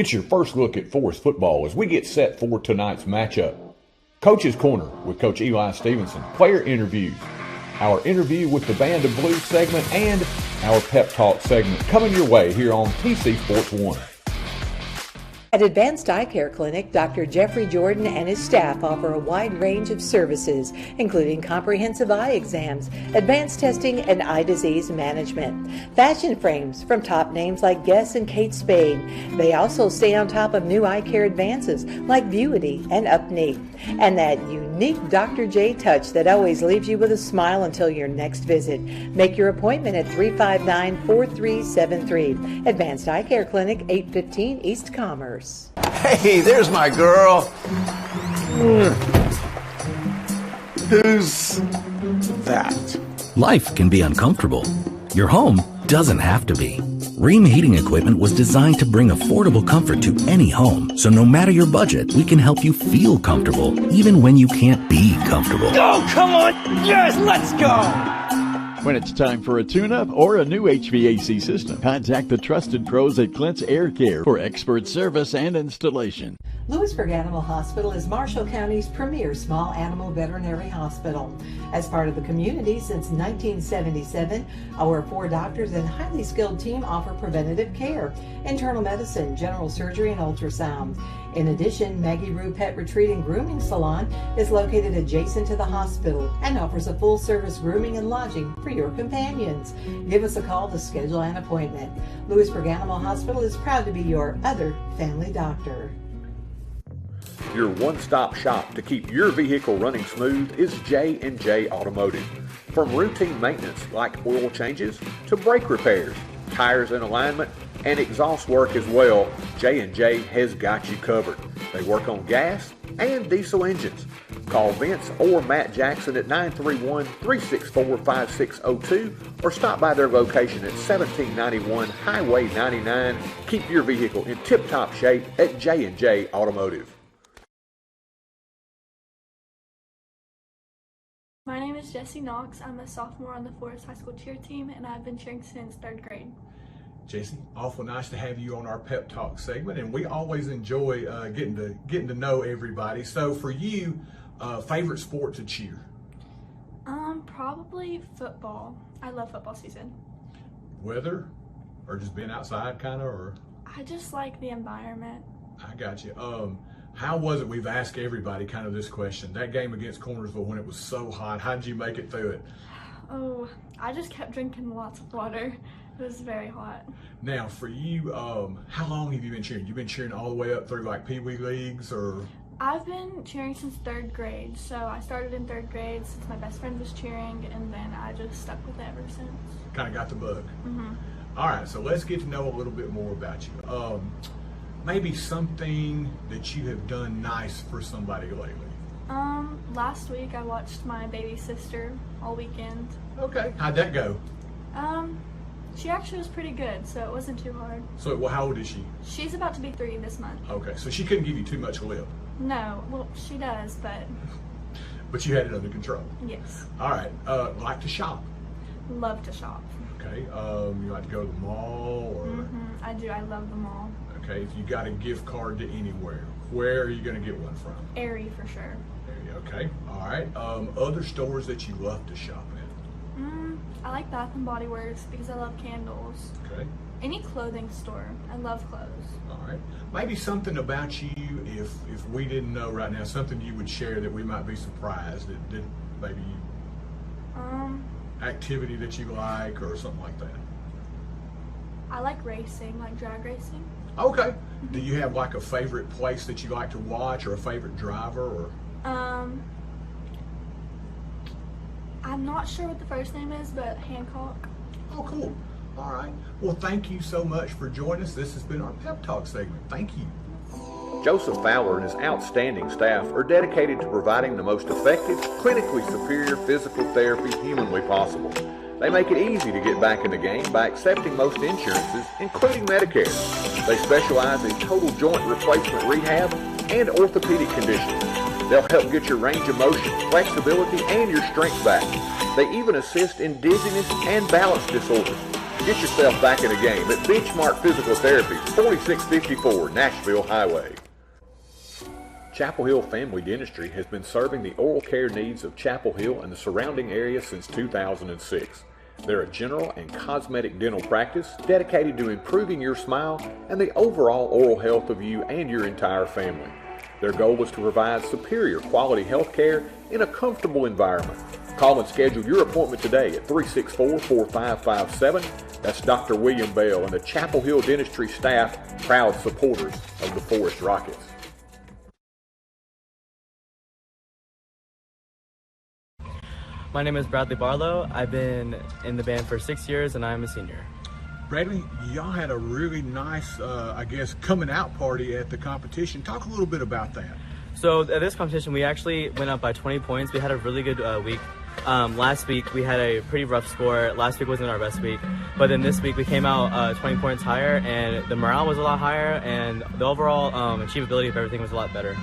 It's your first look at Forrest football as we get set for tonight's matchup. Coach's Corner with Coach Eli Stevenson, player interviews, our interview with the Band of Blues segment, and our Pep Talk segment coming your way here on TC Sports 1. At Advanced Eye Care Clinic, Dr. Jeffrey Jordan and his staff offer a wide range of services, including comprehensive eye exams, advanced testing, and eye disease management. Fashion frames from top names like Guess and Kate Spade. They also stay on top of new eye care advances like Vuity and Upneat. And that unique Dr. J touch that always leaves you with a smile until your next visit. Make your appointment at 359-4373. Advanced Eye Care Clinic, 815 East Commerce. Hey, there's my girl. Who's that? Life can be uncomfortable. Your home doesn't have to be. Ream Heating Equipment was designed to bring affordable comfort to any home. So no matter your budget, we can help you feel comfortable, even when you can't be comfortable. Oh, come on! Yes, let's go! When it's time for a tune-up or a new HVAC system, contact the trusted pros at Clint's Air Care for expert service and installation. Lewisburg Animal Hospital is Marshall County's premier small animal veterinary hospital. As part of the community since 1977, our 4 doctors and highly skilled team offer preventative care, internal medicine, general surgery, and ultrasound. In addition, Maggie Rue Pet Retreat and Grooming Salon is located adjacent to the hospital and offers a full-service grooming and lodging for your companions. Give us a call to schedule an appointment. Lewisburg Animal Hospital is proud to be your other family doctor. Your one-stop shop to keep your vehicle running smooth is J&J Automotive. From routine maintenance like oil changes to brake repairs, tires and alignment, and exhaust work as well, J&J has got you covered. They work on gas and diesel engines. Call Vince or Matt Jackson at 931-364-5602 or stop by their location at 1791 Highway 99. Keep your vehicle in tip-top shape at J&J Automotive. My name is Jessie Knox. I'm a sophomore on the Forrest High School cheer team, and I've been cheering since 3rd grade. Jessie, awful nice to have you on our Pep Talk segment, and we always enjoy getting to know everybody. So for you, favorite sport to cheer? Probably football. I love football season. Weather, or just being outside, kind of, or? I just like the environment. I got you. How was it? We've asked everybody kind of this question. That game against Cornersville when it was so hot, how did you make it through it? Oh, I just kept drinking lots of water. It was very hot. Now, for you, how long have you been cheering? You've been cheering all the way up through like Pee Wee leagues, or? I've been cheering since 3rd grade. So I started in 3rd grade since my best friend was cheering, and then I just stuck with it ever since. Kind of got the bug. Mm-hmm. All right, so let's get to know a little bit more about you. Maybe something that you have done nice for somebody lately. Last week I watched my baby sister all weekend. Okay, how'd that go? She actually was pretty good, so it wasn't too hard. So, well, how old is she? She's about to be 3 this month. Okay, so she couldn't give you too much lip. No, well, she does, but... But you had it under control. Yes. All right, like to shop? Love to shop. Okay, you like to go to the mall, or? Mm-hmm, I do, I love the mall. Okay, if you got a gift card to anywhere, where are you going to get one from? Aerie, for sure. Aerie, okay. All right, other stores that you love to shop at? I like Bath and Body Works because I love candles. Okay. Any clothing store. I love clothes. All right. Maybe something about you, if we didn't know right now, something you would share that we might be surprised that maybe you, activity that you like or something like that. I like racing, like drag racing. Okay. Do you have like a favorite place that you like to watch or a favorite driver, or? I'm not sure what the first name is, but Hancock. Oh, cool. All right. Well, thank you so much for joining us. This has been our Pep Talk segment. Thank you. Joseph Fowler and his outstanding staff are dedicated to providing the most effective, clinically superior physical therapy humanly possible. They make it easy to get back in the game by accepting most insurances, including Medicare. They specialize in total joint replacement rehab and orthopedic conditions. They'll help get your range of motion, flexibility, and your strength back. They even assist in dizziness and balance disorders. Get yourself back in the game at Benchmark Physical Therapy, 4654 Nashville Highway. Chapel Hill Family Dentistry has been serving the oral care needs of Chapel Hill and the surrounding area since 2006. They're a general and cosmetic dental practice dedicated to improving your smile and the overall oral health of you and your entire family. Their goal was to provide superior quality health care in a comfortable environment. Call and schedule your appointment today at 364-4557. That's Dr. William Bell and the Chapel Hill Dentistry staff, proud supporters of the Forrest Rockets. My name is Bradley Barlow. I've been in the band for 6 years and I'm a senior. Bradley, y'all had a really nice, coming out party at the competition. Talk a little bit about that. So at this competition, we actually went up by 20 points. We had a really good week. Last week, we had a pretty rough score. Last week wasn't our best week. But then this week, we came out 20 points higher, and the morale was a lot higher, and the overall achievability of everything was a lot better.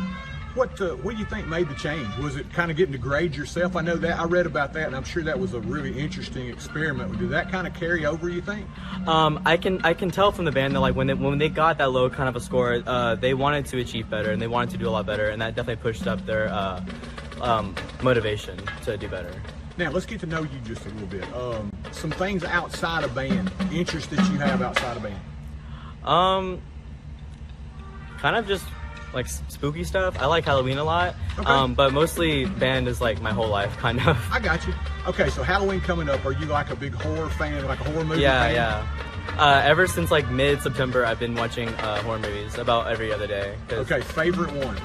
What do you think made the change? Was it kind of getting to grade yourself? I know that I read about that, and I'm sure that was a really interesting experiment. Did that kind of carry over, you think? I can tell from the band that like when they got that low kind of a score, they wanted to achieve better and they wanted to do a lot better, and that definitely pushed up their motivation to do better. Now let's get to know you just a little bit. Some things outside of band, interests that you have outside of band. Kind of just like spooky stuff. I like Halloween a lot, Okay. but mostly band is like my whole life, kind of. I got you. Okay, so Halloween coming up. Are you like a big horror fan, like a horror movie Yeah, fan? yeah. Ever since like mid-September, I've been watching horror movies about every other day. Okay, favorite one.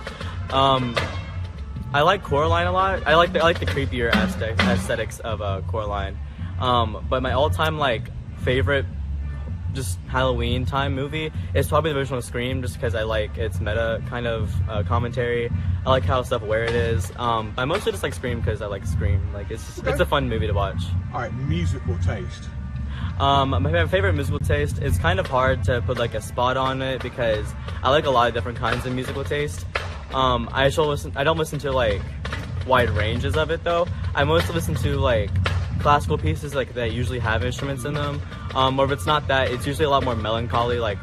I like Coraline a lot. I like the creepier aesthetics of Coraline. But my all-time like favorite just Halloween time movie is probably the original Scream, just because I like its meta kind of commentary. I like how self-aware it is. I mostly just like Scream because I like Scream. Like it's a fun movie to watch. All right, musical taste. My favorite musical taste is kind of hard to put like a spot on it because I like a lot of different kinds of musical taste. I don't listen to like wide ranges of it though. I mostly listen to like classical pieces like that usually have instruments in them. Or if it's not that, it's usually a lot more melancholy, like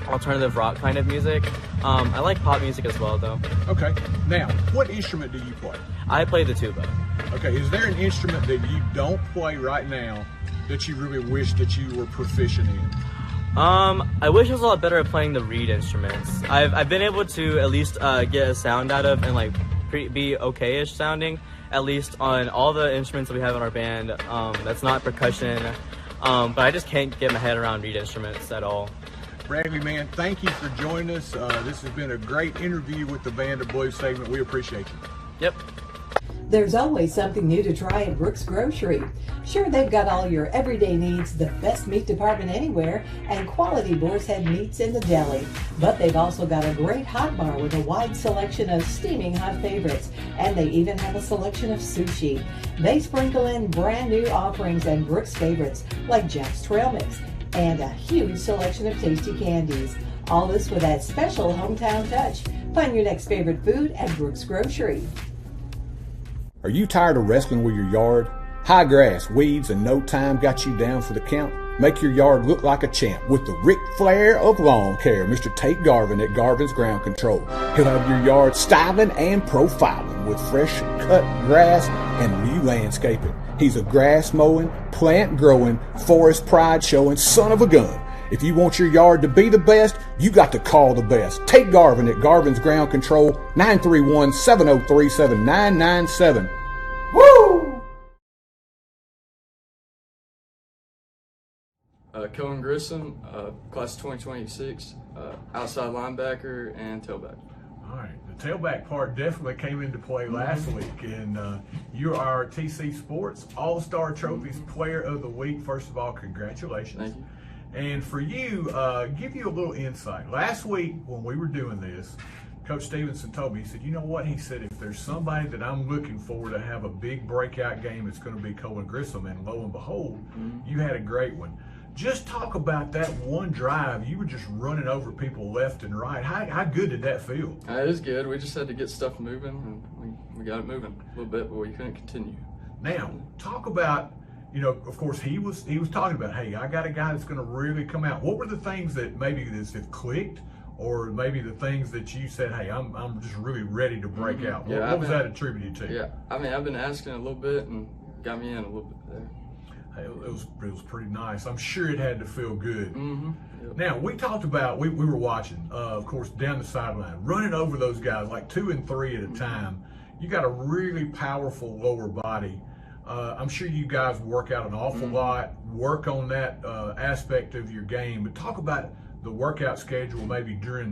alternative rock kind of music. I like pop music as well though. Okay, now what instrument do you play? I play the tuba. Okay, is there an instrument that you don't play right now that you really wish that you were proficient in? I wish I was a lot better at playing the reed instruments. I've been able to at least get a sound out of and like be okay-ish sounding, at least on all the instruments that we have in our band. That's not percussion, but I just can't get my head around reed instruments at all. Bradley, man, thank you for joining us. This has been a great interview with the Band of Blues segment. We appreciate you. Yep. There's always something new to try at Brooks Grocery. Sure, they've got all your everyday needs, the best meat department anywhere, and quality boar's head meats in the deli. But they've also got a great hot bar with a wide selection of steaming hot favorites, and they even have a selection of sushi. They sprinkle in brand new offerings and Brooks favorites like Jack's Trail Mix and a huge selection of tasty candies. All this with that special hometown touch. Find your next favorite food at Brooks Grocery. Are you tired of wrestling with your yard? High grass, weeds, and no time got you down for the count? Make your yard look like a champ with the Ric Flair of lawn care, Mr. Tate Garvin at Garvin's Ground Control. He'll have your yard styling and profiling with fresh cut grass and new landscaping. He's a grass mowing, plant growing, forest pride showing son of a gun. If you want your yard to be the best, you got to call the best. Tate Garvin at Garvin's Ground Control, 931-703-7997. Woo! Cohen Grissom, class 2026, outside linebacker and tailback. All right, the tailback part definitely came into play last week, and you are our TC Sports All-Star Trophies Player of the Week. First of all, congratulations. Thank you. And for you, give you a little insight. Last week when we were doing this, Coach Stevenson told me, he said, you know what? He said, if there's somebody that I'm looking for to have a big breakout game, it's going to be Cohen Grissom. And lo and behold, you had a great one. Just talk about that one drive. You were just running over people left and right. How good did that feel? It was good. We just had to get stuff moving, and we got it moving a little bit, but we couldn't continue. Now, talk about, of course, he was talking about, hey, I got a guy that's going to really come out. What were the things that maybe that clicked, or maybe the things that you said, hey, I'm just really ready to break out? Yeah, what was that attributed to? Yeah, I mean, I've been asking a little bit and got me in a little bit there. Hey, it was pretty nice. I'm sure it had to feel good. Yep. Now, we talked about, we were watching, of course, down the sideline, running over those guys like 2 and 3 at a time. You got a really powerful lower body. I'm sure you guys work out an awful lot, work on that aspect of your game. But talk about the workout schedule maybe during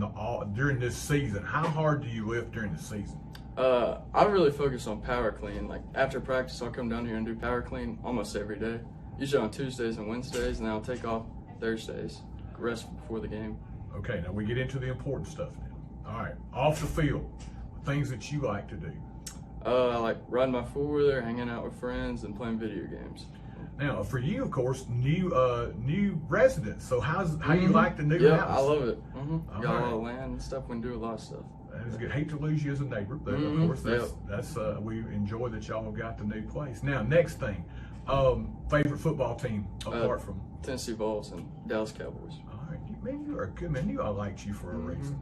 this season. How hard do you lift during the season? I really focus on power clean. Like after practice, I'll come down here and do power clean almost every day. Usually on Tuesdays and Wednesdays, and then I'll take off Thursdays, rest before the game. Okay, now we get into the important stuff now. All right, off the field, things that you like to do. I like riding my four-wheeler, hanging out with friends, and playing video games. Now, for you, of course, new residents. So how you like the new house? Yeah, I love it. Got a lot of land and stuff. We can do a lot of stuff. That is good. Hate to lose you as a neighbor, but of course that's we enjoy that y'all have got the new place. Now, next thing, favorite football team apart from Tennessee Vols and Dallas Cowboys. All right, man, you are good, man. I liked you for a reason.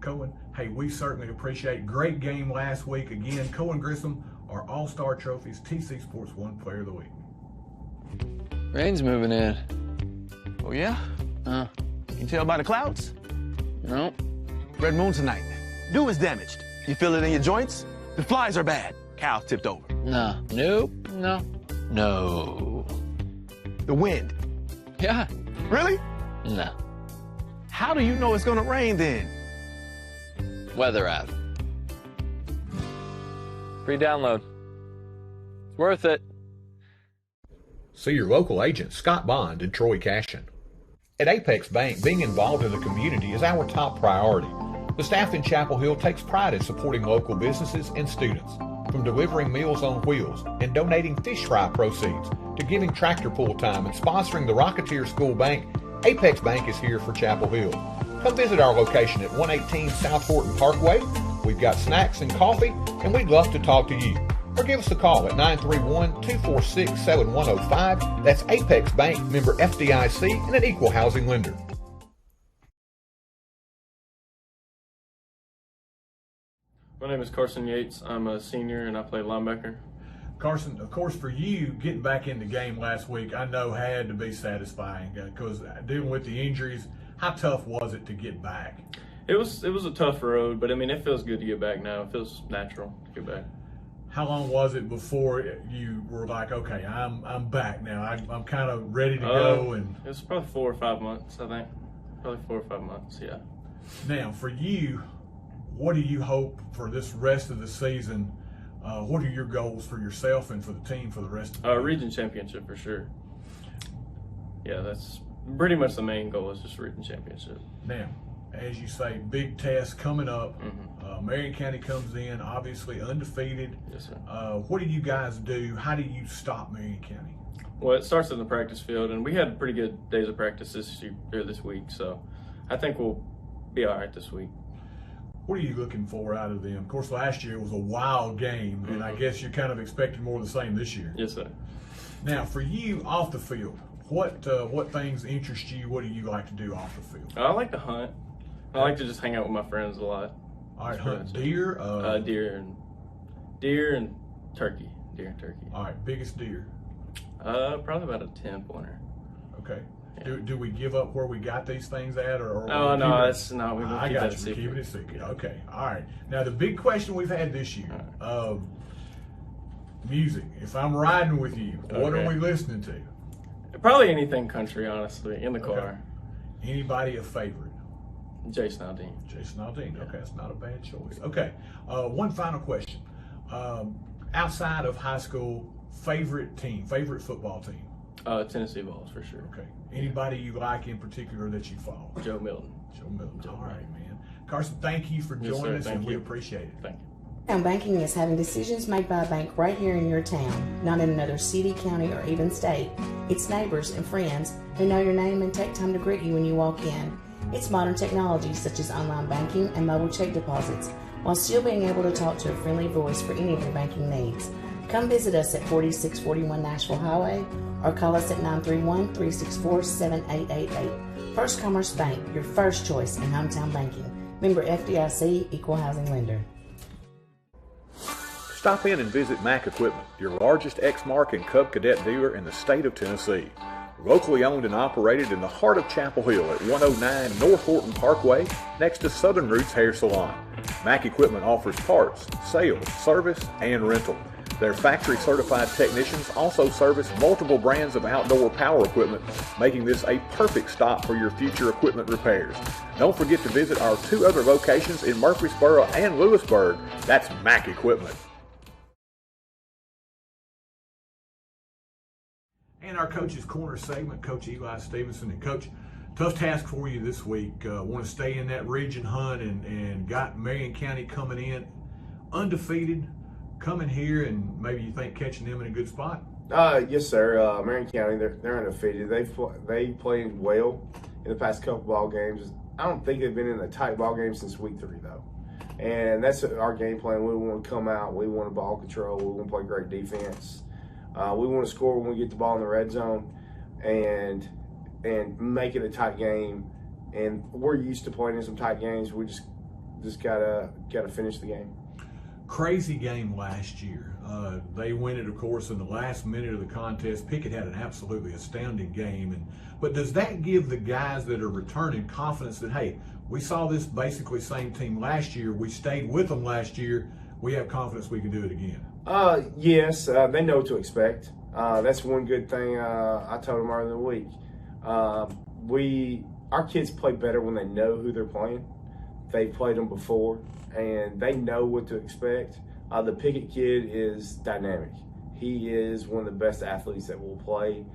Cohen, hey, we certainly appreciate. Great game last week. Again, Cohen Grissom, our All-Star Trophies TC Sports 1 Player of the Week. Rain's moving in. Oh, yeah? You can tell by the clouds? No. Red moon tonight. Dew is damaged. You feel it in your joints? The flies are bad. Cows tipped over. No. Nope. No. No. The wind. Yeah. Really? No. How do you know it's gonna rain then? Weather app. Free download. It's worth it. See your local agent, Scott Bond and Troy Cashin. At Apex Bank, being involved in the community is our top priority. The staff in Chapel Hill takes pride in supporting local businesses and students. From delivering Meals on Wheels and donating fish fry proceeds to giving tractor pull time and sponsoring the Rocketeer School Bank, Apex Bank is here for Chapel Hill. Come visit our location at 118 South Horton Parkway. We've got snacks and coffee, and we'd love to talk to you. Or give us a call at 931-246-7105. That's Apex Bank, member FDIC, and an equal housing lender. My name is Carson Yates. I'm a senior and I play linebacker. Carson, of course, for you, getting back in the game last week, I know had to be satisfying because dealing with the injuries, how tough was it to get back? It was a tough road, but I mean, it feels good to get back now. It feels natural to get back. How long was it before you were like, okay, I'm back now. I'm kind of ready to go? And it was probably 4 or 5 months, I think. Probably 4 or 5 months, yeah. Now, for you, what do you hope for this rest of the season? What are your goals for yourself and for the team for the rest of the year? Region championship for sure. Yeah, that's pretty much the main goal is just region championship. Now, as you say, big test coming up. Marion County comes in, obviously undefeated. Yes, sir. What do you guys do? How do you stop Marion County? Well, it starts in the practice field, and we had pretty good days of practice this week, so I think we'll be all right this week. What are you looking for out of them? Of course, last year was a wild game, and I guess you're kind of expecting more of the same this year. Yes, sir. Now, for you off the field, what things interest you? What do you like to do off the field? I like to hunt. I like to just hang out with my friends a lot. All right, hunt deer? Deer and turkey. Deer and turkey. All right, biggest deer? Probably about a 10-pointer. Okay. Yeah. Do we give up where we got these things at, or? Oh no, we will keep that secret. Keep it a secret. Okay. All right. Now the big question we've had this year: music. If I'm riding with you, what are we listening to? Probably anything country, honestly, in the car. Anybody a favorite? Jason Aldean. Jason Aldean. Okay, that's not a bad choice. Okay. One final question: outside of high school, favorite football team? Tennessee Vols for sure. Okay. Anybody you like in particular that you follow? Joe Milton. All right, man. Carson, thank you for joining us, and we appreciate it. Thank you. Town banking is having decisions made by a bank right here in your town, not in another city, county, or even state. It's neighbors and friends who know your name and take time to greet you when you walk in. It's modern technology such as online banking and mobile check deposits, while still being able to talk to a friendly voice for any of your banking needs. Come visit us at 4641 Nashville Highway or call us at 931-364-7888. First Commerce Bank, your first choice in hometown banking. Member FDIC, Equal Housing Lender. Stop in and visit Mac Equipment, your largest Exmark and Cub Cadet dealer in the state of Tennessee. Locally owned and operated in the heart of Chapel Hill at 109 North Horton Parkway, next to Southern Roots Hair Salon. Mac Equipment offers parts, sales, service, and rental. Their factory-certified technicians also service multiple brands of outdoor power equipment, making this a perfect stop for your future equipment repairs. Don't forget to visit our 2 other locations in Murfreesboro and Lewisburg. That's Mac Equipment. And our Coach's Corner segment, Coach Eli Stevenson. And Coach, tough task for you this week. Want to stay in that region hunt and got Marion County coming in undefeated, coming here, and maybe you think catching them in a good spot? Yes, sir. Marion County, they're undefeated. They played well in the past couple ball games. I don't think they've been in a tight ball game since week 3, though. And that's our game plan. We want to come out. We want to ball control. We want to play great defense. We want to score when we get the ball in the red zone and make it a tight game. And we're used to playing in some tight games. We just gotta finish the game. Crazy game last year. They win it, of course, in the last minute of the contest. Pickett had an absolutely astounding game. But does that give the guys that are returning confidence that, hey, we saw this basically same team last year. We stayed with them last year. We have confidence we can do it again? Yes, they know what to expect. That's one good thing I told them earlier in the week. Our kids play better when they know who they're playing. They've played them before, and they know what to expect. The Pickett kid is dynamic. He is one of the best athletes that will play.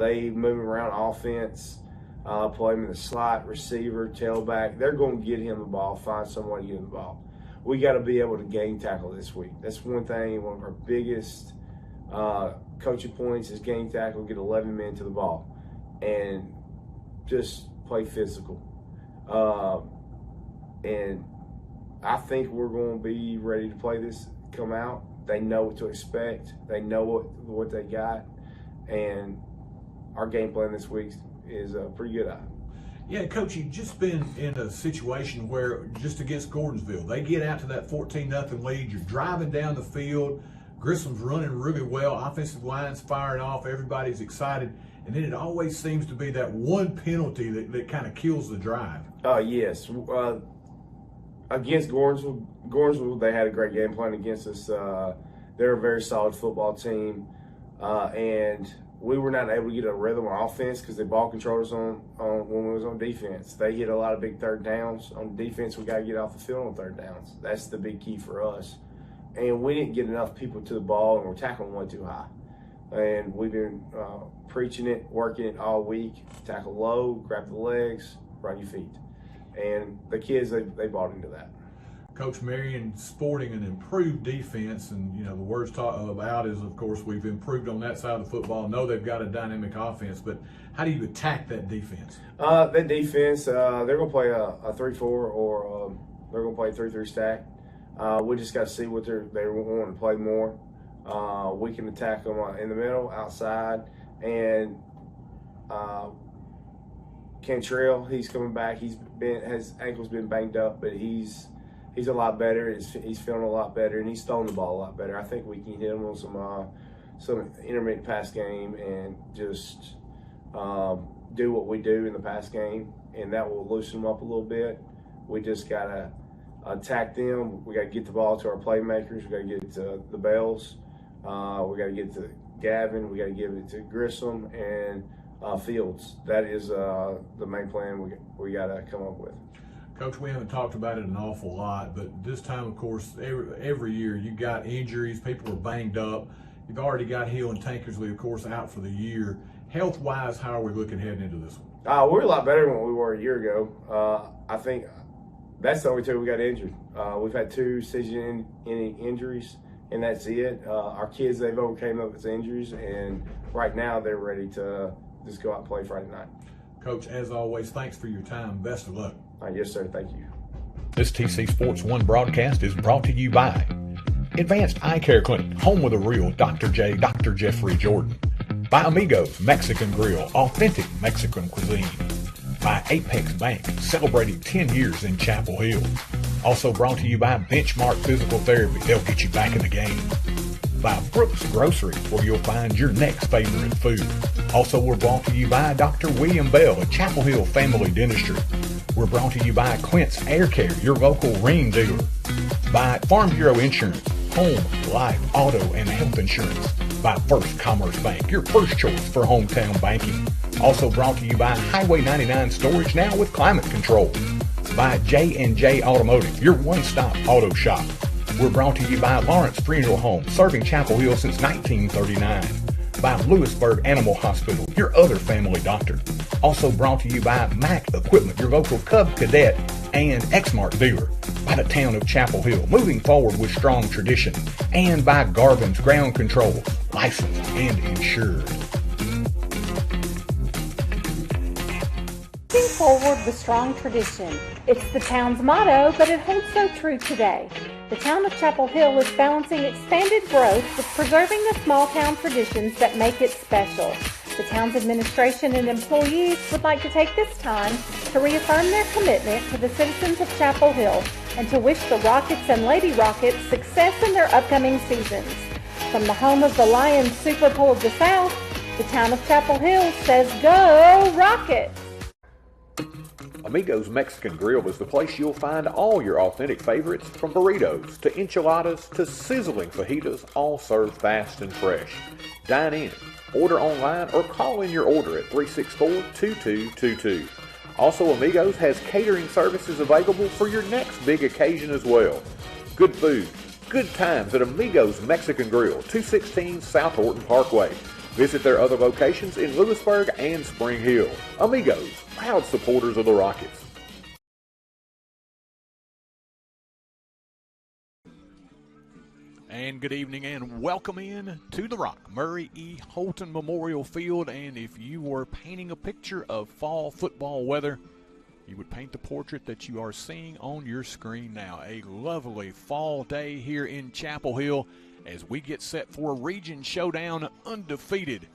They move him around offense, play him in the slot, receiver, tailback. They're going to get him the ball, find someone to get him the ball. We got to be able to game tackle this week. That's one thing, one of our biggest coaching points is game tackle, get 11 men to the ball, and just play physical. And I think we're going to be ready to play this, come out. They know what to expect. They know what they got. And our game plan this week is pretty good. Yeah, Coach, you've just been in a situation where just against Gordonsville, they get out to that 14-0 lead. You're driving down the field. Grissom's running really well. Offensive line's firing off. Everybody's excited. And then it always seems to be that one penalty that kind of kills the drive. Yes. Against Gordonsville, they had a great game plan against us. They're a very solid football team. And we were not able to get a rhythm on offense because they ball controlled us on when we was on defense. They hit a lot of big third downs. On defense, we got to get off the field on third downs. That's the big key for us. And we didn't get enough people to the ball, and we're tackling way too high. And we've been preaching it, working it all week. Tackle low, grab the legs, run your feet. And the kids, they bought into that. Coach, Marion sporting an improved defense, and the words talk about is, of course, we've improved on that side of the football. Know they've got a dynamic offense, but how do you attack that defense? That defense, they're going to play a 3-4 or they're going to play a 3-3 stack. We just got to see what they want to play more. We can attack them in the middle, outside, and Cantrell, he's coming back. His ankle's been banged up, but he's a lot better. He's feeling a lot better, and he's throwing the ball a lot better. I think we can hit him on some intermediate pass game and just do what we do in the pass game, and that will loosen them up a little bit. We just got to attack them. We got to get the ball to our playmakers. We got to get it to the Bells. We got to get it to Gavin. We got to give it to Grissom and Fields. That is the main plan we got to come up with. Coach, we haven't talked about it an awful lot, but this time, of course, every year you got injuries. People are banged up. You've already got Hill and Tankersley, of course, out for the year. Health-wise, how are we looking heading into this one? We're a lot better than we were a year ago. I think that's the only two we got injured. We've had 2 season-ending injuries, and that's it. Our kids, they've overcame those injuries, and right now they're ready to just go out and play Friday night. Coach, as always, thanks for your time. Best of luck. Yes, sir. Thank you. This TC Sports 1 broadcast is brought to you by Advanced Eye Care Clinic, home with a real Dr. J, Dr. Jeffrey Jordan. By Amigos Mexican Grill, authentic Mexican cuisine. By Apex Bank, celebrating 10 years in Chapel Hill. Also brought to you by Benchmark Physical Therapy, they'll get you back in the game. By Brooks Grocery, where you'll find your next favorite food. Also, we're brought to you by Dr. William Bell at Chapel Hill Family Dentistry. We're brought to you by Quince Air Care, your local ring dealer. By Farm Bureau Insurance, home, life, auto, and health insurance. By First Commerce Bank, your first choice for hometown banking. Also brought to you by Highway 99 Storage, now with climate control. By J&J Automotive, your one-stop auto shop. We're brought to you by Lawrence Funeral Home, serving Chapel Hill since 1939. By Lewisburg Animal Hospital, your other family doctor. Also brought to you by Mac Equipment, your local Cub Cadet and Exmark dealer. By the town of Chapel Hill, moving forward with strong tradition. And by Garvin's Ground Control, licensed and insured. Moving forward with strong tradition. It's the town's motto, but it holds so true today. The town of Chapel Hill is balancing expanded growth with preserving the small town traditions that make it special. The town's administration and employees would like to take this time to reaffirm their commitment to the citizens of Chapel Hill and to wish the Rockets and Lady Rockets success in their upcoming seasons. From the home of the Lions Super Bowl of the South, the town of Chapel Hill says, "Go Rockets!" Amigos Mexican Grill is the place you'll find all your authentic favorites, from burritos to enchiladas to sizzling fajitas, all served fast and fresh. Dine in, order online, or call in your order at 364-2222. Also, Amigos has catering services available for your next big occasion as well. Good food, good times at Amigos Mexican Grill, 216 South Horton Parkway. Visit their other locations in Lewisburg and Spring Hill. Amigos, proud supporters of the Rockets. And good evening and welcome in to The Rock, Murray E. Holton Memorial Field. And if you were painting a picture of fall football weather, you would paint the portrait that you are seeing on your screen now. A lovely fall day here in Chapel Hill as we get set for a region showdown. Undefeated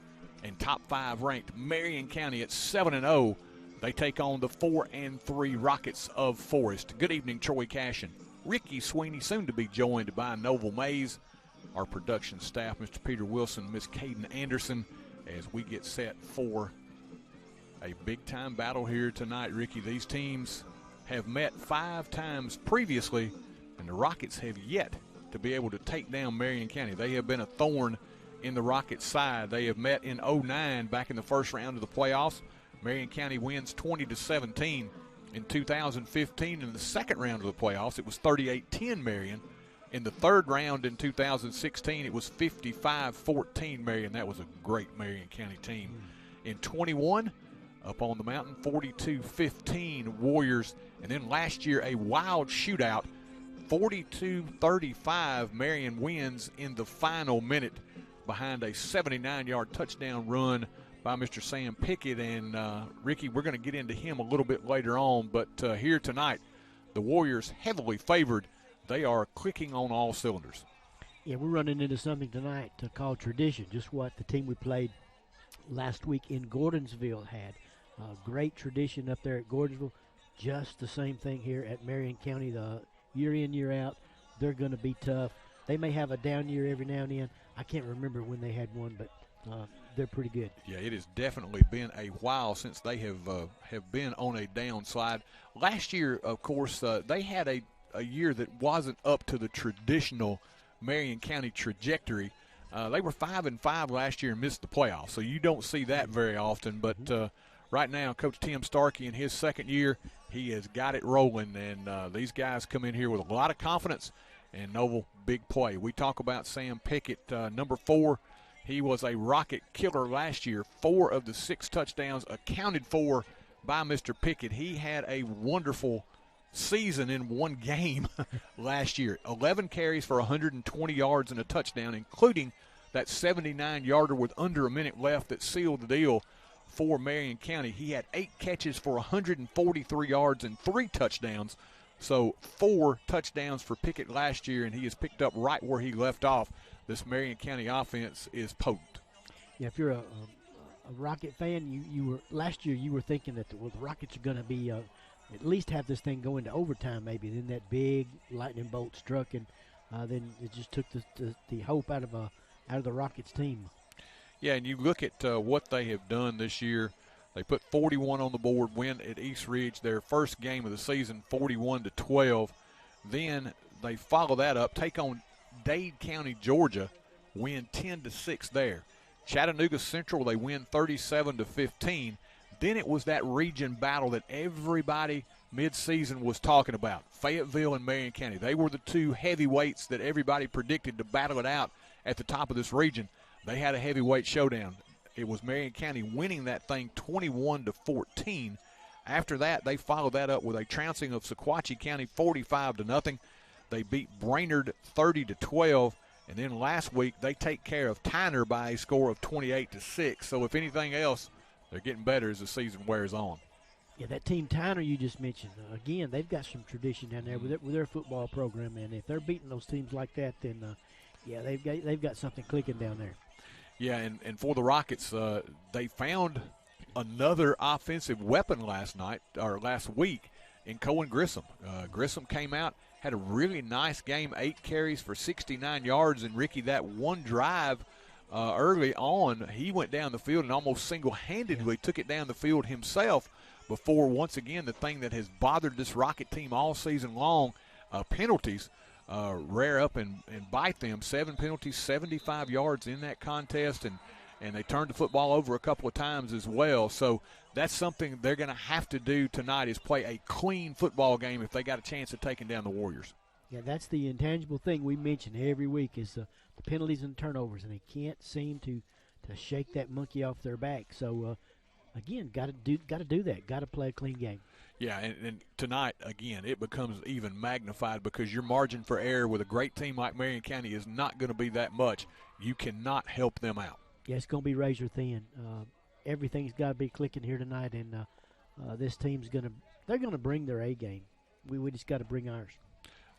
and top 5 ranked Marion County at 7-0. They take on the 4-3 Rockets of Forrest. Good evening, Troy Cashin, Ricky Sweeney, soon to be joined by Noble Mays, our production staff, Mr. Peter Wilson, Miss Caden Anderson, as we get set for a big-time battle here tonight. Ricky, these teams have met 5 times previously, and the Rockets have yet to be able to take down Marion County. They have been a thorn in the Rockets' side. They have met in 2009 back in the first round of the playoffs. Marion County wins 20-17. In 2015, in the second round of the playoffs, it was 38-10 Marion. In the third round in 2016, it was 55-14 Marion. That was a great Marion County team. In 21, up on the mountain, 42-15 Warriors. And then last year, a wild shootout, 42-35 Marion wins in the final minute behind a 79-yard touchdown run by Mr. Sam Pickett. And Ricky, we're going to get into him a little bit later on, but here tonight, the Warriors heavily favored. They are clicking on all cylinders. Yeah, we're running into something tonight called tradition, just what the team we played last week in Gordonsville had. Great tradition up there at Gordonsville. Just the same thing here at Marion County. The year in, year out, they're going to be tough. They may have a down year every now and then. I can't remember when they had one, but they're pretty good. Yeah, it has definitely been a while since they have been on a downslide. Last year, of course, they had a year that wasn't up to the traditional Marion County trajectory. They were 5-5 last year and missed the playoffs, so you don't see that very often. But right now, Coach Tim Starkey in his second year, he has got it rolling, and these guys come in here with a lot of confidence. And Noble, big play. We talk about Sam Pickett, number 4. He was a Rocket killer last year. 4 of the 6 touchdowns accounted for by Mr. Pickett. He had a wonderful season in one game last year. 11 carries for 120 yards and a touchdown, including that 79-yarder with under a minute left that sealed the deal for Marion County. He had 8 catches for 143 yards and 3 touchdowns So 4 touchdowns for Pickett last year, and he has picked up right where he left off. This Marion County offense is potent. Yeah, if you're a Rocket fan, you were last year you were thinking that the Rockets are going to be at least have this thing going to overtime maybe. Then that big lightning bolt struck, and then it just took the hope out of the Rockets team. Yeah, and you look at what they have done this year. They put 41 on the board, win at East Ridge, their first game of the season, 41-12. Then they follow that up, take on Dade County, Georgia, win 10-6 there. Chattanooga Central, they win 37-15. Then it was that region battle that everybody midseason was talking about. Fayetteville and Marion County. They were the 2 heavyweights that everybody predicted to battle it out at the top of this region. They had a heavyweight showdown. It was Marion County winning that thing 21-14. After that, they followed that up with a trouncing of Sequatchie County 45-0. They beat Brainerd 30-12. And then last week, they take care of Tyner by a score of 28-6. So if anything else, they're getting better as the season wears on. Yeah, that team Tyner you just mentioned, again, they've got some tradition down there with their football program. And if they're beating those teams like that, then, yeah, they've got something clicking down there. Yeah, and for the Rockets, they found another offensive weapon last week in Cohen Grissom. Grissom came out, had a really nice game, 8 carries for 69 yards. And, Ricky, that one drive early on, he went down the field and almost single-handedly took it down the field himself before, once again, the thing that has bothered this Rocket team all season long, penalties, rear up and bite them. 7 penalties, 75 yards in that contest, and they turned the football over a couple of times as well. So that's something they're going to have to do tonight, is play a clean football game if they got a chance of taking down the Warriors. Yeah, that's the intangible thing we mention every week is the penalties and turnovers, and they can't seem to shake that monkey off their back. So, again, got to do that. Got to play a clean game. Yeah, and tonight, again, it becomes even magnified because your margin for error with a great team like Marion County is not going to be that much. You cannot help them out. Yeah, it's going to be razor thin. Everything's got to be clicking here tonight, and this team's they're going to bring their A game. We just got to bring ours.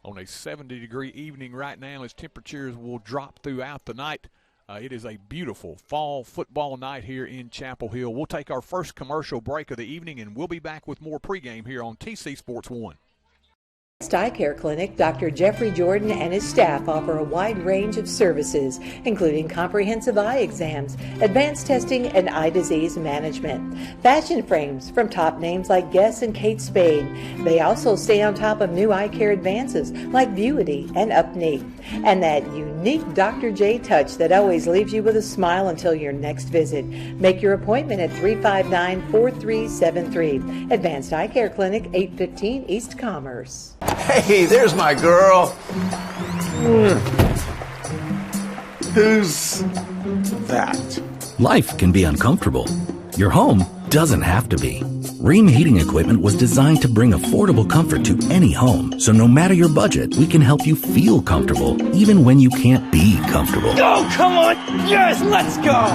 On a 70-degree evening right now, as temperatures will drop throughout the night. It is a beautiful fall football night here in Chapel Hill. We'll take our first commercial break of the evening, and we'll be back with more pregame here on TC Sports 1. Eye Care Clinic, Dr. Jeffrey Jordan and his staff offer a wide range of services, including comprehensive eye exams, advanced testing, and eye disease management. Fashion frames from top names like Guess and Kate Spade. They also stay on top of new eye care advances like Vuity and Upneat. And that unique Dr. J touch that always leaves you with a smile until your next visit. Make your appointment at 359-4373. Advanced Eye Care Clinic, 815 East Commerce. Hey, there's my girl. Who's that? Life can be uncomfortable. Your home doesn't have to be. Ream Heating Equipment was designed to bring affordable comfort to any home. So no matter your budget, we can help you feel comfortable, even when you can't be comfortable. Oh, come on. Yes, let's go.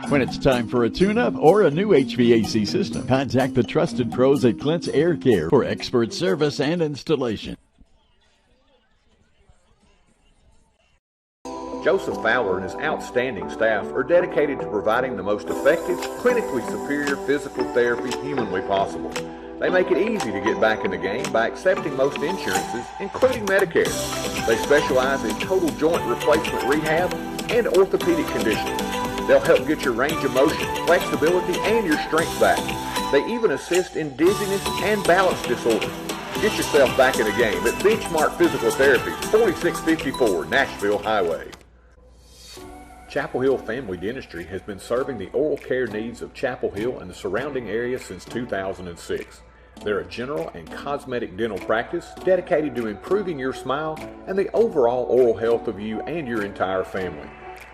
When it's time for a tune-up or a new HVAC system, contact the trusted pros at Clint's Air Care for expert service and installation. Joseph Fowler and his outstanding staff are dedicated to providing the most effective, clinically superior physical therapy humanly possible. They make it easy to get back in the game by accepting most insurances, including Medicare. They specialize in total joint replacement rehab and orthopedic conditioning. They'll help get your range of motion, flexibility, and your strength back. They even assist in dizziness and balance disorders. Get yourself back in the game at Benchmark Physical Therapy, 4654 Nashville Highway. Chapel Hill Family Dentistry has been serving the oral care needs of Chapel Hill and the surrounding area since 2006. They're a general and cosmetic dental practice dedicated to improving your smile and the overall oral health of you and your entire family.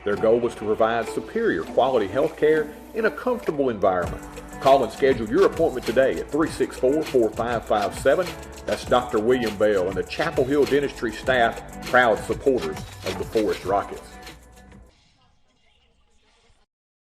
Their goal is to provide superior quality health care in a comfortable environment. Call and schedule your appointment today at 364-4557. That's Dr. William Bell and the Chapel Hill Dentistry staff, proud supporters of the Forrest Rockets.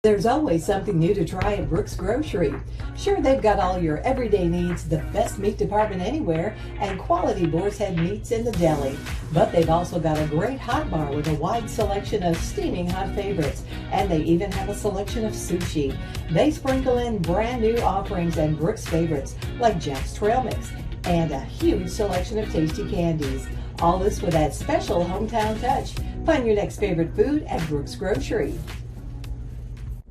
There's always something new to try at Brooks Grocery. Sure, they've got all your everyday needs, the best meat department anywhere, and quality boar's head meats in the deli. But they've also got a great hot bar with a wide selection of steaming hot favorites, and they even have a selection of sushi. They sprinkle in brand new offerings and Brooks favorites like Jack's Trail Mix and a huge selection of tasty candies. All this with that special hometown touch. Find your next favorite food at Brooks Grocery.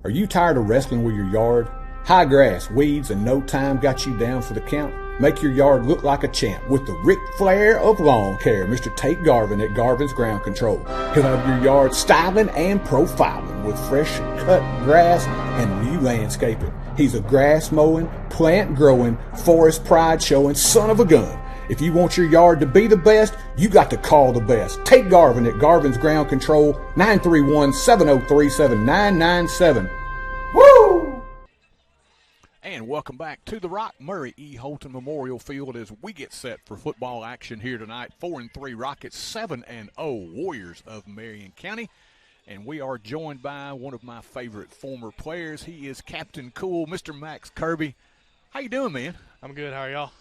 Are you tired of wrestling with your yard? High grass, weeds, and no time got you down for the count? Make your yard look like a champ with the Ric Flair of lawn care, Mr. Tate Garvin at Garvin's Ground Control. He'll have your yard styling and profiling with fresh cut grass and new landscaping. He's a grass mowing, plant growing, forest pride showing son of a gun. If you want your yard to be the best, you got to call the best. Tate Garvin at Garvin's Ground Control, 931-703-7997. Woo! And welcome back to the Rock Murray E. Holton Memorial Field as we get set for football action here tonight. 4-3 Rockets, 7-0 Warriors of Marion County. And we are joined by one of my favorite former players. He is Captain Cool, Mr. Max Kirby. How you doing, man? I'm good. How are y'all?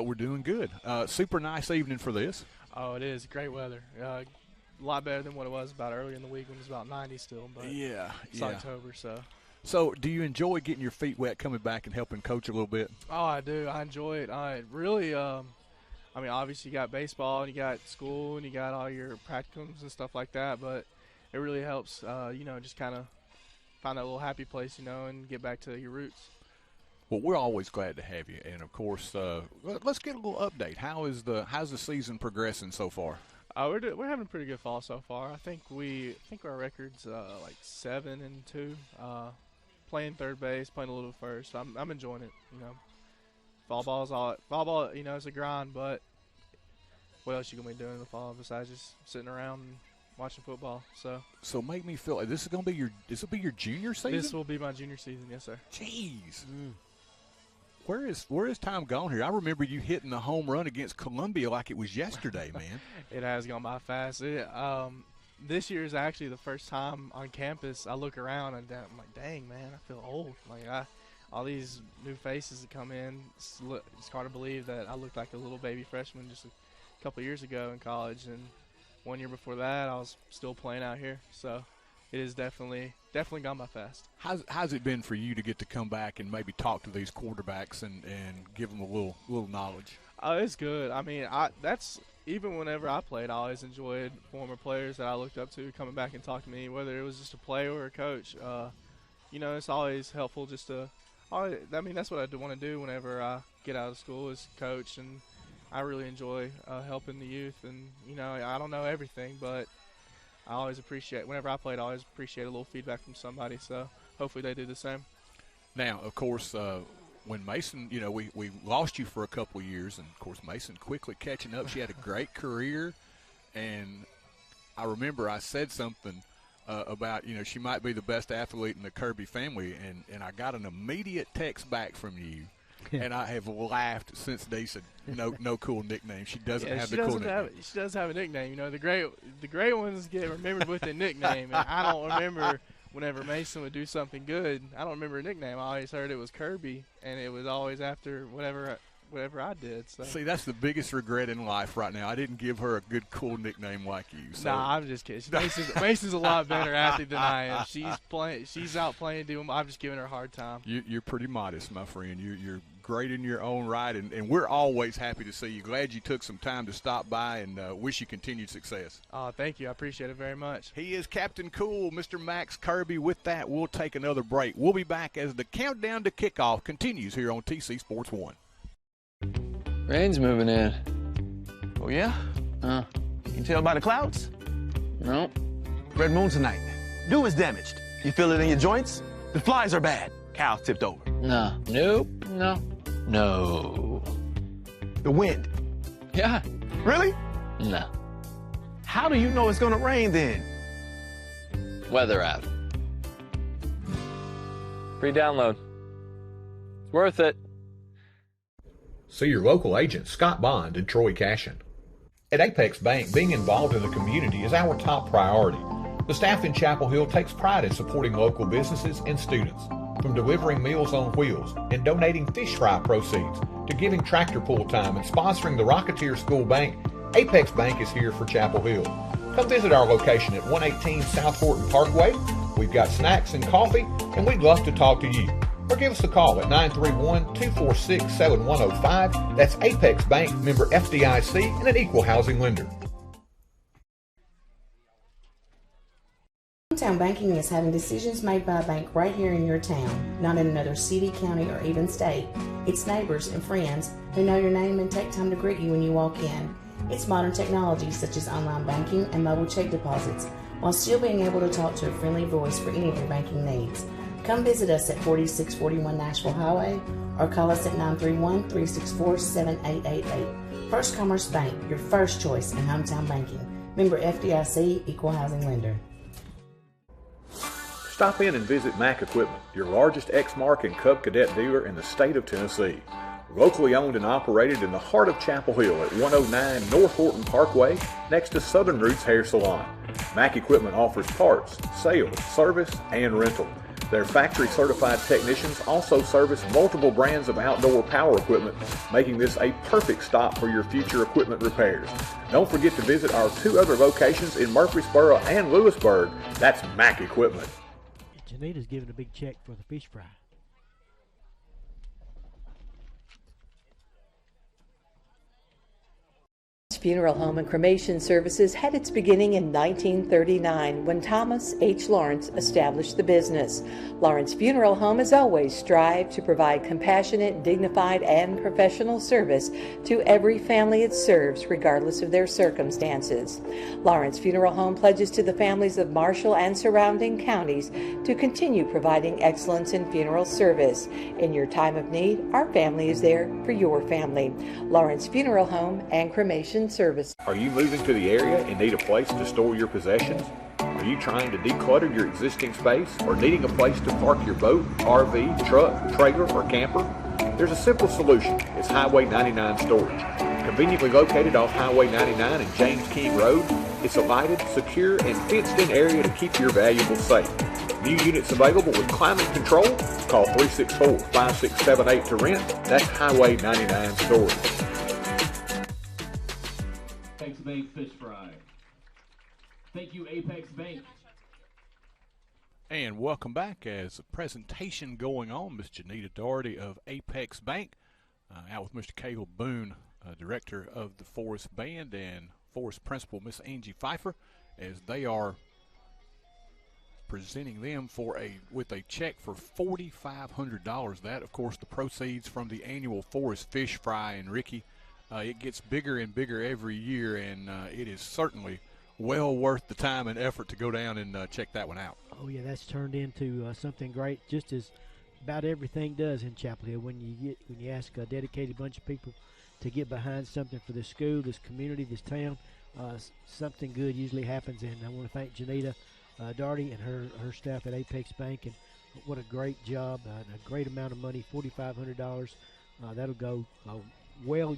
We're doing good. Super nice evening for this. Oh, it is. Great weather. A lot better than what it was about earlier in the week when it was about 90 still. But it's October, so. So do you enjoy getting your feet wet coming back and helping coach a little bit? Oh, I do. I enjoy it. I really, obviously you got baseball and you got school and you got all your practicums and stuff like that, but it really helps, just kind of find that little happy place, and get back to your roots. Well, we're always glad to have you, and of course, let's get a little update. How's the season progressing so far? We're having a pretty good fall so far. I think our record's like 7-2. Playing third base, playing a little first. I'm enjoying it. Fall ball. It's a grind, but what else you gonna be doing in the fall besides just sitting around and watching football? So make me feel like this will be your junior season. This will be my junior season, yes, sir. Jeez. Where is time gone here? I remember you hitting the home run against Columbia like it was yesterday, man. It has gone by fast. This year is actually the first time on campus I look around and I'm like, dang, man, I feel old. Like all these new faces that come in, it's hard to believe that I looked like a little baby freshman just a couple years ago in college, and 1 year before that I was still playing out here. So it is definitely gone by fast. How's it been for you to get to come back and maybe talk to these quarterbacks and give them a little knowledge? It's good. I mean, even whenever I played, I always enjoyed former players that I looked up to coming back and talking to me, whether it was just a player or a coach. It's always helpful just to that's what I want to do whenever I get out of school is coach, and I really enjoy helping the youth. And, I don't know everything, but I always appreciate, whenever I played, I always appreciate a little feedback from somebody. So hopefully they do the same. Now, of course, when Mason, we lost you for a couple of years, and, of course, Mason quickly catching up. She had a great career, and I remember I said something about, she might be the best athlete in the Kirby family, and I got an immediate text back from you, and I have laughed since they said no cool nickname. She doesn't have the cool nickname. She does have a nickname. The great ones get remembered with a nickname, and I don't remember – whenever Mason would do something good, I don't remember a nickname. I always heard it was Kirby, and it was always after whatever I did. So. See, that's the biggest regret in life right now. I didn't give her a good, cool nickname like you. So. Nah, I'm just kidding. Mason's a lot better athlete than I am. She's out playing. I'm just giving her a hard time. You're pretty modest, my friend. You're great in your own right, and we're always happy to see you. Glad you took some time to stop by, and wish you continued success. Thank you. I appreciate it very much. He is Captain Cool, Mr. Max Kirby. With that, we'll take another break. We'll be back as the countdown to kickoff continues here on TC Sports 1. Rain's moving in. Oh, yeah? You can tell by the clouds? No. Red moon tonight. Dew is damaged. You feel it in your joints? The flies are bad. Cows tipped over. No. Nope. No. The wind. Yeah. Really? No. How do you know it's gonna rain then? Weather app. Free download. It's worth it. See your local agent Scott Bond and Troy Cashin. At Apex Bank, being involved in the community is our top priority. The staff in Chapel Hill takes pride in supporting local businesses and students, from delivering Meals on Wheels and donating fish fry proceeds to giving tractor pull time and sponsoring the Rocketeer School Bank. Apex Bank is here for Chapel Hill. Come visit our location at 118 South Horton Parkway. We've got snacks and coffee, and we'd love to talk to you. Or give us a call at 931-246-7105. That's Apex Bank, member FDIC, and an equal housing lender. Hometown banking is having decisions made by a bank right here in your town, not in another city, county, or even state. It's neighbors and friends who know your name and take time to greet you when you walk in. It's modern technology such as online banking and mobile check deposits, while still being able to talk to a friendly voice for any of your banking needs. Come visit us at 4641 Nashville Highway or call us at 931-364-7888. First Commerce Bank, your first choice in hometown banking. Member FDIC, equal housing lender. Stop in and visit Mac Equipment, your largest Exmark and Cub Cadet dealer in the state of Tennessee. Locally owned and operated in the heart of Chapel Hill at 109 North Horton Parkway, next to Southern Roots Hair Salon. Mac Equipment offers parts, sales, service, and rental. Their factory-certified technicians also service multiple brands of outdoor power equipment, making this a perfect stop for your future equipment repairs. Don't forget to visit our two other locations in Murfreesboro and Lewisburg. That's Mac Equipment. Janita's giving a big check for the fish fry. Funeral home and cremation services had its beginning in 1939 when Thomas H. Lawrence established the business. Lawrence Funeral Home has always strived to provide compassionate, dignified, and professional service to every family it serves, regardless of their circumstances. Lawrence Funeral Home pledges to the families of Marshall and surrounding counties to continue providing excellence in funeral service. In your time of need, our family is there for your family. Lawrence Funeral Home and Cremation Service. Are you moving to the area and need a place to store your possessions? Are you trying to declutter your existing space or needing a place to park your boat, RV, truck, trailer, or camper? There's a simple solution. It's Highway 99 Storage. Conveniently located off Highway 99 and James King Road, it's a lighted, secure, and fenced-in area to keep your valuables safe. New units available with climate control. Call 364-5678 to rent. That's Highway 99 Storage. Apex Bank Fish Fry. Thank you, Apex Bank. And welcome back. As a presentation going on, Miss Janita Doherty of Apex Bank, out with Mr. Caleb Boone, director of the Forrest Band, and Forrest principal, Miss Angie Pfeiffer, as they are presenting them with a check for $4,500. That, of course, the proceeds from the annual Forrest Fish Fry. And Ricky, it gets bigger and bigger every year, and it is certainly well worth the time and effort to go down and check that one out. Oh yeah, that's turned into something great, just as about everything does in Chapel Hill. When you ask a dedicated bunch of people to get behind something for this school, this community, this town, something good usually happens. And I want to thank Janita Doherty and her staff at Apex Bank, and what a great job, a great amount of money, $4,500. That'll go well.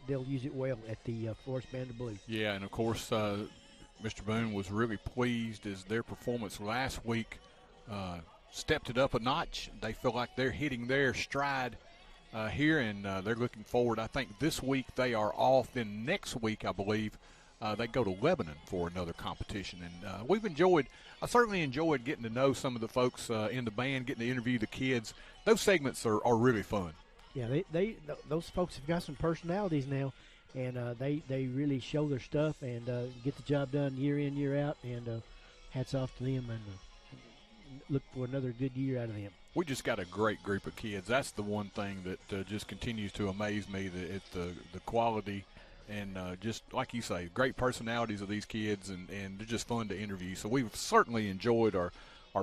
They'll use it well at the Forrest Band of Blue. Yeah, and of course, Mr. Boone was really pleased as their performance last week stepped it up a notch. They feel like they're hitting their stride here, and they're looking forward. I think this week they are off. Then next week, I believe, they go to Lebanon for another competition. And I certainly enjoyed getting to know some of the folks in the band, getting to interview the kids. Those segments are really fun. Yeah, those folks have got some personalities now, and they really show their stuff and get the job done year in, year out, and hats off to them, and look for another good year out of them. We just got a great group of kids. That's the one thing that just continues to amaze me, the quality and just, like you say, great personalities of these kids, and they're just fun to interview. So we've certainly enjoyed our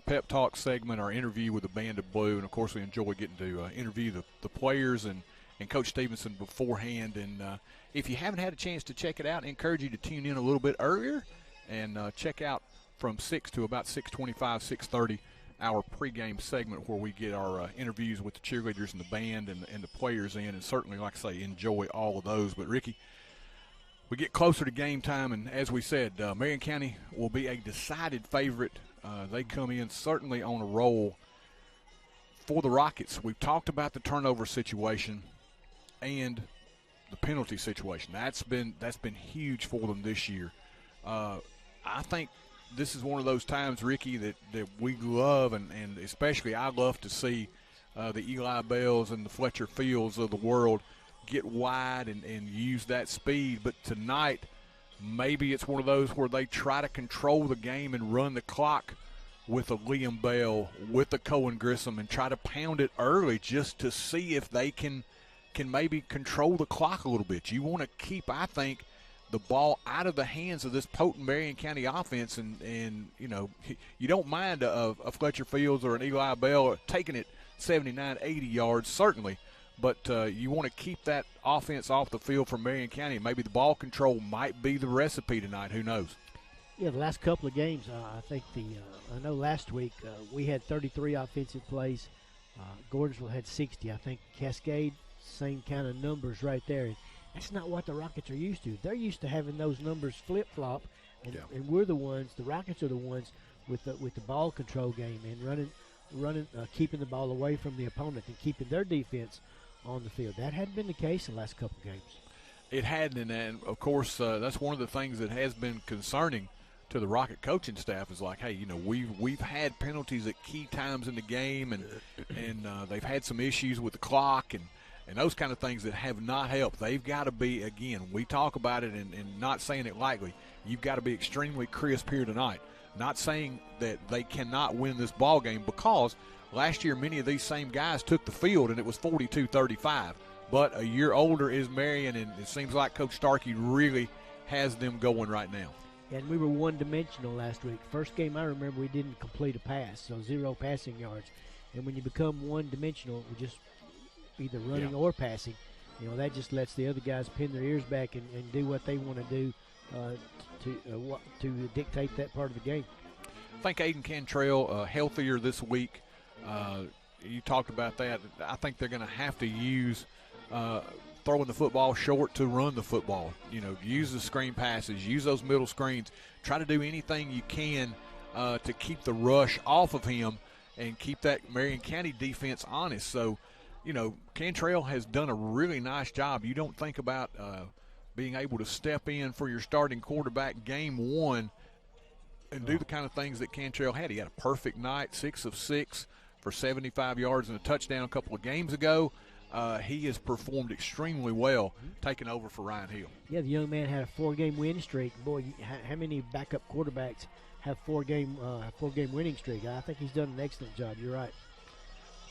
pep talk segment, our interview with the Band of Blue, and of course we enjoy getting to interview the players and Coach Stevenson beforehand. And if you haven't had a chance to check it out, I encourage you to tune in a little bit earlier and check out from 6 to about 6:25, 6:30, our pregame segment where we get our interviews with the cheerleaders and the band and the players in, and certainly, like I say, enjoy all of those. But Ricky, we get closer to game time, and as we said, Marion County will be a decided favorite. They come in certainly on a roll. For the Rockets, we've talked about the turnover situation and the penalty situation. That's been huge for them this year. I think this is one of those times, Ricky, that we love, and especially I love to see the Eli Bells and the Fletcher Fields of the world get wide and use that speed. But tonight, maybe it's one of those where they try to control the game and run the clock with a Liam Bell, with a Cohen Grissom, and try to pound it early just to see if they can maybe control the clock a little bit. You want to keep, I think, the ball out of the hands of this potent Marion County offense, and you know, you don't mind a Fletcher Fields or an Eli Bell taking it 79, 80 yards, certainly, but you want to keep that offense off the field for Marion County. Maybe the ball control might be the recipe tonight. Who knows? Yeah, the last couple of games, I think I know last week we had 33 offensive plays. Gordonsville had 60. I think Cascade, same kind of numbers right there. That's not what the Rockets are used to. They're used to having those numbers flip-flop, and we're the ones, the Rockets are the ones with the ball control game and running, keeping the ball away from the opponent and keeping their defense on the field. That hadn't been the case the last couple of games. It hadn't, and of course that's one of the things that has been concerning to the Rocket coaching staff is like, hey, you know, we've had penalties at key times in the game, and they've had some issues with the clock and those kind of things that have not helped. They've got to be, again, we talk about it and not saying it lightly, you've got to be extremely crisp here tonight. Not saying that they cannot win this ball game, because last year many of these same guys took the field and it was 42-35. But a year older is Marion, and it seems like Coach Starkey really has them going right now. And we were one-dimensional last week. First game I remember we didn't complete a pass, so 0 passing yards. And when you become one-dimensional, we just either running or passing, you know, that just lets the other guys pin their ears back and do what they want to do to dictate that part of the game. I think Aiden Cantrell healthier this week. You talked about that. I think they're going to have to use throwing the football short to run the football. You know, use the screen passes, use those middle screens. Try to do anything you can to keep the rush off of him and keep that Marion County defense honest. So, you know, Cantrell has done a really nice job. You don't think about being able to step in for your starting quarterback game one and do the kind of things that Cantrell had. He had a perfect night, 6 of 6 for 75 yards and a touchdown a couple of games ago. He has performed extremely well, taking over for Ryan Hill. Yeah, the young man had a 4-game win streak. Boy, how many backup quarterbacks have 4-game winning streak? I think he's done an excellent job. You're right.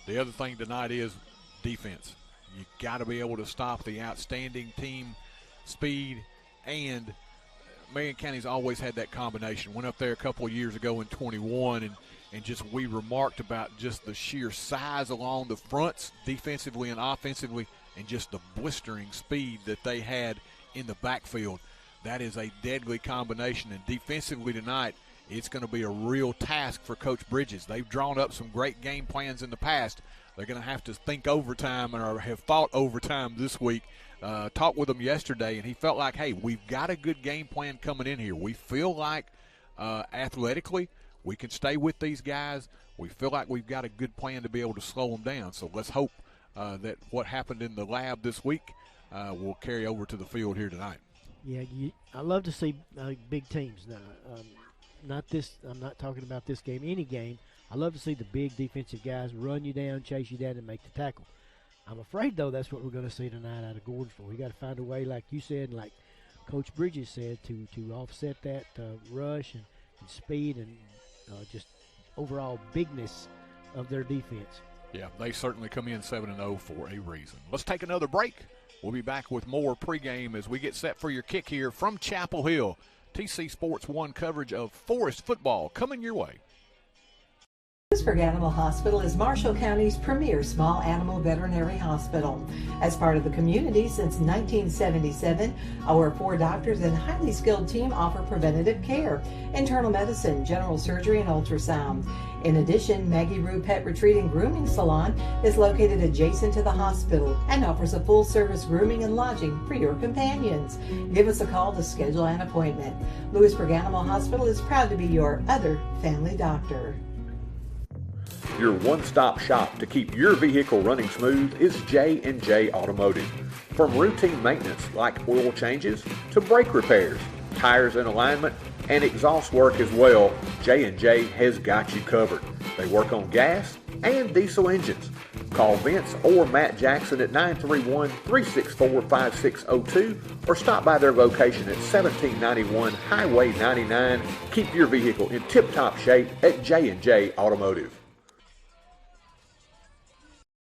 The other thing tonight is defense. You got to be able to stop the outstanding team speed, and Marion County's always had that combination. Went up there a couple of years ago in 21, and just we remarked about just the sheer size along the fronts, defensively and offensively, and just the blistering speed that they had in the backfield. That is a deadly combination, and defensively tonight, it's going to be a real task for Coach Bridges. They've drawn up some great game plans in the past. They're going to have to think overtime, or have thought overtime this week. Talked with him yesterday, and he felt like, hey, we've got a good game plan coming in here. We feel like athletically we can stay with these guys. We feel like we've got a good plan to be able to slow them down. So let's hope that what happened in the lab this week will carry over to the field here tonight. Yeah, I love to see big teams. Now, I'm not talking about this game, any game. I love to see the big defensive guys run you down, chase you down, and make the tackle. I'm afraid, though, that's what we're going to see tonight out of Gordonsville. We got to find a way, like you said, and like Coach Bridges said, to offset that rush and speed and just overall bigness of their defense. Yeah, they certainly come in 7-0 for a reason. Let's take another break. We'll be back with more pregame as we get set for your kick here from Chapel Hill. TC Sports 1 coverage of Forrest football coming your way. Lewisburg Animal Hospital is Marshall County's premier small animal veterinary hospital. As part of the community since 1977, our 4 doctors and highly skilled team offer preventative care, internal medicine, general surgery, and ultrasound. In addition, Maggie Rue Pet Retreat and Grooming Salon is located adjacent to the hospital and offers a full-service grooming and lodging for your companions. Give us a call to schedule an appointment. Lewisburg Animal Hospital is proud to be your other family doctor. Your one-stop shop to keep your vehicle running smooth is J&J Automotive. From routine maintenance like oil changes to brake repairs, tires and alignment, and exhaust work as well, J&J has got you covered. They work on gas and diesel engines. Call Vince or Matt Jackson at 931-364-5602 or stop by their location at 1791 Highway 99. Keep your vehicle in tip-top shape at J&J Automotive.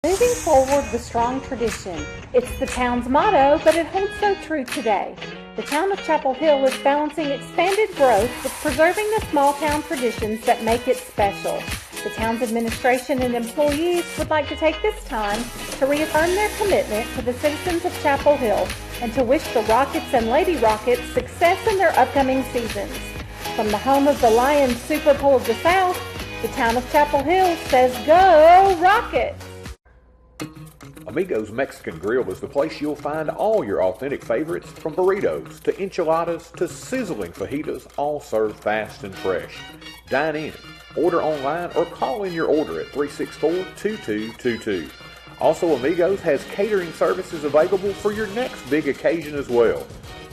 Moving forward with strong tradition. It's the town's motto, but it holds so true today. The town of Chapel Hill is balancing expanded growth with preserving the small town traditions that make it special. The town's administration and employees would like to take this time to reaffirm their commitment to the citizens of Chapel Hill and to wish the Rockets and Lady Rockets success in their upcoming seasons. From the home of the Lions Super Bowl of the South, the town of Chapel Hill says, "Go Rockets!" Amigo's Mexican Grill is the place you'll find all your authentic favorites, from burritos to enchiladas to sizzling fajitas, all served fast and fresh. Dine in, order online, or call in your order at 364-2222. Also, Amigos has catering services available for your next big occasion as well.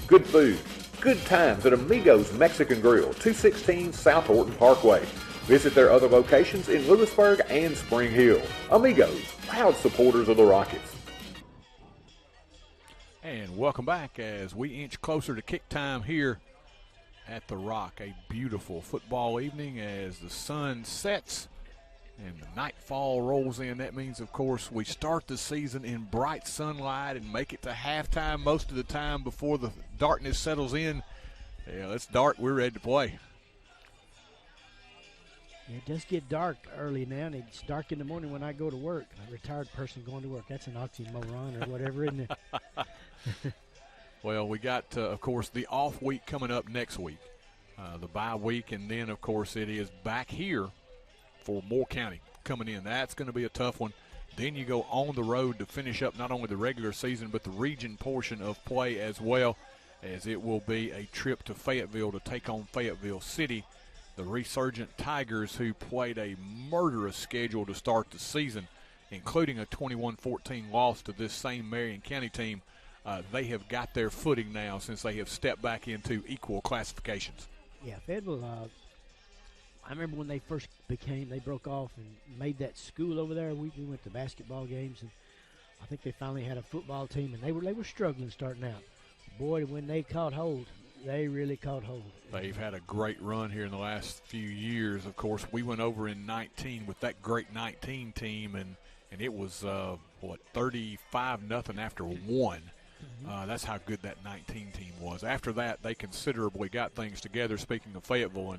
Good food, good times at Amigos Mexican Grill, 216 South Orton Parkway. Visit their other locations in Lewisburg and Spring Hill. Amigos, proud supporters of the Rockets. And welcome back as we inch closer to kick time here at the Rock. A beautiful football evening as the sun sets and the nightfall rolls in. That means, of course, we start the season in bright sunlight and make it to halftime most of the time before the darkness settles in. Yeah, it's dark. We're ready to play. It does get dark early now, and it's dark in the morning when I go to work. A retired person going to work. That's an oxymoron or whatever, isn't it? Well, we got, of course, the off week coming up next week, the bye week, and then, of course, it is back here for Moore County coming in. That's going to be a tough one. Then you go on the road to finish up not only the regular season but the region portion of play as well, as it will be a trip to Fayetteville to take on Fayetteville City, the resurgent Tigers, who played a murderous schedule to start the season, including a 21-14 loss to this same Marion County team. They have got their footing now since they have stepped back into equal classifications. Yeah, Fayetteville, I remember when they first they broke off and made that school over there. We went to basketball games, and I think they finally had a football team, and they were struggling starting out. Boy, when they caught hold, they really caught hold. They've had a great run here in the last few years. Of course, we went over in 19 with that great 19 team, and it was, 35-0 after one. That's how good that 19 team was. After that, they considerably got things together, speaking of Fayetteville,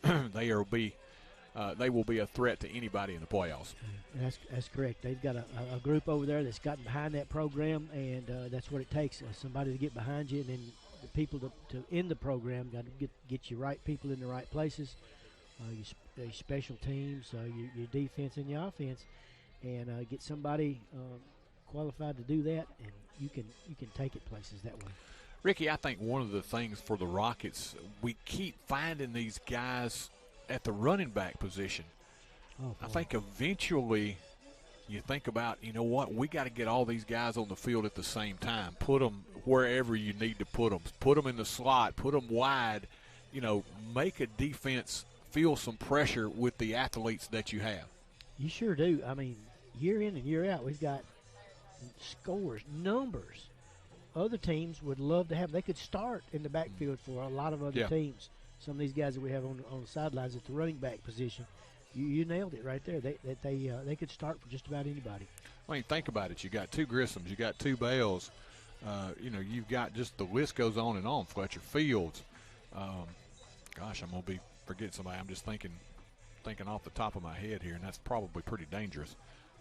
and they will be a threat to anybody in the playoffs. That's correct. They've got a group over there that's gotten behind that program, and that's what it takes, somebody to get behind you, and then the people to end the program got to get your right people in the right places, your special teams, your defense and your offense, and get somebody qualified to do that, and you can take it places that way. Ricky, I think one of the things for the Rockets, we keep finding these guys at the running back position. I think eventually you think about, you know what, we got to get all these guys on the field at the same time. Put them wherever you need to put them. Put them in the slot. Put them wide. Make a defense feel some pressure with the athletes that you have. You sure do. I mean, year in and year out, we've got scores, numbers. Other teams would love to have. They could start in the backfield for a lot of other teams. Some of these guys that we have on the sidelines at the running back position, you nailed it right there. They could start for just about anybody. I mean, think about it. You got two Grissams, you got two Bells. You've got just the list goes on and on. Fletcher Fields. I'm gonna be forgetting somebody. I'm just thinking. thinking off the top of my head here, and that's probably pretty dangerous.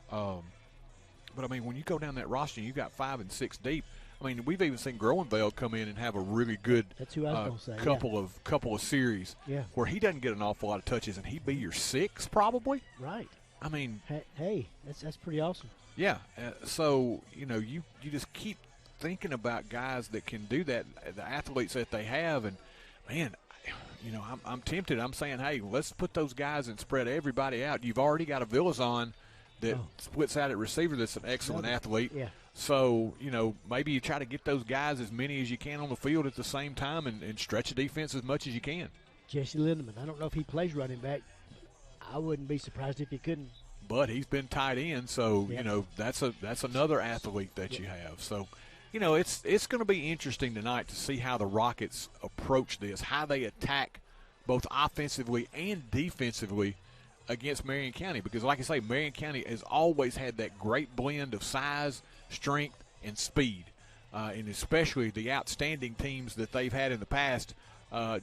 But, I mean, when you go down that roster and you got 5 and 6 deep, I mean, we've even seen Groenveld come in and have a really good That's who I was gonna say, couple of series where he doesn't get an awful lot of touches, and he'd be your 6 probably. Right. I mean, hey, that's pretty awesome. Yeah. So you know, you just keep thinking about guys that can do that, the athletes that they have, and man, you know, I'm tempted. I'm saying, hey, let's put those guys and spread everybody out. You've already got a Villazon that splits out at receiver that's an excellent athlete. Yeah. So, you know, maybe you try to get those guys as many as you can on the field at the same time and stretch the defense as much as you can. Jesse Lindemann, I don't know if he plays running back. I wouldn't be surprised if he couldn't. But he's been tight end, so, you know, that's another athlete that you have. So, you know, it's going to be interesting tonight to see how the Rockets approach this, how they attack both offensively and defensively against Marion County, because like I say, Marion County has always had that great blend of size, strength, and speed, and especially the outstanding teams that they've had in the past,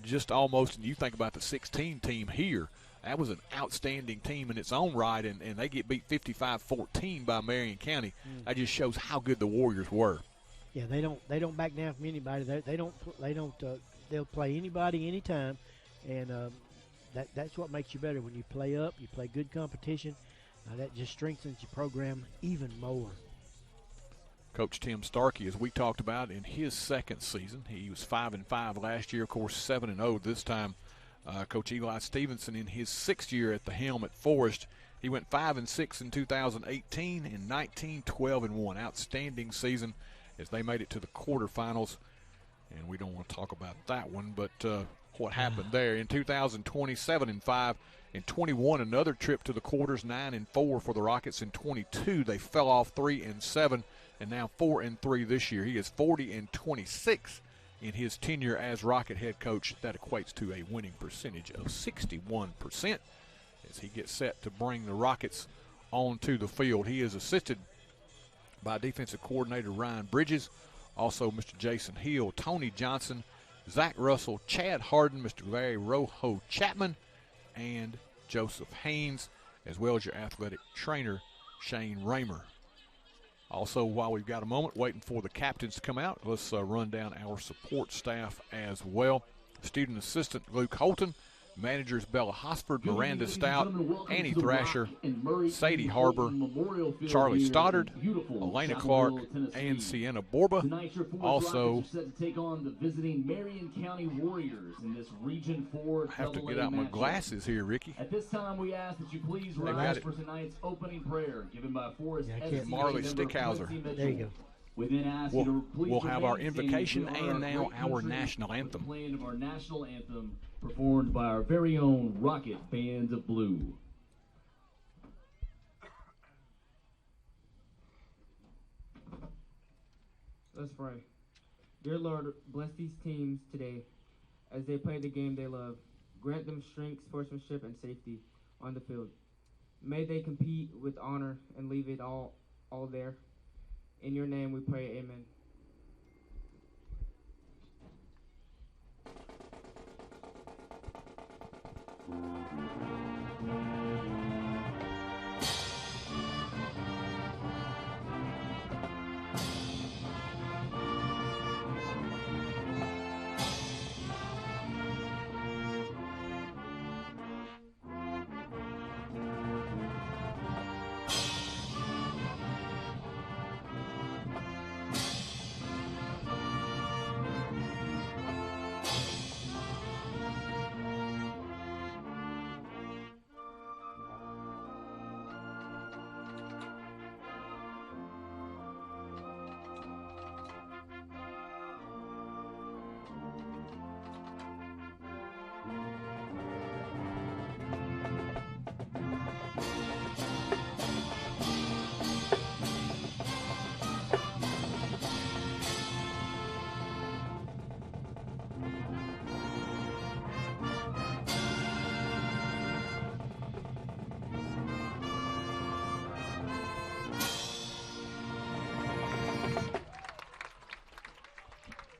just almost, and you think about the 16 team here, that was an outstanding team in its own right, and they get beat 55-14 by Marion County. That just shows how good the Warriors were. Yeah, they don't back down from anybody. They'll play anybody anytime, and that's what makes you better. When you play up, you play good competition. That just strengthens your program even more. Coach Tim Starkey, as we talked about, in his second season, he was 5-5 last year, of course 7-0 this time. Coach Eli Stevenson, in his 6th year at the helm at Forrest, he went 5-6 in 2018 and 19-12-1. Outstanding season as they made it to the quarterfinals. And we don't want to talk about that one, but what happened there in 2020, 7-5, and 21, another trip to the quarters, 9-4 for the Rockets. In 22, they fell off 3-7, and now 4-3 this year. He is 40-26 in his tenure as Rocket head coach. That equates to a winning percentage of 61% as he gets set to bring the Rockets onto the field. He is assisted by defensive coordinator Ryan Bridges, also Mr. Jason Hill, Tony Johnson, Zach Russell, Chad Harden, Mr. Larry Rojo Chapman, and Joseph Haynes, as well as your athletic trainer, Shane Raymer. Also, while we've got a moment waiting for the captains to come out, let's run down our support staff as well. Student assistant Luke Holton, managers Bella Hosford, Miranda Stout, Annie Thrasher, Sadie Harbor, Charlie Stoddard, Elena Clark, and Sienna Borba. Also, take on the visiting Marion County Warriors in this Region 4 I have to get out my glasses here, Ricky. At this time, we ask that you please rise for tonight's opening prayer given by Forrest Marley Stickhauser. There you go. We'll have our invocation and now our national anthem. Playing of our national anthem performed by our very own Rocket Band of Blue. Let's pray. Dear Lord, bless these teams today as they play the game they love. Grant them strength, sportsmanship, and safety on the field. May they compete with honor and leave it all there. In your name we pray, amen.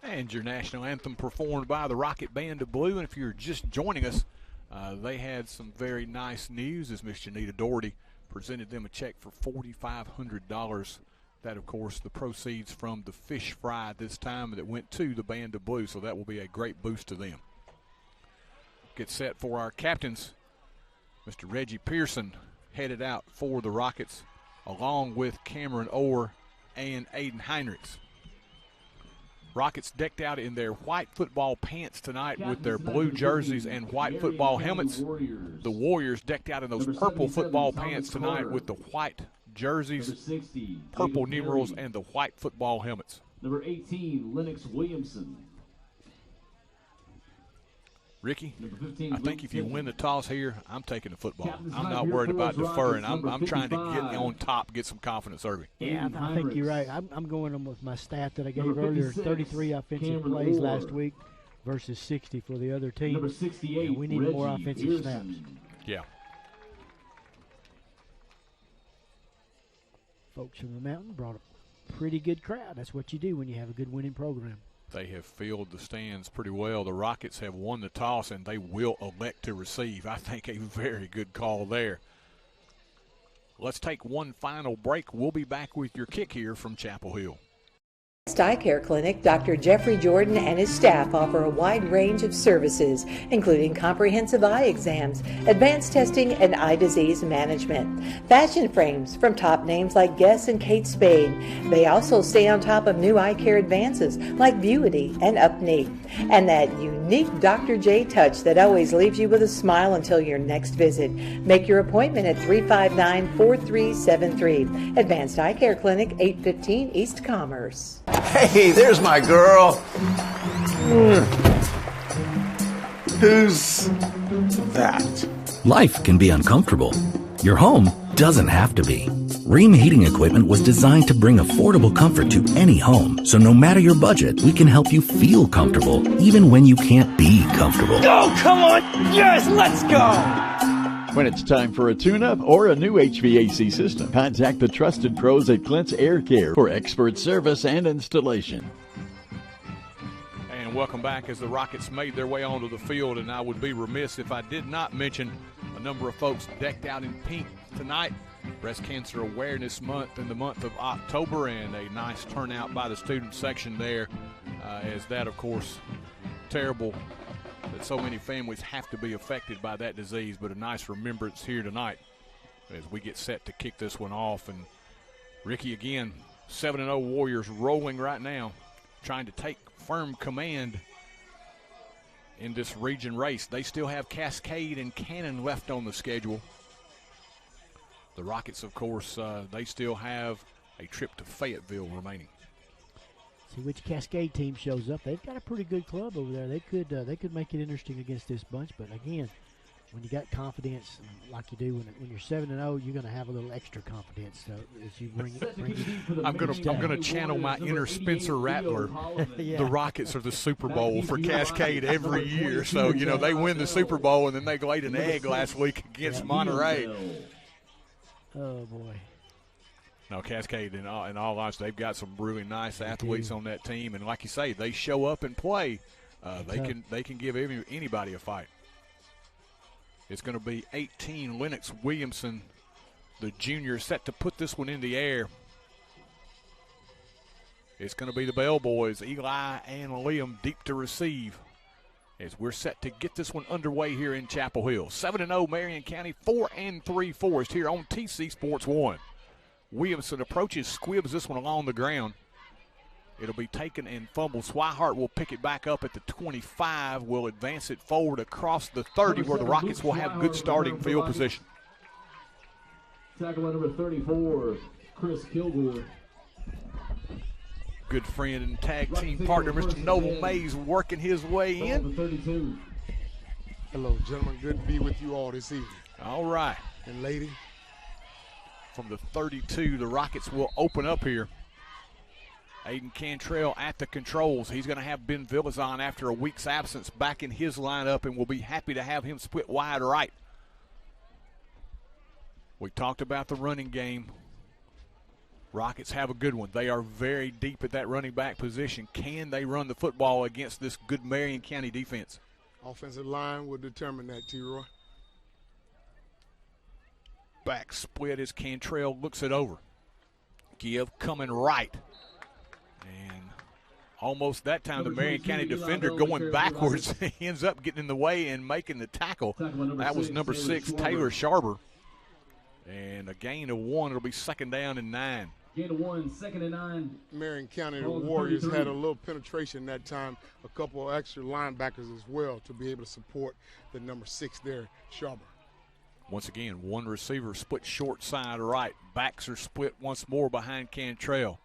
And your national anthem performed by the Rocket Band of Blue. And if you're just joining us, They had some very nice news as Miss Janita Doherty presented them a check for $4,500. That, of course, the proceeds from the fish fry this time that went to the Band of Blue, so that will be a great boost to them. Get set for our captains. Mr. Reggie Pearson headed out for the Rockets, along with Cameron Orr and Aiden Heinrichs. Rockets decked out in their white football pants tonight with their blue jerseys and white football helmets. The Warriors decked out in those purple football pants tonight with the white jerseys, purple numerals, and the white football helmets. Number 18, Lennox Williamson. Ricky, I think if you win the toss here, I'm taking the football. I'm not worried about deferring. I'm trying to get on top, get some confidence early. Yeah, I think you're right. I'm going with my stat that I gave earlier, 33 offensive plays last week versus 60 for the other team. Number 68, and we need more offensive snaps. Yeah. Folks from the mountain brought a pretty good crowd. That's what you do when you have a good winning program. They have filled the stands pretty well. The Rockets have won the toss, and they will elect to receive. I think a very good call there. Let's take one final break. We'll be back with your kick here from Chapel Hill. Eye Care Clinic, Dr. Jeffrey Jordan and his staff offer a wide range of services, including comprehensive eye exams, advanced testing, and eye disease management. Fashion frames from top names like Guess and Kate Spade. They also stay on top of new eye care advances like Vuity and Upney. And that unique Dr. J touch that always leaves you with a smile until your next visit. Make your appointment at 359-4373. Advanced Eye Care Clinic, 815 East Commerce. Hey, there's my girl. Who's that? Life can be uncomfortable. Your home doesn't have to be. Ream Heating Equipment was designed to bring affordable comfort to any home. So no matter your budget, we can help you feel comfortable, even when you can't be comfortable. Oh, come on. Yes, let's go. When it's time for a tune-up or a new HVAC system, contact the trusted pros at Clint's Air Care for expert service and installation. And welcome back as the Rockets made their way onto the field, and I would be remiss if I did not mention a number of folks decked out in pink tonight. Breast Cancer Awareness Month in the month of October, and a nice turnout by the student section there, as that, of course, terrible that so many families have to be affected by that disease, but a nice remembrance here tonight as we get set to kick this one off. And Ricky, again, 7-0 Warriors rolling right now, trying to take firm command in this region race. They still have Cascade and Cannon left on the schedule. The Rockets, of course, they still have a trip to Fayetteville remaining. See which Cascade team shows up. They've got a pretty good club over there. They could make it interesting against this bunch. But again, when you got confidence like you do when you're 7-0, you're going to have a little extra confidence as you bring it. I'm going to channel my inner Spencer Rattler. Yeah. The Rockets are the Super Bowl for Cascade every year. So they win the Super Bowl, and then they laid an egg last week against Monterey. Oh boy. No, Cascade, in all honesty, they've got some really nice athletes on that team, and like you say, they show up and play. They can give anybody a fight. It's going to be 18 Lennox Williamson, the junior, set to put this one in the air. It's going to be the Bell Boys, Eli and Liam, deep to receive, as we're set to get this one underway here in Chapel Hill. 7-0 Marion County, 4-3 Forrest here on TC Sports 1. Williamson approaches, squibs this one along the ground. It'll be taken and fumbled. Swihart will pick it back up at the 25. Will advance it forward across the 30, where the Rockets will have good starting field position. Tackle by number 34, Chris Kilgore. Good friend and tag team partner, Mr. Noble Mays, working his way in. 32. Hello, gentlemen. Good to be with you all this evening. All right. And lady. From the 32, the Rockets will open up here. Aiden Cantrell at the controls. He's going to have Ben Villazon after a week's absence back in his lineup, and we'll be happy to have him split wide right. We talked about the running game. Rockets have a good one. They are very deep at that running back position. Can they run the football against this good Marion County defense? Offensive line will determine that, T-Roy. Back split as Cantrell looks it over. Give coming right. And almost that time the Marion County defender going backwards. He ends up getting in the way and making the tackle. That was number 6, Taylor Sharber. And a gain of 1. It'll be 2nd down and 9. Gain of 1, 2nd and 9. Marion County, the Warriors had a little penetration that time. A couple of extra linebackers as well to be able to support the number 6 there, Sharber. Once again, one receiver split short side right. Backs are split once more behind Cantrell.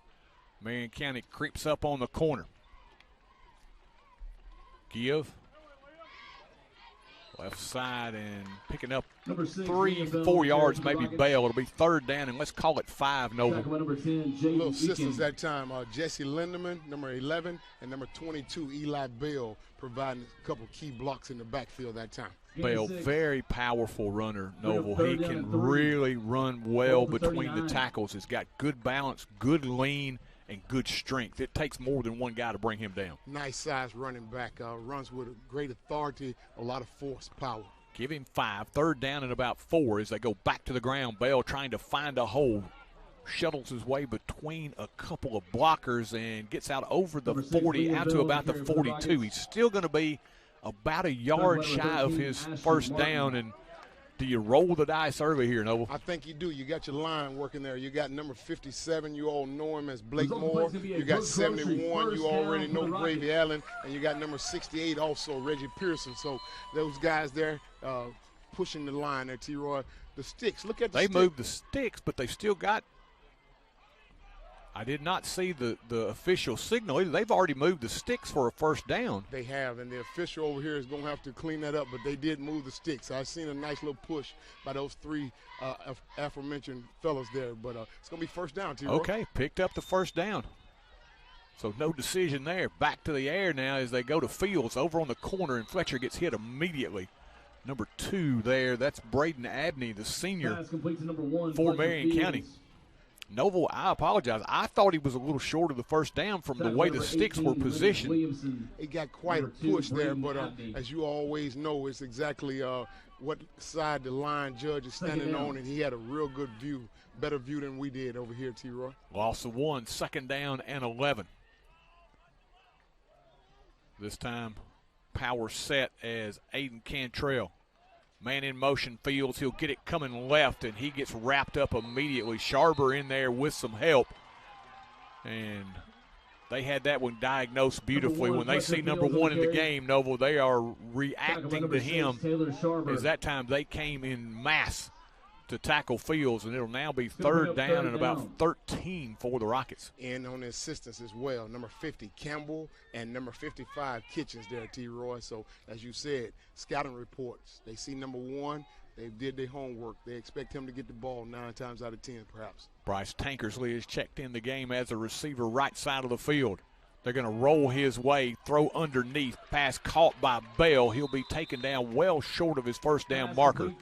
Marion County creeps up on the corner. Give. Left side and picking up 3, 4 yards, maybe Bell. It'll be 3rd down, and let's call it 5, Noble. Little assistance that time. Jesse Lindeman, number 11, and number 22, Eli Bell, providing a couple key blocks in the backfield that time. Bell, very powerful runner, Noble. He can really run well between the tackles. He's got good balance, good lean, and good strength. It takes more than one guy to bring him down. Nice size running back. Runs with a great authority, a lot of force, power. Give him 5. 3rd down and about 4 as they go back to the ground. Bell trying to find a hole. Shuttles his way between a couple of blockers and gets out over the 40, out to about the 42. He's still going to be about a yard shy of his 1st down. And do you roll the dice early here, Noble? I think you do. You got your line working there. You got number 57. You all know him as Blake Moore. You got 71. You already know Gravy Allen. And you got number 68 also, Reggie Pearson. So those guys there pushing the line there, T-Roy. The sticks, look at the sticks. They moved the sticks, but they still got – I did not see the official signal either. They've already moved the sticks for a 1st down. They have, and the official over here is going to have to clean that up, but they did move the sticks. I've seen a nice little push by those 3 aforementioned fellas there, but it's going to be 1st down, T-Roy. Okay, picked up the 1st down. So no decision there. Back to the air now as they go to Fields over on the corner, and Fletcher gets hit immediately. Number 2 there, that's Braden Abney, the senior for Marion County. Noble, I apologize. I thought he was a little short of the 1st down from the way the sticks were positioned. He got quite a push there, but as you always know, it's exactly what side the line judge is standing on, and he had a real good view, better view than we did over here, T-Roy. Loss of 1, 2nd down and 11. This time, power set as Aiden Cantrell. Man in motion, Fields. He'll get it coming left, and he gets wrapped up immediately. Sharber in there with some help. And they had that one diagnosed beautifully. When they see number 1 in the game, Noble, they are reacting to him. As that time they came in mass to tackle Fields, and it'll now be 3rd down and about 13 for the Rockets. And on the assistants as well, number 50, Campbell, and number 55, Kitchens there, T-Roy. So, as you said, scouting reports, they see number 1, they did their homework. They expect him to get the ball 9 times out of 10, perhaps. Bryce Tankersley is checked in the game as a receiver right side of the field. They're going to roll his way, throw underneath, pass caught by Bell. He'll be taken down well short of his 1st down marker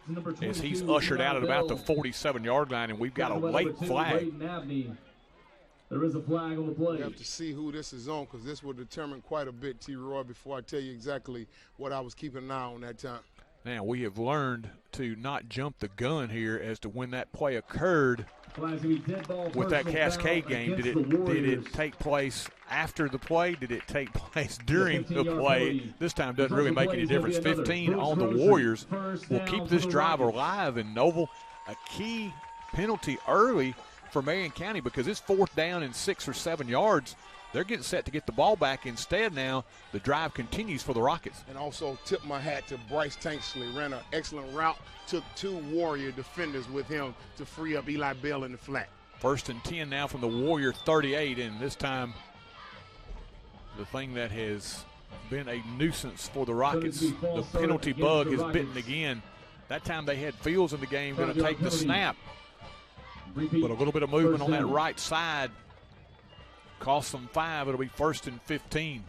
as he's ushered out at about the 47-yard line, and we've got a late flag. There is a flag on the play. We have to see who this is on, because this will determine quite a bit, T-Roy, before I tell you exactly what I was keeping an eye on that time. Now, we have learned to not jump the gun here as to when that play occurred. With that Cascade game, did it take place after the play? Did it take place during the play? This time doesn't really make any difference. 15 on the Warriors will keep this drive alive. And Noble, a key penalty early for Marion County, because it's 4th down and 6 or 7 yards. They're getting set to get the ball back. Instead now, the drive continues for the Rockets. And also tip my hat to Bryce Tankersley. Ran an excellent route, took 2 Warrior defenders with him to free up Eli Bell in the flat. 1st and 10 now from the Warrior 38, and this time the thing that has been a nuisance for the Rockets, the penalty bug has bitten again. That time they had Fields in the game, going to take the snap. But a little bit of movement on that right side cost them 5. It'll be 1st and 15.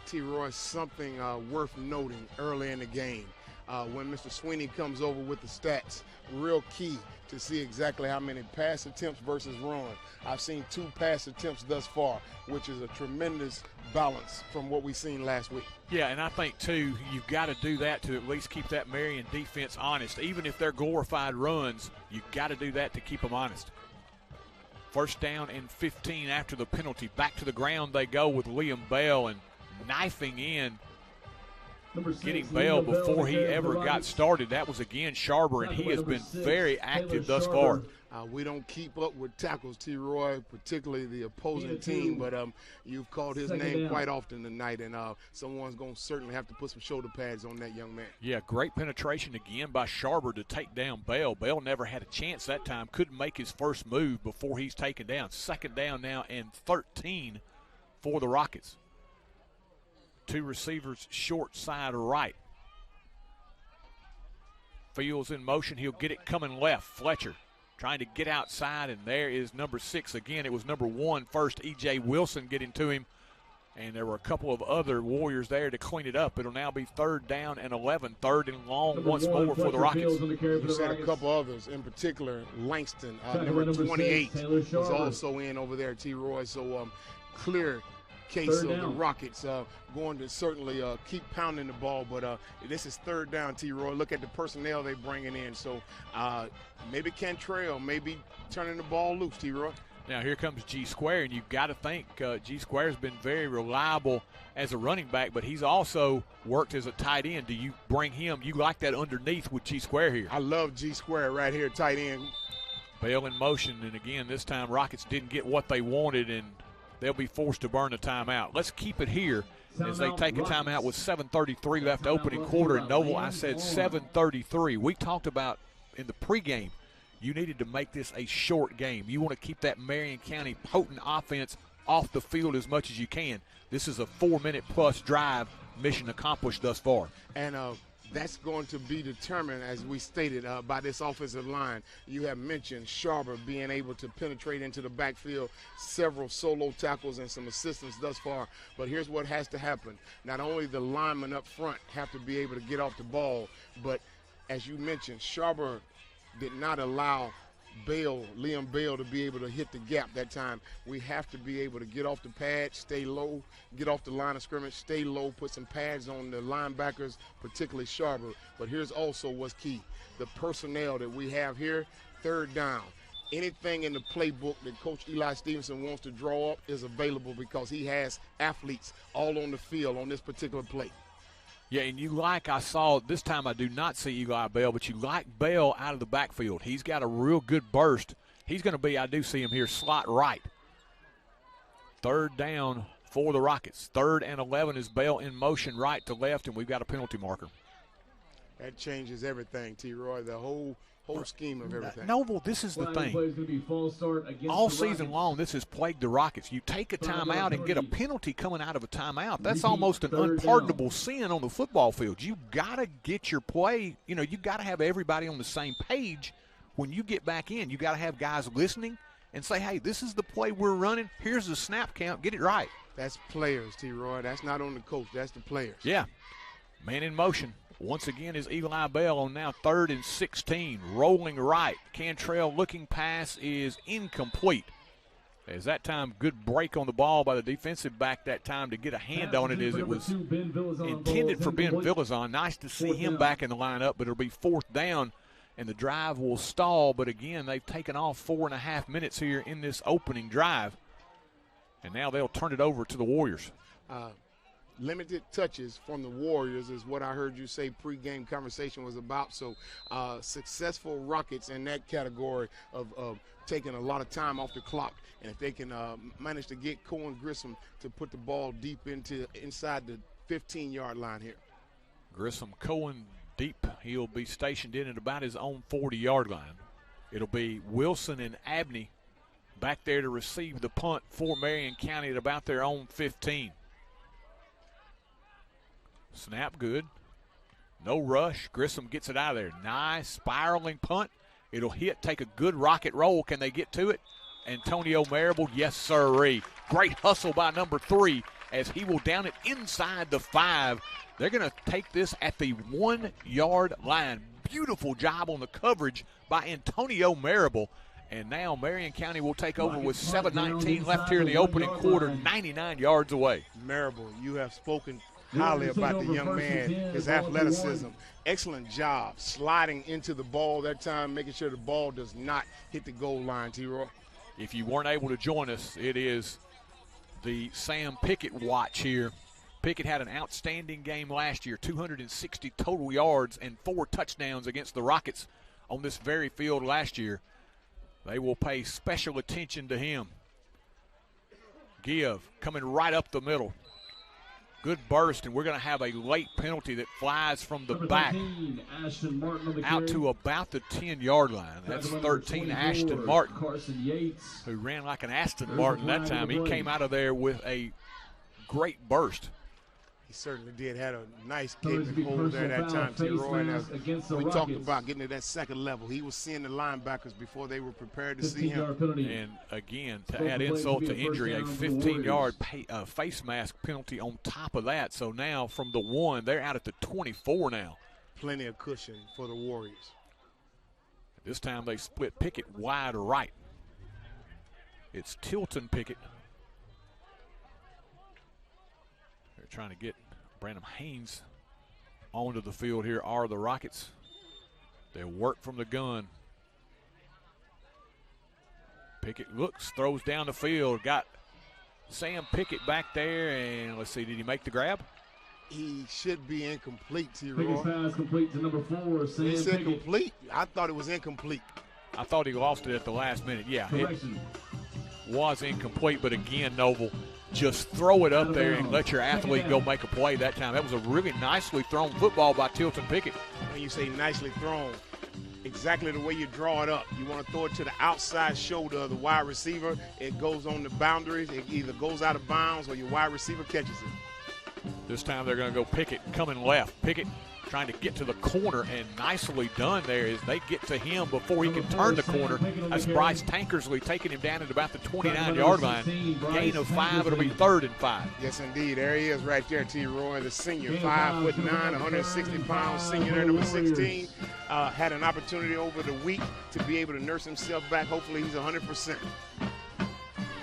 T-Roy, something worth noting early in the game. when Mr. Sweeney comes over with the stats, real key to see exactly how many pass attempts versus run. I've seen 2 pass attempts thus far, which is a tremendous balance from what we've seen last week. Yeah, and I think, too, you've got to do that to at least keep that Marion defense honest. Even if they're glorified runs, you've got to do that to keep them honest. First down and 15 after the penalty. Back to the ground they go with Liam Bell, and knifing in, getting Bell before he ever got started. That was, again, Sharber, and he has been very active thus far. We don't keep up with tackles, T-Roy, particularly the opposing team, but you've called his name quite often tonight, and someone's going to certainly have to put some shoulder pads on that young man. Yeah, great penetration again by Sharber to take down Bell. Bell never had a chance that time, couldn't make his first move before he's taken down. Second down now and 13 for the Rockets. 2 receivers short side right. Fields in motion. He'll get it coming left. Fletcher trying to get outside, and there is number 6 again. It was number 1 first, E.J. Wilson getting to him, and there were a couple of other Warriors there to clean it up. It'll now be 3rd down and 11, 3rd and long once more for the Rockets. You said a couple others, in particular Langston, number 28, was also in over there, T-Roy. So clear case of the Rockets going to certainly keep pounding the ball, but this is 3rd down, T-Roy. Look at the personnel they're bringing in. So maybe Cantrell, maybe turning the ball loose, T-Roy. Now here comes G Square, and you've got to think G Square has been very reliable as a running back, but he's also worked as a tight end. Do you bring him? You like that underneath with G Square here? I love G Square right here, tight end. Bell in motion, and again, this time Rockets didn't get what they wanted, and they'll be forced to burn the timeout. Let's keep it here as they take a timeout with 7:33 left opening quarter. And Noble, I said 7:33. We talked about in the pregame, you needed to make this a short game. You want to keep that Marion County potent offense off the field as much as you can. This is a 4-minute-plus drive, mission accomplished thus far. And that's going to be determined, as we stated, by this offensive line. You have mentioned Sharber being able to penetrate into the backfield, several solo tackles and some assistance thus far. But here's what has to happen. Not only the linemen up front have to be able to get off the ball, but as you mentioned, Sharber did not allow Liam Bell, to be able to hit the gap that time. We have to be able to get off the pad, stay low, get off the line of scrimmage, stay low, put some pads on the linebackers, particularly Sharber. But here's also what's key. The personnel that we have here, 3rd down. Anything in the playbook that Coach Eli Stevenson wants to draw up is available because he has athletes all on the field on this particular play. Yeah, and I saw this time I do not see Eli Bell, but you like Bell out of the backfield. He's got a real good burst. He's going to be, I do see him here, slot right. 3rd down for the Rockets. 3rd and 11 is Bell in motion right to left, and we've got a penalty marker. That changes everything, T-Roy, the whole scheme of everything. Noble, this is the thing. All season long, this has plagued the Rockets. You take a timeout and get a penalty coming out of a timeout. That's almost an unpardonable sin on the football field. You got to get your play. You got to have everybody on the same page when you get back in. You got to have guys listening and say, hey, this is the play we're running. Here's the snap count. Get it right. That's players, T-Roy. That's not on the coach. That's the players. Yeah. Man in motion. Once again is Eli Bell on now 3rd and 16, rolling right. Cantrell looking pass is incomplete. As that time, good break on the ball by the defensive back that time to get a hand on it as it was intended for Ben Villazon. Nice to see him back in the lineup, but it'll be 4th down, and the drive will stall. But again, they've taken off 4.5 minutes here in this opening drive, and now they'll turn it over to the Warriors. Limited touches from the Warriors is what I heard you say pregame conversation was about. So successful Rockets in that category of taking a lot of time off the clock. And if they can manage to get Co and Grissom to put the ball deep inside the 15-yard line here. Grissom, Cohen deep. He'll be stationed in at about his own 40-yard line. It'll be Wilson and Abney back there to receive the punt for Marion County at about their own 15. Snap good. No rush. Grissom gets it out of there. Nice spiraling punt. It'll hit, take a good rocket roll. Can they get to it? Antonio Marable, yes, sirree. Great hustle by number 3 as he will down it inside the 5. They're going to take this at the 1-yard line. Beautiful job on the coverage by Antonio Marable. And now Marion County will take over with 7:19 left here in the opening quarter, 99 yards away. Marable, you have spoken highly about the young man, his athleticism. Excellent job sliding into the ball that time, making sure the ball does not hit the goal line, T-Roy. If you weren't able to join us, it is the Sam Pickett watch here. Pickett had an outstanding game last year, 260 total yards and 4 touchdowns against the Rockets on this very field last year. They will pay special attention to him. Give coming right up the middle. Good burst, and we're going to have a late penalty that flies from the back out to about the 10-yard line. That's 13, Ashton Martin, who ran like an Aston Martin that time. He came out of there with a great burst. He certainly did. Had a nice gaping hole there that time, T-Roy. And as we talked about getting to that second level, he was seeing the linebackers before they were prepared to see him. And again, to add insult to injury, a 15-yard face mask penalty on top of that. So now from the 1, they're out at the 24 now. Plenty of cushion for the Warriors. This time they split Pickett wide right. It's Tilton Pickett. They're trying to get Branham Haynes onto the field here are the Rockets. They'll work from the gun. Pickett looks, throws down the field, got Sam Pickett back there, and let's see, did he make the grab? He should be incomplete, T-Roy. Pickett pass complete to number 4, Sam He said Pickett. complete. I thought it was incomplete. I thought he lost it at the last minute. Yeah, it was incomplete, but again, Noble, just throw it up there and let your athlete go make a play that time. That was a really nicely thrown football by Tilton Pickett. When you say nicely thrown, exactly the way you draw it up. You want to throw it to the outside shoulder of the wide receiver. It goes on the boundaries. It either goes out of bounds or your wide receiver catches it. This time they're going to go Pickett coming left. Pickett trying to get to the corner, and nicely done there as they get to him before he can turn the corner. That's Bryce Tankersley taking him down at about the 29-yard line. Gain of 5, it'll be 3rd and 5. Yes, indeed. There he is right there, T-Roy, the senior, 5'9", 160 pounds, senior there, number 16. Had an opportunity over the week to be able to nurse himself back. Hopefully he's 100%.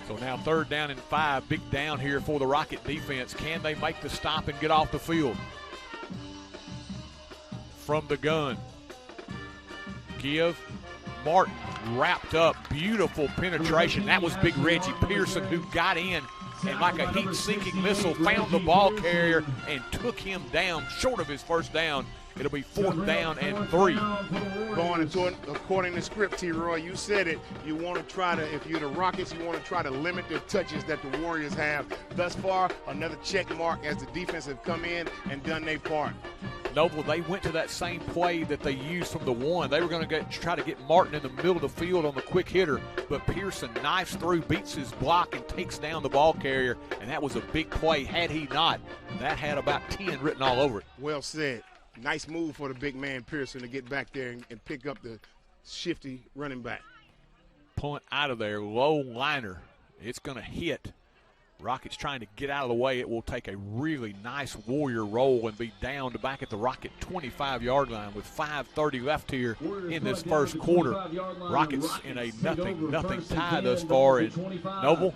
So now 3rd down and 5, big down here for the Rocket defense. Can they make the stop and get off the field? From the gun. Give. Martin wrapped up. Beautiful penetration. That was Big Reggie Pearson who got in and like a heat-seeking missile found the ball carrier and took him down short of his first down. It'll be 4th down and 3. Going into it according to script, T-Roy, you said it. You want to try to, if you're the Rockets, you want to try to limit the touches that the Warriors have. Thus far, another check mark as the defense have come in and done their part. Noble, they went to that same play that they used from the 1. They were going to try to get Martin in the middle of the field on the quick hitter, but Pearson knifes through, beats his block, and takes down the ball carrier, and that was a big play. Had he not, that had about 10 written all over it. Well said. Nice move for the big man Pearson to get back there and pick up the shifty running back. Punt out of there, low liner. It's going to hit. Rockets trying to get out of the way. It will take a really nice Warrior roll and be down to back at the Rocket 25-yard line with 5:30 left here in this first quarter. Rockets in a nothing tie thus far. And Noble,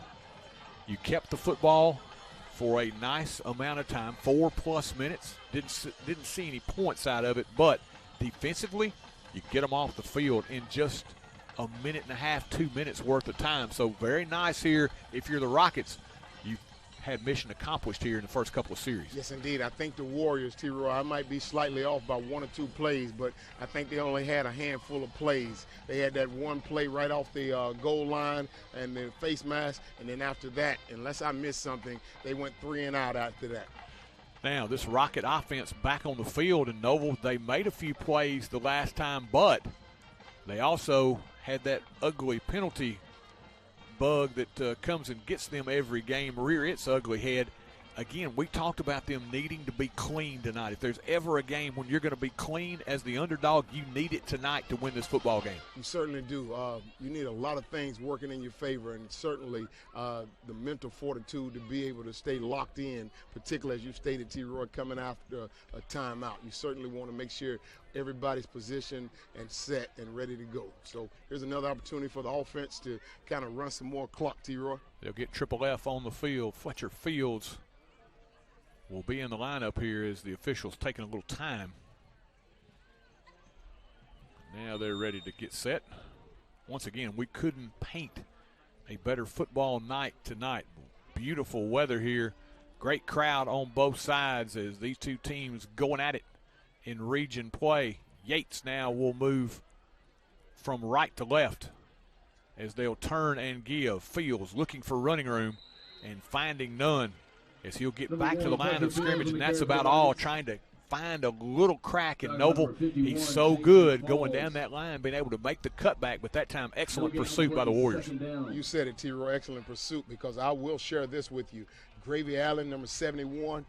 you kept the football for a nice amount of time, 4+ minutes. Didn't see any points out of it, but defensively, you get them off the field in just a minute and a half, 2 minutes worth of time. So very nice here. If you're the Rockets, you've had mission accomplished here in the first couple of series. Yes, indeed. I think the Warriors, T-Roy, I might be slightly off by 1 or 2 plays, but I think they only had a handful of plays. They had that one play right off the goal line and the face mask, and then after that, unless I missed something, they went 3 and out after that. Now, this Rocket offense back on the field, and Noble, they made a few plays the last time, but they also had that ugly penalty bug that comes and gets them every game, rear its ugly head, again, we talked about them needing to be clean tonight. If there's ever a game when you're going to be clean as the underdog, you need it tonight to win this football game. You certainly do. You need a lot of things working in your favor, and certainly the mental fortitude to be able to stay locked in, particularly as you stated, T-Roy, coming after a timeout. You certainly want to make sure everybody's positioned and set and ready to go. So here's another opportunity for the offense to kind of run some more clock, T-Roy. They'll get Triple F on the field. Fletcher Fields will be in the lineup here as the officials taking a little time. Now they're ready to get set. Once again, we couldn't paint a better football night tonight. Beautiful weather here. Great crowd on both sides as these two teams going at it in region play. Yates now will move from right to left as they'll turn and give. Fields looking for running room and finding none as he'll get back to the line of scrimmage, and that's about all, trying to find a little crack in Noble. He's so good going down that line, being able to make the cutback, but that time excellent pursuit by the Warriors. You said it, T-Roy, excellent pursuit, because I will share this with you. Gravy Allen, number 71,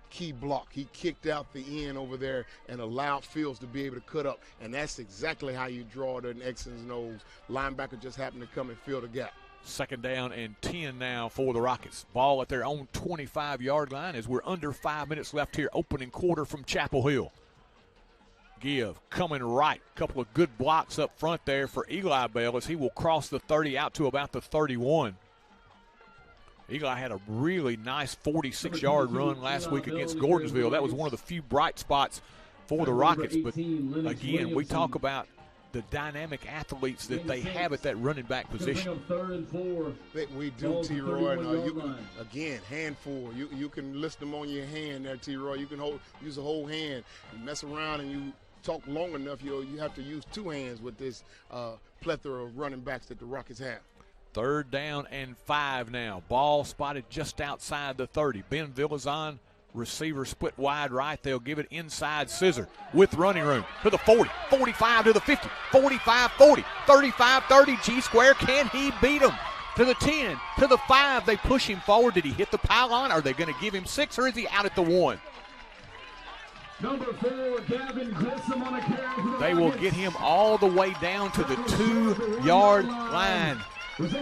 key block. He kicked out the end over there and allowed Fields to be able to cut up, and that's exactly how you draw the X's and O's. Linebacker just happened to come and fill the gap. 2nd down and 10 now for the Rockets. Ball at their own 25-yard line as we're under 5 minutes left here, opening quarter from Chapel Hill. Give coming right. Couple of good blocks up front there for Eli Bell as he will cross the 30 out to about the 31. Eli had a really nice 46-yard run last week against Gordonsville. That was one of the few bright spots for the Rockets. But again, we talk about the dynamic athletes that they have at that running back position. We do, T-Roy. Again, handful. You can list them on your hand there, T-Roy. You can use a whole hand. You mess around and you talk long enough, you have to use 2 hands with this plethora of running backs that the Rockets have. 3rd down and 5 now. Ball spotted just outside the 30. Ben Villazon, receiver split wide right. They'll give it inside Scissor with running room to the 40, 45 to the 50, 45, 40, 35, 30. G-Square, can he beat him? To the 10, to the 5. They push him forward. Did he hit the pylon? Are they going to give him 6, or is he out at the 1? Number 4, Gavin Grissom on a carry. They will get him all the way down to the 2-yard line.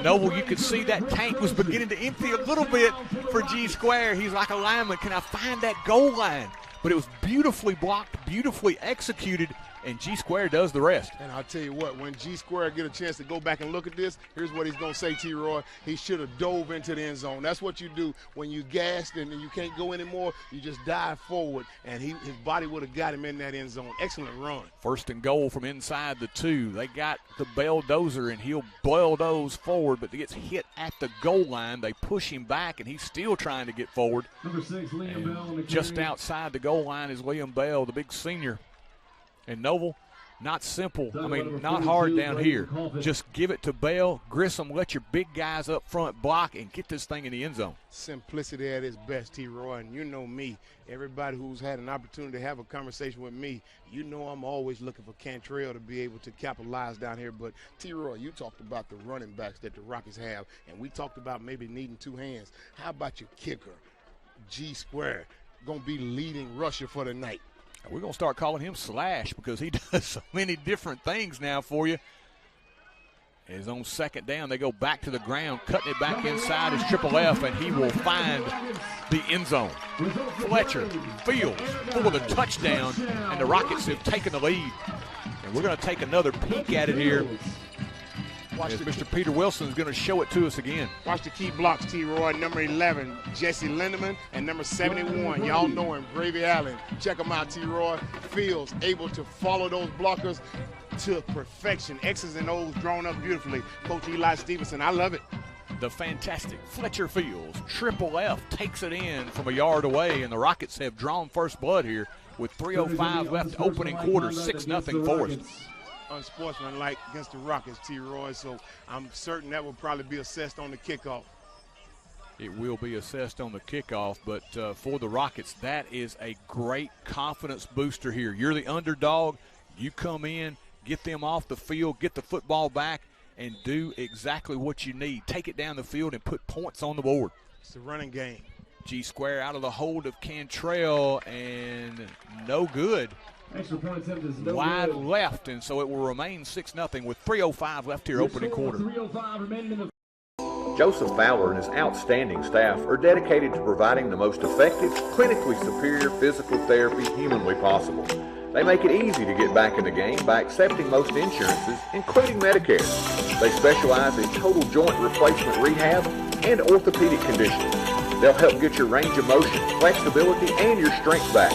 Noble, you could see that tank was beginning to empty a little bit for G-Square. He's like a lineman. Can I find that goal line? But it was beautifully blocked, beautifully executed, and G-Square does the rest. And I'll tell you what, when G-Square get a chance to go back and look at this, here's what he's going to say, T-Roy. He should have dove into the end zone. That's what you do when you gassed and you can't go anymore. You just dive forward, and his body would have got him in that end zone. Excellent run. 1st and goal from inside the 2. They got the bulldozer, and he'll bulldoze forward, but he gets hit at the goal line. They push him back, and he's still trying to get forward. Number 6, Liam Bell. Just outside the goal line is Liam Bell, the big senior. And Noble, not simple. I mean, not hard down here. Just give it to Bell. Grissom, let your big guys up front block and get this thing in the end zone. Simplicity at its best, T-Roy. And you know me. Everybody who's had an opportunity to have a conversation with me, you know I'm always looking for Cantrell to be able to capitalize down here. But, T-Roy, you talked about the running backs that the Rockets have, and we talked about maybe needing 2 hands. How about your kicker, G-Square, going to be leading rusher for the night? We're going to start calling him Slash because he does so many different things now for you. As on 2nd down, they go back to the ground, cutting it back inside is Triple F, and he will find the end zone. Fletcher Fields for the touchdown, and the Rockets have taken the lead. And we're going to take another peek at it here. As Mr. Peter Wilson is going to show it to us again. Watch the key blocks, T-Roy. Number 11, Jesse Lindemann, and number 71, y'all know him, Gravy Allen. Check him out, T-Roy. Fields able to follow those blockers to perfection. X's and O's drawn up beautifully. Coach Eli Stevenson, I love it. The fantastic Fletcher Fields, Triple F, takes it in from a yard away, and the Rockets have drawn first blood here with 3:05 left, opening quarter, 6-0 Forrest. Unsportsmanlike against the Rockets, T-Roy, so I'm certain that will probably be assessed on the kickoff. It will be assessed on the kickoff, but for the Rockets, that is a great confidence booster here. You're the underdog. You come in, get them off the field, get the football back, and do exactly what you need. Take it down the field and put points on the board. It's the running game. G-square out of the hold of Cantrell, and no good. Extra point attempt is no Wide good. left, and so it will remain 6-0 with 3:05 left here, opening quarter. 3:05 remaining in the Joseph Fowler and his outstanding staff are dedicated to providing the most effective, clinically superior physical therapy humanly possible. They make it easy to get back in the game by accepting most insurances, including Medicare. They specialize in total joint replacement rehab and orthopedic conditions. They'll help get your range of motion, flexibility, and your strength back.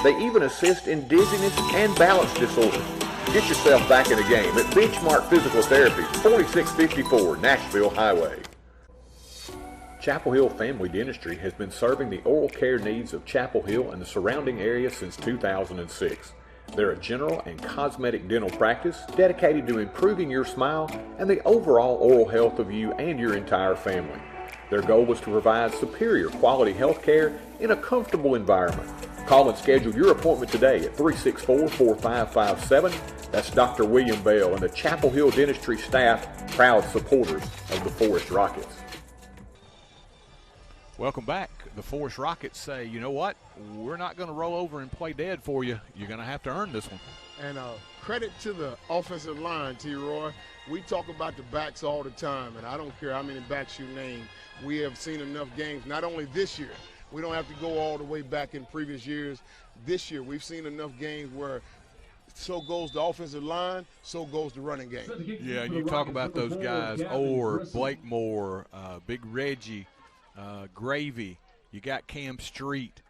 They even assist in dizziness and balance disorders. Get yourself back in the game at Benchmark Physical Therapy, 4654 Nashville Highway. Chapel Hill Family Dentistry has been serving the oral care needs of Chapel Hill and the surrounding area since 2006. They're a general and cosmetic dental practice dedicated to improving your smile and the overall oral health of you and your entire family. Their goal was to provide superior quality health care in a comfortable environment. Call and schedule your appointment today at 364-4557. That's Dr. William Bell and the Chapel Hill Dentistry staff, proud supporters of the Forrest Rockets. Welcome back. The Forrest Rockets say, you know what? We're not going to roll over and play dead for you. You're going to have to earn this one. And credit to the offensive line, T-Roy. We talk about the backs all the time, and I don't care how many backs you name. We have seen enough games, not only this year. We don't have to go all the way back in previous years. This year, we've seen enough games where so goes the offensive line, so goes the running game. Yeah, and you talk about those guys, Orr, Blakemore, Big Reggie, Gravy, you got Cam Street.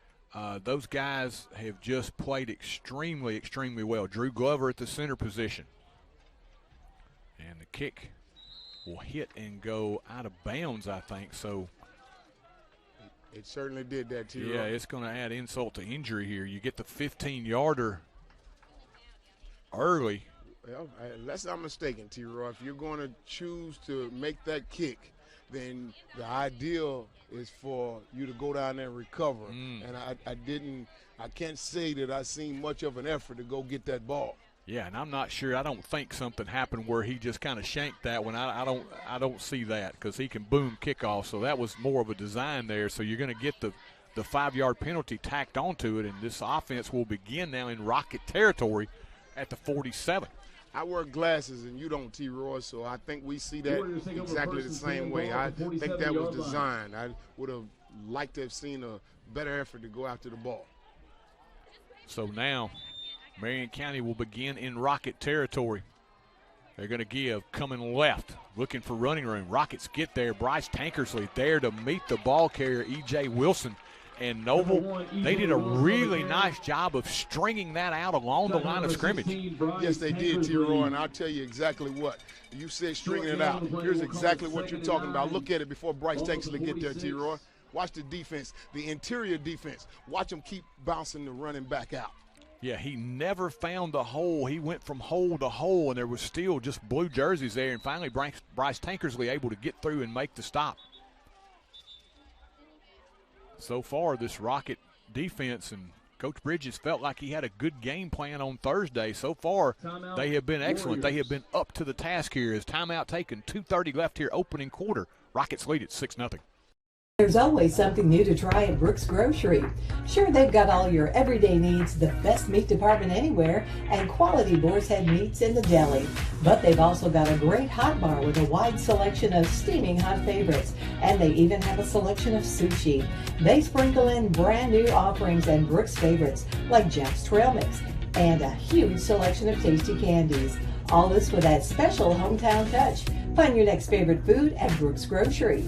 Those guys have just played extremely, extremely well. Drew Glover at the center position. And the kick will hit and go out of bounds, I think. So it certainly did that, T-Roy. Yeah, it's going to add insult to injury here. You get the 15-yarder early. Well, unless I'm mistaken, T-Roy, if you're going to choose to make that kick, then the ideal is for you to go down there and recover. And I can't say that I seen much of an effort to go get that ball. Yeah, and I'm not sure. I don't think something happened where he just kind of shanked that one. I don't see that because he can boom kickoff. So that was more of a design there. So you're going to get the 5-yard penalty tacked onto it, and this offense will begin now in Rocket territory at the 47. I wear glasses and you don't, T-Roy, so I think we see that exactly the same way. I think that was designed. I would have liked to have seen a better effort to go after the ball. So now Marion County will begin in Rocket territory. They're going to give, coming left, looking for running room. Rockets get there. Bryce Tankersley there to meet the ball carrier, E.J. Wilson. And Noble, they did a really nice job of stringing that out along the line of scrimmage. Yes, they did, T-Roy, and I'll tell you exactly what. You said stringing it out. Here's exactly what you're talking about. Look at it before Bryce Tankersley get there, T-Roy. Watch the defense, the interior defense. Watch them keep bouncing the running back out. Yeah, he never found the hole. He went from hole to hole, and there was still just blue jerseys there. And finally, Bryce Tankersley able to get through and make the stop. So far, this Rocket defense, and Coach Bridges felt like he had a good game plan on Thursday. So far, they have been excellent. They have been up to the task here. As timeout taken, 2:30 left here, opening quarter. Rockets lead at 6-0. There's always something new to try at Brooks Grocery. Sure, they've got all your everyday needs, the best meat department anywhere, and quality boar's head meats in the deli. But they've also got a great hot bar with a wide selection of steaming hot favorites, and they even have a selection of sushi. They sprinkle in brand new offerings and Brooks favorites like Jack's Trail Mix and a huge selection of tasty candies. All this with that special hometown touch. Find your next favorite food at Brooks Grocery.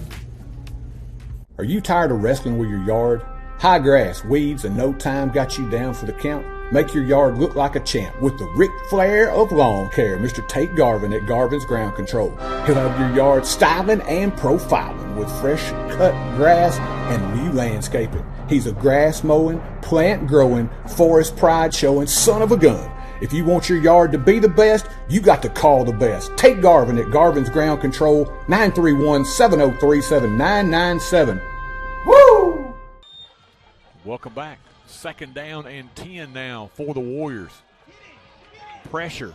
Are you tired of wrestling with your yard? High grass, weeds, and no time got you down for the count? Make your yard look like a champ with the Ric Flair of lawn care, Mr. Tate Garvin at Garvin's Ground Control. He'll have your yard styling and profiling with fresh cut grass and new landscaping. He's a grass mowing, plant growing, forest pride showing son of a gun. If you want your yard to be the best, you got to call the best. Tate Garvin at Garvin's Ground Control, 931-703-7997. Woo! Welcome back. 2nd down and 10 now for the Warriors. Pressure.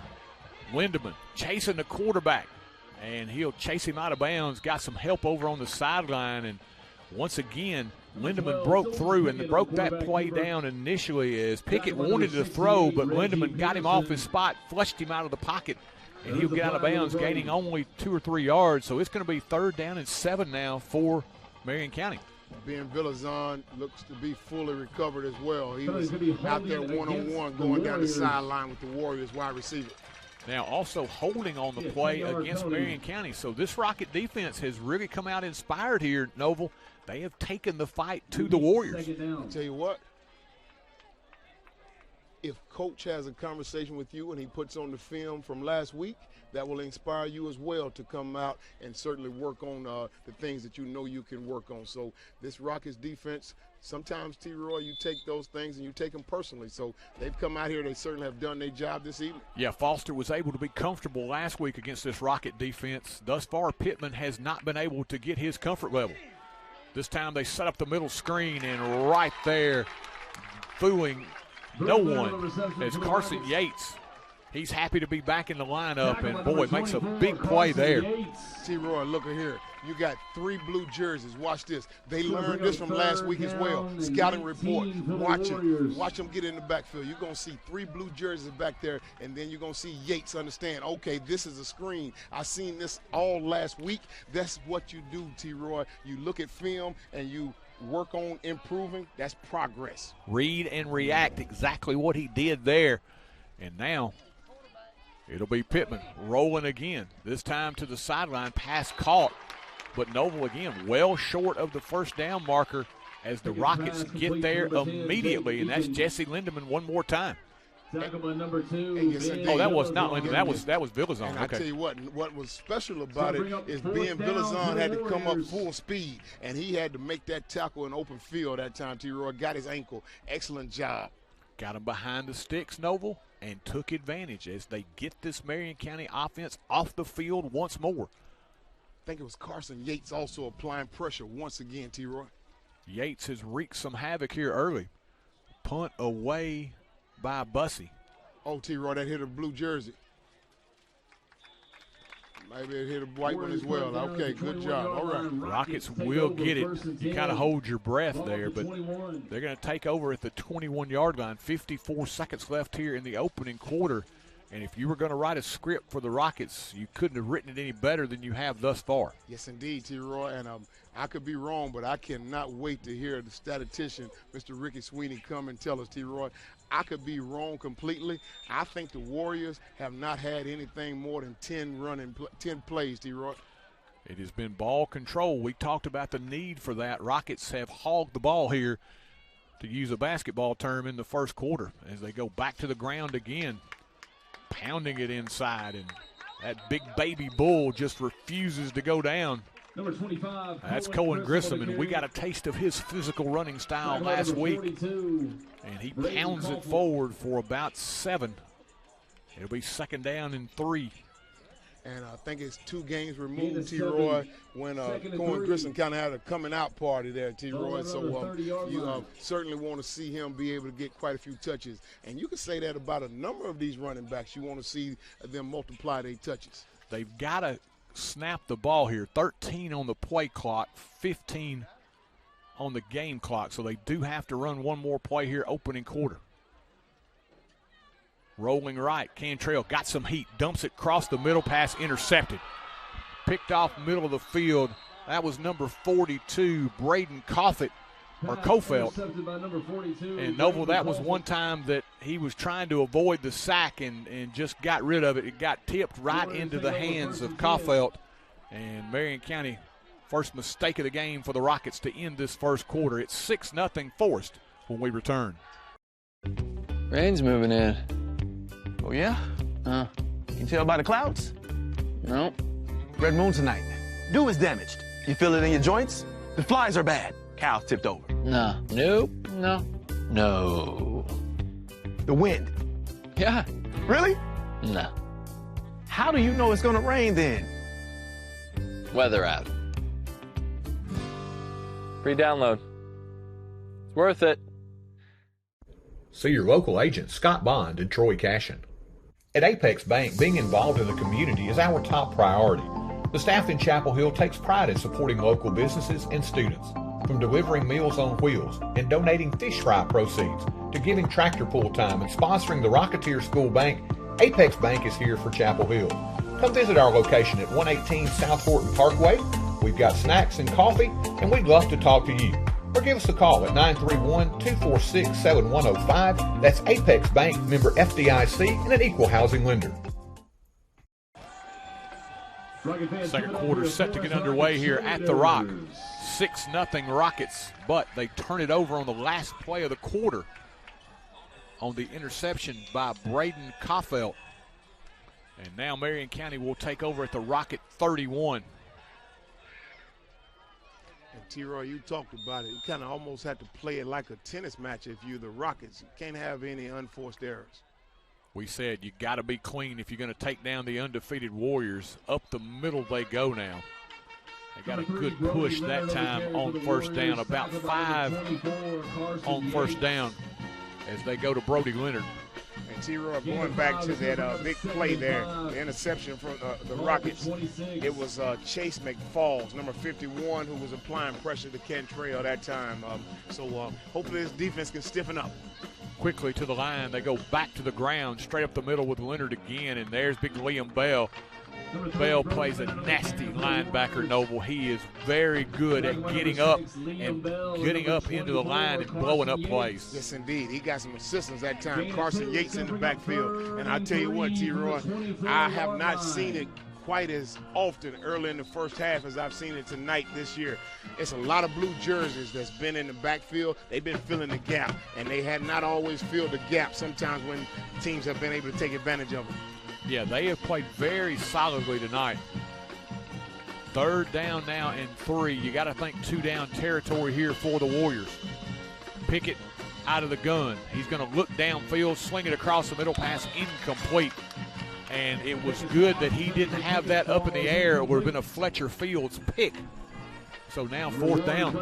Lindemann chasing the quarterback, and he'll chase him out of bounds. Got some help over on the sideline, and once again, Lindemann broke through and broke that play down initially as Pickett wanted to throw, but Lindemann got him off his spot, flushed him out of the pocket, and he'll get out of bounds, gaining only 2 or 3 yards. So it's going to be 3rd down and 7 now for Marion County. Ben Villazon looks to be fully recovered as well. He was out there one-on-one going down the sideline with the Warriors wide receiver. Now also holding on the play against Marion County. So this Rocket defense has really come out inspired here, Noble. They have taken the fight to the Warriors. I'll tell you what, if Coach has a conversation with you and he puts on the film from last week, that will inspire you as well to come out and certainly work on the things that you know you can work on. So this Rockets defense, sometimes, T-Roy, you take those things and you take them personally. So they've come out here. They certainly have done their job this evening. Yeah, Foster was able to be comfortable last week against this Rocket defense. Thus far, Pittman has not been able to get his comfort level. This time they set up the middle screen, and right there, fooling no one, as Carson Yates, he's happy to be back in the lineup, and boy, makes a big play there. T-Roy, look at here. You got 3 blue jerseys. Watch this. They learned this from last week as well. Scouting report. Watch them get in the backfield. You're going to see 3 blue jerseys back there, and then you're going to see Yates understand, okay, this is a screen. I seen this all last week. That's what you do, T-Roy. You look at film and you work on improving. That's progress. Read and react, exactly what he did there. And now it'll be Pittman rolling again, this time to the sideline, pass caught. But Noble again well short of the 1st down marker as the Rockets get there immediately, and that's Jesse Lindemann one more time. Number 2. Oh, that was not Lindemann. That was Villazon. And I tell you what was special about it is Ben Villazon had to come up full speed, and he had to make that tackle in open field that time. T-Roy got his ankle. Excellent job. Got him behind the sticks, Noble, and took advantage as they get this Marion County offense off the field once more. I think it was Carson Yates also applying pressure once again, T-Roy. Yates has wreaked some havoc here early. Punt away by Bussey. Oh, T-Roy, that hit a blue jersey. Maybe it hit a white one as well. Okay, good job. All right. Rockets will get it. You kind of hold your breath there, but they're going to take over at the 21-yard line. 54 seconds left here in the opening quarter. And if you were going to write a script for the Rockets, you couldn't have written it any better than you have thus far. Yes, indeed, T-Roy. And I could be wrong, but I cannot wait to hear the statistician, Mr. Ricky Sweeney, come and tell us, T-Roy. I could be wrong completely. I think the Warriors have not had anything more than 10 plays, T-Roy. It has been ball control. We talked about the need for that. Rockets have hogged the ball here, to use a basketball term, in the 1st quarter as they go back to the ground again, pounding it inside, and that big baby bull just refuses to go down. Number 25. That's Cohen Grissom, and we got a taste of his physical running style last week. And he pounds it forward for about 7. It'll be 2nd down and 3. And I think it's 2 games removed, T-Roy, when Cohen Grissom kind of had a coming out party there, T-Roy. So you certainly want to see him be able to get quite a few touches. And you can say that about a number of these running backs. You want to see them multiply their touches. They've got to snap the ball here. 13 on the play clock, 15 on the game clock. So they do have to run one more play here, opening quarter. Rolling right, Cantrell got some heat, dumps it across the middle, pass intercepted. Picked off middle of the field. That was number 42, Braden Kofelt. And Noble, that was one time that he was trying to avoid the sack and just got rid of it. It got tipped right into the hands of Kofelt. And Marion County, first mistake of the game for the Rockets to end this 1st quarter. It's 6-0 Forrest when we return. Rain's moving in. Oh, yeah? You can tell by the clouds? No. Red moon tonight. Dew is damaged. You feel it in your joints? The flies are bad. Cow's tipped over. No. Nope. No. No. The wind. Yeah. Really? No. How do you know it's gonna rain then? Weather app. Free download. It's worth it. See your local agent Scott Bond and Troy Cashin. At Apex Bank, being involved in the community is our top priority. The staff in Chapel Hill takes pride in supporting local businesses and students. from delivering Meals on Wheels and donating fish fry proceeds to giving tractor pull time and sponsoring the Rocketeer School Bank, Apex Bank is here for Chapel Hill. Come visit our location at 118 South Horton Parkway. We've got snacks and coffee, and we'd love to talk to you. Or give us a call at 931-246-7105. That's Apex Bank, member FDIC, and an equal housing lender. Second quarter set to get underway here at the Rock. 6-0 Rockets, but they turn it over on the last play of the quarter on the interception by Braden Kaufelt. And now Marion County will take over at the Rocket 31. And T-Roy, you talked about it. You kind of almost have to play it like a tennis match if you're the Rockets. You can't have any unforced errors. We said you got to be clean if you're going to take down the undefeated Warriors. Up the middle they go now. They got a good push that time on first down. About 5 on first down as they go to Brody Leonard. And T-Roy, going back to that big play there, the interception from the Rockets, it was Chase McFalls, number 51, who was applying pressure to Cantrell that time. So hopefully this defense can stiffen up. Quickly to the line, they go back to the ground, straight up the middle with Leonard again, and there's big Liam Bell. Bell plays a nasty linebacker, Noble. He is very good at getting up and getting up into the line and blowing up plays. Yes, indeed. He got some assistance that time. Carson Yates in the backfield. And I tell you what, T-Roy, I have not seen it quite as often early in the first half as I've seen it tonight this year. It's a lot of blue jerseys that's been in the backfield. They've been filling the gap, and they had not always filled the gap sometimes when teams have been able to take advantage of them. Yeah, they have played very solidly tonight. Third down now and 3. You got to think 2-down territory here for the Warriors. Pickett out of the gun. He's going to look downfield, sling it across the middle, pass incomplete. And it was good that he didn't have that up in the air. It would have been a Fletcher Fields pick. So now 4th down.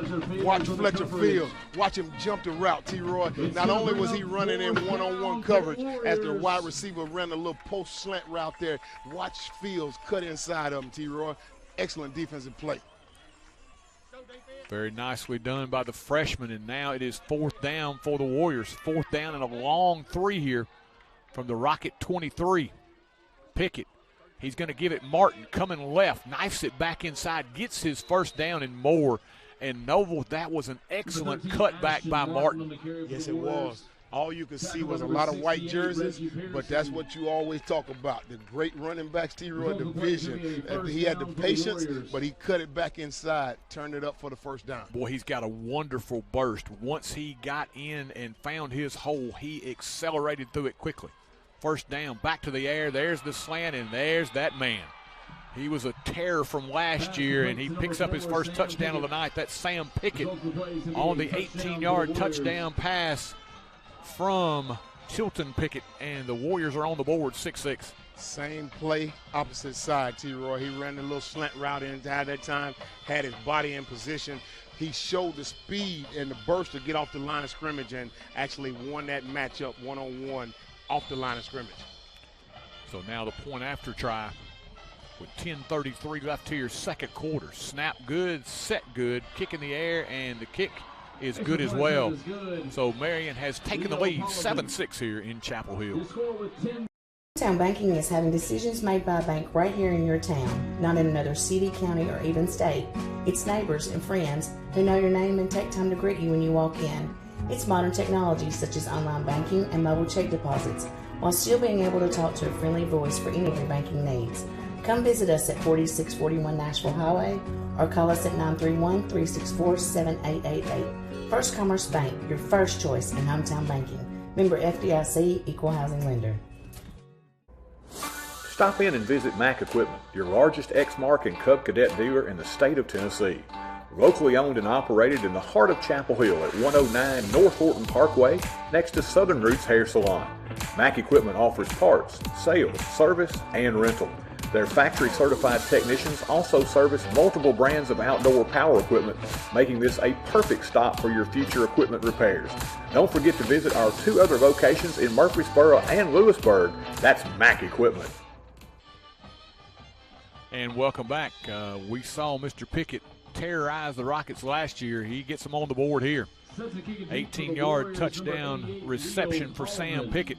Watch Fletcher Fields. Watch him jump the route, T-Roy. Not only was he running in one-on-one coverage as the wide receiver ran a little post slant route there. Watch Fields cut inside of him, T-Roy. Excellent defensive play. Very nicely done by the freshman, and now it is 4th down for the Warriors. 4th down and a long 3 here from the Rocket 23. Pickett. He's going to give it Martin, coming left, knifes it back inside, gets his first down and more. And Noble, that was an excellent cutback by Martin. Yes, it was. All you could see was a lot of white jerseys, but that's what you always talk about. The great running backs, T-Roy, the vision. He had the patience, but he cut it back inside, turned it up for the first down. Boy, he's got a wonderful burst. Once he got in and found his hole, he accelerated through it quickly. First down, back to the air. There's the slant, and there's that man. He was a terror from last year, and he picks up his first touchdown of the night. That's Sam Pickett on the 18-yard touchdown pass from Chilton Pickett, and the Warriors are on the board 6-6. Same play, opposite side, T-Roy. He ran a little slant route inside that time, had his body in position. He showed the speed and the burst to get off the line of scrimmage and actually won that matchup one-on-one off the line of scrimmage. So now the point after try with 10:33 left here, second quarter. Snap good, set good, kick in the air, and the kick is good as well. So Marion has taken the lead 7-6 here in Chapel Hill. Town banking is having decisions made by a bank right here in your town, not in another city, county, or even state. It's neighbors and friends who know your name and take time to greet you when you walk in. It's modern technology such as online banking and mobile check deposits, while still being able to talk to a friendly voice for any of your banking needs. Come visit us at 4641 Nashville Highway or call us at 931-364-7888. First Commerce Bank, your first choice in hometown banking. Member FDIC, equal housing lender. Stop in and visit Mac Equipment, your largest Exmark and Cub Cadet dealer in the state of Tennessee. Locally owned and operated in the heart of Chapel Hill at 109 North Horton Parkway, next to Southern Roots Hair Salon. Mac Equipment offers parts, sales, service, and rental. Their factory-certified technicians also service multiple brands of outdoor power equipment, making this a perfect stop for your future equipment repairs. Don't forget to visit our 2 other locations in Murfreesboro and Lewisburg. That's Mac Equipment. And welcome back. We saw Mr. Pickett terrorized the Rockets last year. He gets them on the board here. 18-yard touchdown reception for Sam Pickett.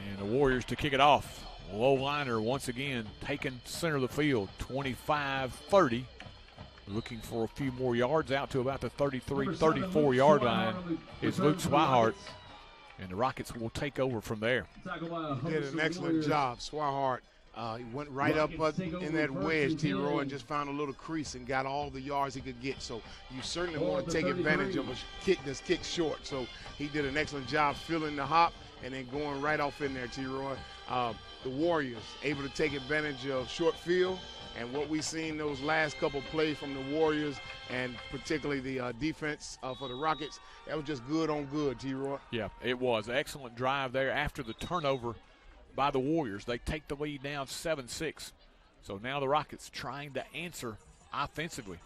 And the Warriors to kick it off. Low liner once again taking center of the field, 25-30. Looking for a few more yards out to about the 33, 34-yard line is Luke Swihart. And the Rockets will take over from there. He did an excellent job. Swihart, he went right up in that wedge, T-Roy, and just found a little crease and got all the yards he could get. So you certainly want to take advantage of a kick that's kicked short. So he did an excellent job filling the hop and then going right off in there, T-Roy. The Warriors able to take advantage of short field. And what we've seen those last couple plays from the Warriors and particularly the defense for the Rockets, that was just good on good, T-Roy. Yeah, it was. Excellent drive there after the turnover by the Warriors. They take the lead down 7-6. So now the Rockets trying to answer offensively.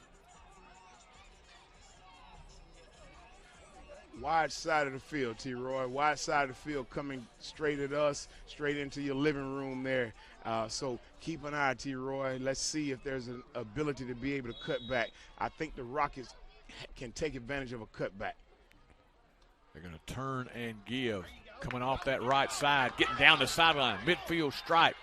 Wide side of the field, T-Roy. Wide side of the field coming straight at us, straight into your living room there. So keep an eye, T-Roy. Let's see if there's an ability to be able to cut back. I think the Rockets can take advantage of a cutback. They're going to turn and give. Coming off that right side, getting down the sideline, midfield stripe.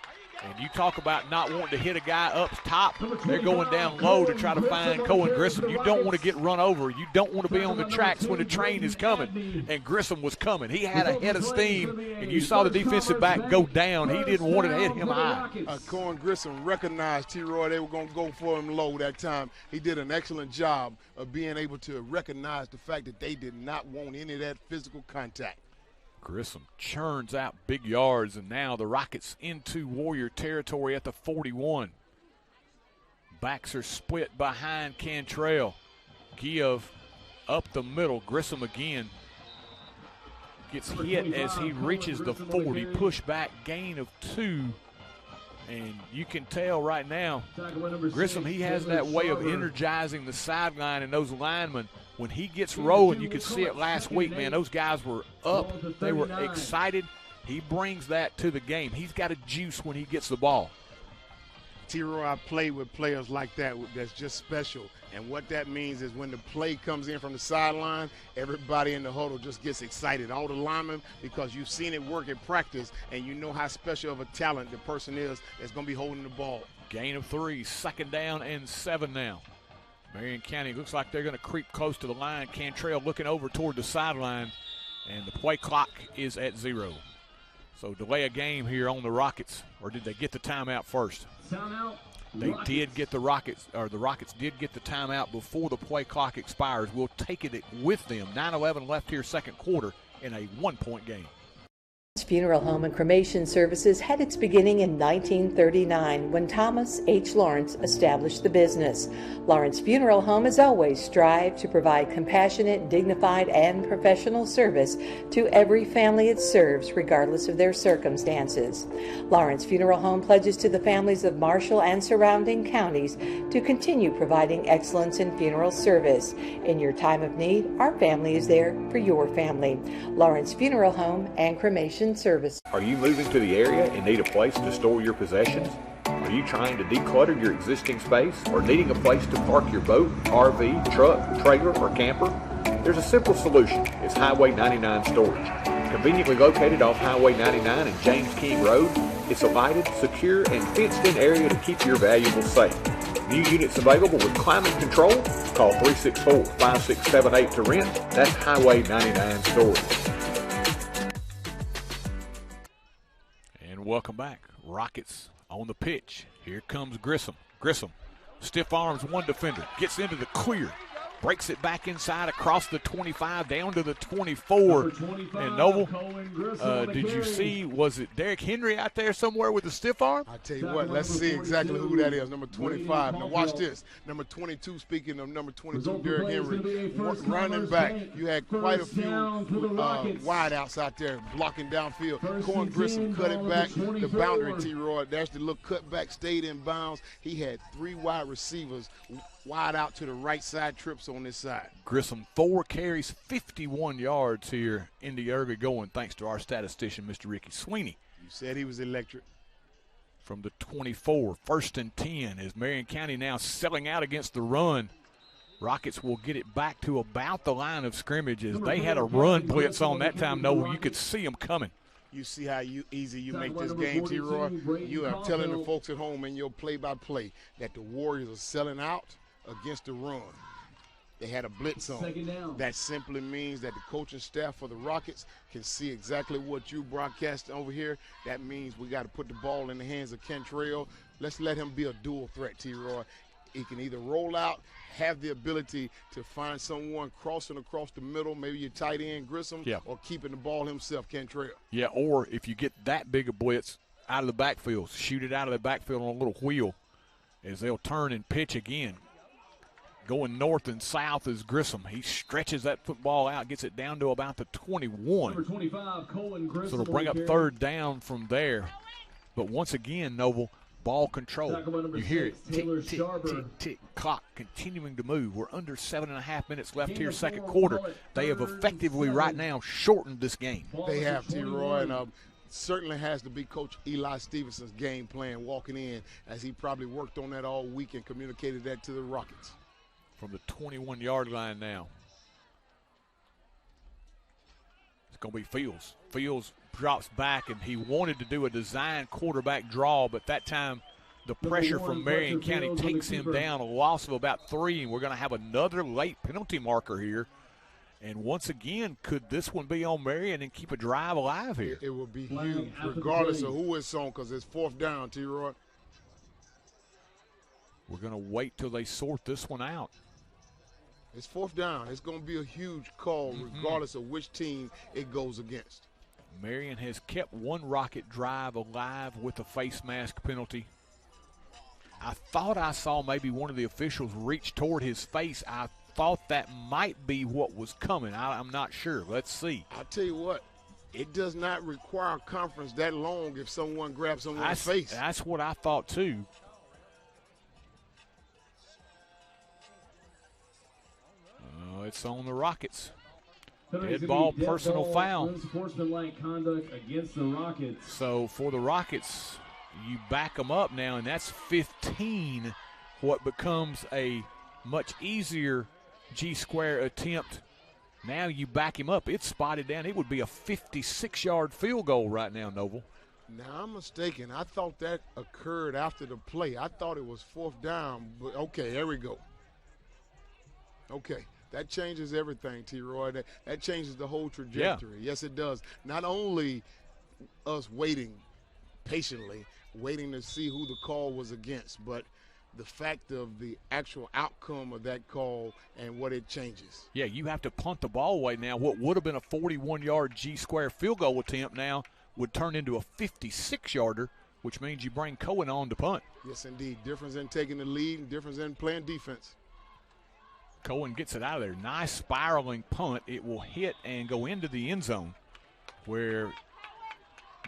And you talk about not wanting to hit a guy up top. They're going down low to try to find Cohen Grissom. You don't want to get run over. You don't want to be on the tracks when the train is coming. And Grissom was coming. He had a head of steam, and you saw the defensive back go down. He didn't want to hit him high. Cohen Grissom recognized, T-Roy, they were going to go for him low that time. He did an excellent job of being able to recognize the fact that they did not want any of that physical contact. Grissom churns out big yards, and now the Rockets into Warrior territory at the 41. Backs are split behind Cantrell. Give up the middle. Grissom again gets hit as he reaches the 40. Pushback gain of 2. And you can tell right now, Grissom, he has that way of energizing the sideline and those linemen. When he gets rolling, you could see it last week, man. Those guys were up. They were excited. He brings that to the game. He's got a juice when he gets the ball. T-Roy, I played with players like that that's just special. And what that means is when the play comes in from the sideline, everybody in the huddle just gets excited. All the linemen, because you've seen it work in practice, and you know how special of a talent the person is that's going to be holding the ball. Gain of 3, second down and 7 now. Marion County looks like they're going to creep close to the line. Cantrell looking over toward the sideline, and the play clock is at 0. So delay a game here on the Rockets, or did they get the timeout first? Timeout. They did get the Rockets did get the timeout before the play clock expires. We'll take it with them. 9:11 left here, second quarter, in a 1-point game. Funeral home and cremation services had its beginning in 1939 when Thomas H. Lawrence established the business. Lawrence Funeral Home has always strived to provide compassionate, dignified, and professional service to every family it serves, regardless of their circumstances. Lawrence Funeral Home pledges to the families of Marshall and surrounding counties to continue providing excellence in funeral service. In your time of need, our family is there for your family. Lawrence Funeral Home and Cremation Service. Are you moving to the area and need a place to store your possessions? Are you trying to declutter your existing space or needing a place to park your boat, RV, truck, trailer, or camper? There's a simple solution. It's Highway 99 Storage. Conveniently located off Highway 99 and James King Road, it's a lighted, secure, and fenced-in area to keep your valuables safe. New units available with climate control. Call 364-5678 to rent. That's Highway 99 Storage. Welcome back. Rockets on the pitch. Here comes Grissom. Grissom, stiff arms one defender, gets into the clear, breaks it back inside across the 25 down to the 24. And Noble, did you see, was it Derrick Henry out there somewhere with a stiff arm? I tell you what, let's see exactly who that is. Number 25. Now watch this. Number 22, speaking of number 22, Derrick Henry. Running back, you had quite a few wideouts out there blocking downfield. Cohen Grissom cut it back. The boundary, T-Roy. There's the little cutback, stayed in bounds. He had 3 wide receivers wide out to the right side, trips on this side. Grissom, 4 carries, 51 yards here in the early going, thanks to our statistician, Mr. Ricky Sweeney. You said he was electric. from the 24. 1st and 10 as Marion County now selling out against the run. Rockets will get it back to about the line of scrimmage as they had a run blitz on that time. No, you could see them coming. You see how easy you make this game, T-Roy. You are telling the folks at home in your play-by-play that the Warriors are selling out against the run. They had a blitz on. That simply means that the coaching staff for the Rockets can see exactly what you broadcast over here. That means we got to put the ball in the hands of Kentrell. Let's let him be a dual threat, T-Roy. He can either roll out, have the ability to find someone crossing across the middle, maybe your tight end Grissom, or keeping the ball himself, Kentrell. Yeah, or if you get that big a blitz out of the backfield, shoot it out of the backfield on a little wheel as they'll turn and pitch again. Going north and south is Grissom. He stretches that football out, gets it down to about the 21. Number 25, Colin Grissom. So it'll bring up 3rd down from there. But once again, Noble, ball control. You hear it, tick, tick, tick, tick, clock continuing to move. We're under 7.5 minutes left here, second quarter. They have effectively right now shortened this game. They have, T-Roy, and certainly has to be Coach Eli Stevenson's game plan walking in, as he probably worked on that all week and communicated that to the Rockets. From the 21-yard line now. It's going to be Fields. Fields drops back, and he wanted to do a design quarterback draw, but that time the pressure from Marion County takes him down, a loss of about 3, and we're going to have another late penalty marker here. And once again, could this one be on Marion and keep a drive alive here? It will be huge, regardless of who it's on, because it's 4th down, T-Roy. We're going to wait till they sort this one out. It's 4th down. It's going to be a huge call regardless of which team it goes against. Marion has kept one Rocket drive alive with a face mask penalty. I thought I saw maybe one of the officials reach toward his face. I thought that might be what was coming. I'm not sure. Let's see. I'll tell you what. It does not require conference that long if someone grabs someone's face. That's what I thought too. It's on the Rockets. Dead ball, personal foul. Unsportsmanlike conduct against the Rockets. So for the Rockets, you back them up now, and that's 15, what becomes a much easier G-square attempt. Now you back him up. It's spotted down. It would be a 56-yard field goal right now, Noble. Now, I'm mistaken. I thought that occurred after the play. I thought it was 4th down, but okay, there we go. Okay. That changes everything, T-Roy. That changes the whole trajectory. Yeah. Yes, it does. Not only us waiting patiently, waiting to see who the call was against, but the fact of the actual outcome of that call and what it changes. Yeah, you have to punt the ball away now. What would have been a 41-yard G-square field goal attempt now would turn into a 56-yarder, which means you bring Cohen on to punt. Yes, indeed. Difference in taking the lead and difference in playing defense. Cohen gets it out of there. Nice spiraling punt. It will hit and go into the end zone where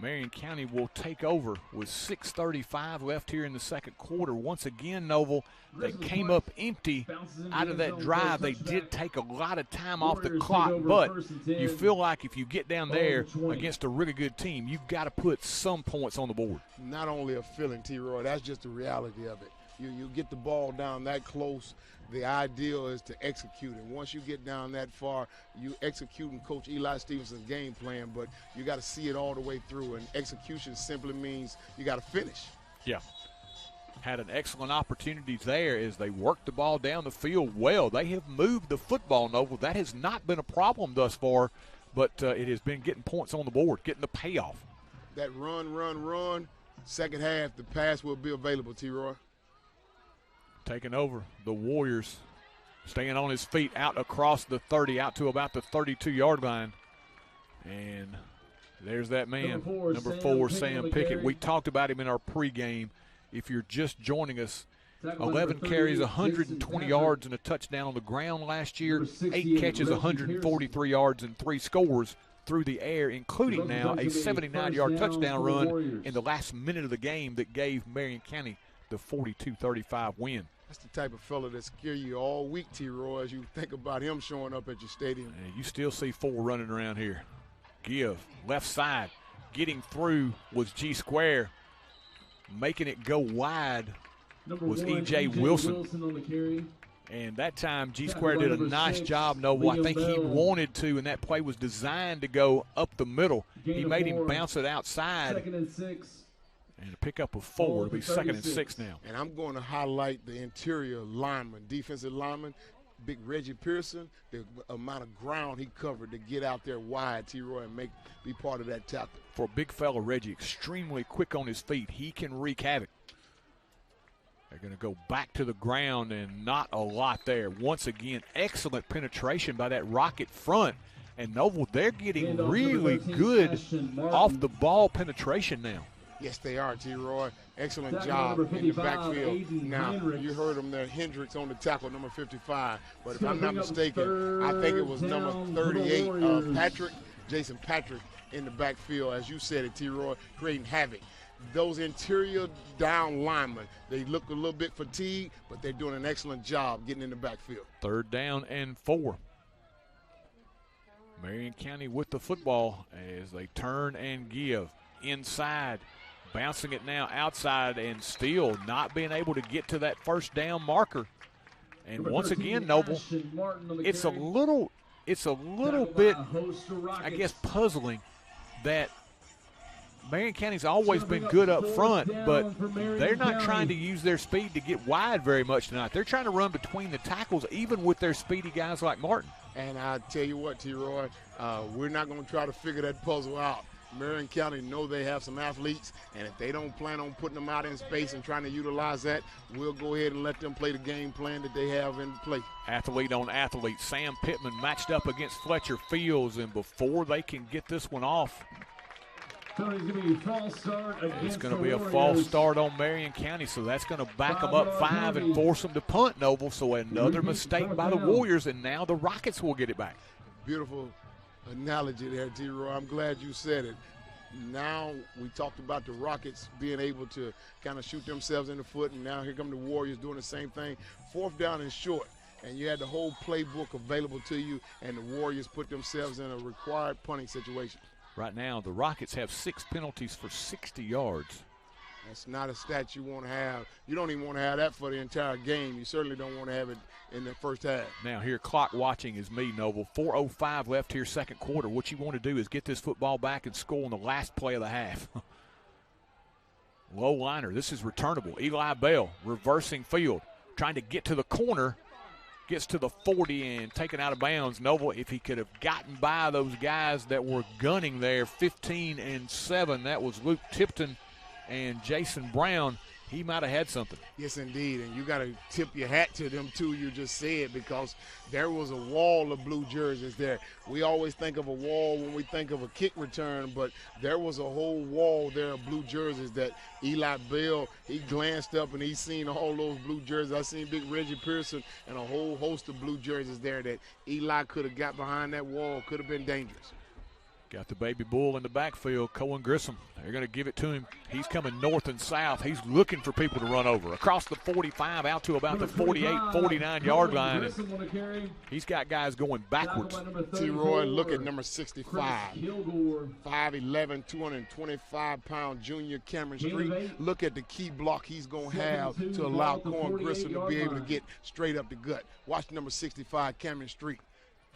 Marion County will take over with 6:35 left here in the second quarter. Once again, Noble, they came up empty out of that drive. They did take a lot of time off the clock, but you feel like if you get down there against a really good team, you've got to put some points on the board. Not only a feeling, T-Roy, that's just the reality of it. You get the ball down that close, the ideal is to execute it. Once you get down that far, you executing Coach Eli Stevenson's game plan, but you got to see it all the way through, and execution simply means you got to finish. Yeah. Had an excellent opportunity there as they worked the ball down the field well. They have moved the football, Noble. That has not been a problem thus far, but it has been getting points on the board, getting the payoff. That run, second half, the pass will be available, T-Roy. Taking over the Warriors, staying on his feet out across the 30, out to about the 32-yard line. And there's that man, number four, Sam Pickett. We talked about him in our pregame. If you're just joining us, 11 carries, 120 yards, and a touchdown on the ground last year, 8 catches, 143 yards, and 3 scores through the air, including now a 79-yard touchdown run in the last minute of the game that gave Marion County the 42-35 win. That's the type of fella that scare you all week, T-Roy, as you think about him showing up at your stadium. And you still see 4 running around here. Give, left side, getting through was G-Square. Making it go wide was E.J. Wilson. On the carry. And that time, G-Square did a nice job, Noble. I think he wanted to, and that play was designed to go up the middle. He made him bounce it outside. 2nd and 6. And a pickup of 4. It'll be 2nd and 6 now. And I'm going to highlight the interior lineman, defensive lineman, big Reggie Pearson, the amount of ground he covered to get out there wide, T-Roy, and be part of that tackle. For a big fella, Reggie, extremely quick on his feet. He can wreak havoc. They're going to go back to the ground, and not a lot there. Once again, excellent penetration by that Rocket front. And Noble, they're getting really good off-the-ball penetration now. Yes, they are, T-Roy. Excellent job in the backfield. Now, you heard him there, Hendricks on the tackle, number 55. But if I'm not mistaken, I think it was number 38, Jason Patrick in the backfield, as you said it, T-Roy, creating havoc. Those interior down linemen, they look a little bit fatigued, but they're doing an excellent job getting in the backfield. 3rd down and 4. Marion County with the football as they turn and give. Inside, bouncing it now outside, and still not being able to get to that 1st down marker. And once again, Noble, it's a little bit, I guess, puzzling that Marion County's always been good up front, but they're not trying to use their speed to get wide very much tonight. They're trying to run between the tackles, even with their speedy guys like Martin. And I tell you what, T-Roy, we're not going to try to figure that puzzle out. Marion County know they have some athletes, and if they don't plan on putting them out in space and trying to utilize that, we'll go ahead and let them play the game plan that they have in play. Athlete on athlete. Sam Pittman matched up against Fletcher Fields, and before they can get this one off, it's going to be a false start on Marion County, so that's going to back them up 5 and force them to punt, Noble. So another mistake by the Warriors, and now the Rockets will get it back. Beautiful analogy there, T-Roy. I'm glad you said it. Now we talked about the Rockets being able to kind of shoot themselves in the foot, and now here come the Warriors doing the same thing. 4th down and short, and you had the whole playbook available to you, and the Warriors put themselves in a required punting situation. Right now, the Rockets have 6 penalties for 60 yards. That's not a stat you want to have. You don't even want to have that for the entire game. You certainly don't want to have it in the first half. Now here, clock watching is me, Noble. 4:05 left here, 2nd quarter. What you want to do is get this football back and score on the last play of the half. Low liner. This is returnable. Eli Bell reversing field, trying to get to the corner. Gets to the 40 and taken out of bounds. Noble, if he could have gotten by those guys that were gunning there, 15 and 7. That was Luke Tipton and Jason Brown. He might have had something. Yes, indeed, and you got to tip your hat to them, too, you just said, because there was a wall of blue jerseys there. We always think of a wall when we think of a kick return, but there was a whole wall there of blue jerseys that Eli Bell, he glanced up and he seen all those blue jerseys. I seen big Reggie Pearson and a whole host of blue jerseys there that Eli could have got behind that wall, could have been dangerous. Got the baby bull in the backfield, Cohen Grissom. They're going to give it to him. He's coming north and south. He's looking for people to run over. Across the 45 out to about the 48, 49-yard line. He's got guys going backwards. T-Roy, look at number 65. 5'11", 225-pound junior Cameron Street. Look at the key block he's going to have to allow Cohen Grissom to be able to get straight up the gut. Watch number 65, Cameron Street.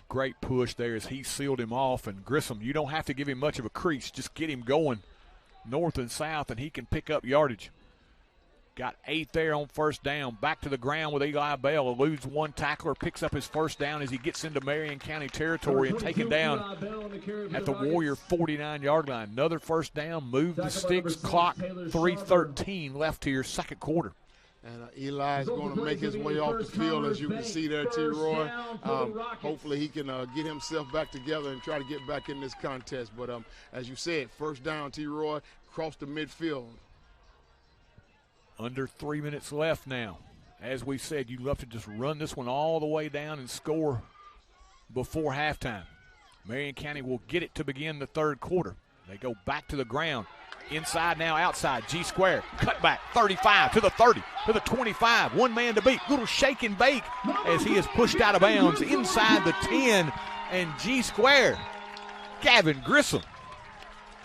Great push there as he sealed him off. And Grissom, you don't have to give him much of a crease. Just get him going north and south, and he can pick up yardage. Got 8 there on 1st down. Back to the ground with Eli Bell. Eludes one tackler, picks up his 1st down as he gets into Marion County territory and taken down at the Warrior 49-yard line. Another 1st down, move the sticks, clock 3:13 left here, 2nd quarter. And Eli is going to make his way off the field, as you can see there, T-Roy. Hopefully he can get himself back together and try to get back in this contest. But as you said, 1st down, T-Roy, across the midfield. Under 3 minutes left now. As we said, you'd love to just run this one all the way down and score before halftime. Marion County will get it to begin the 3rd quarter. They go back to the ground. Inside now, outside, G-Square. Cut back, 35 to the 30, to the 25. One man to beat. Little shake and bake as he is pushed out of bounds inside the 10. And G-Square, Gavin Grissom,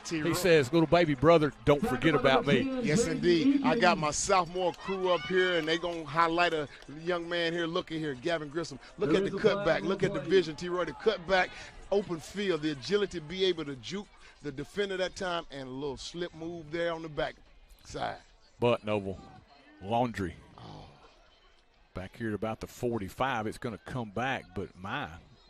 He says, little baby brother, don't forget about me. Yes, indeed. I got my sophomore crew up here, and they're going to highlight a young man here. Look at here, Gavin Grissom. Look at the cutback. Look at the vision, T-Roy. The cutback, open field, the agility to be able to juke the defender that time, and a little slip move there on the back side. But, Noble, laundry. Back here at about the 45, it's going to come back, but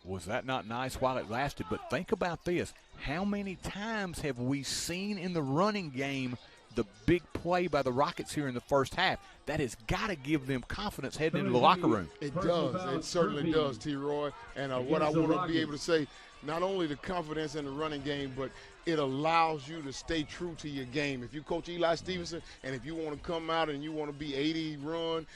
was that not nice while it lasted? But think about this. How many times have we seen in the running game the big play by the Rockets here in the first half? That has got to give them confidence heading into the locker room. It does. It certainly does, T-Roy. And what I want to be able to say, not only the confidence in the running game, but it allows you to stay true to your game. If you coach Eli Stevenson, and if you want to come out and you want to be 80 run,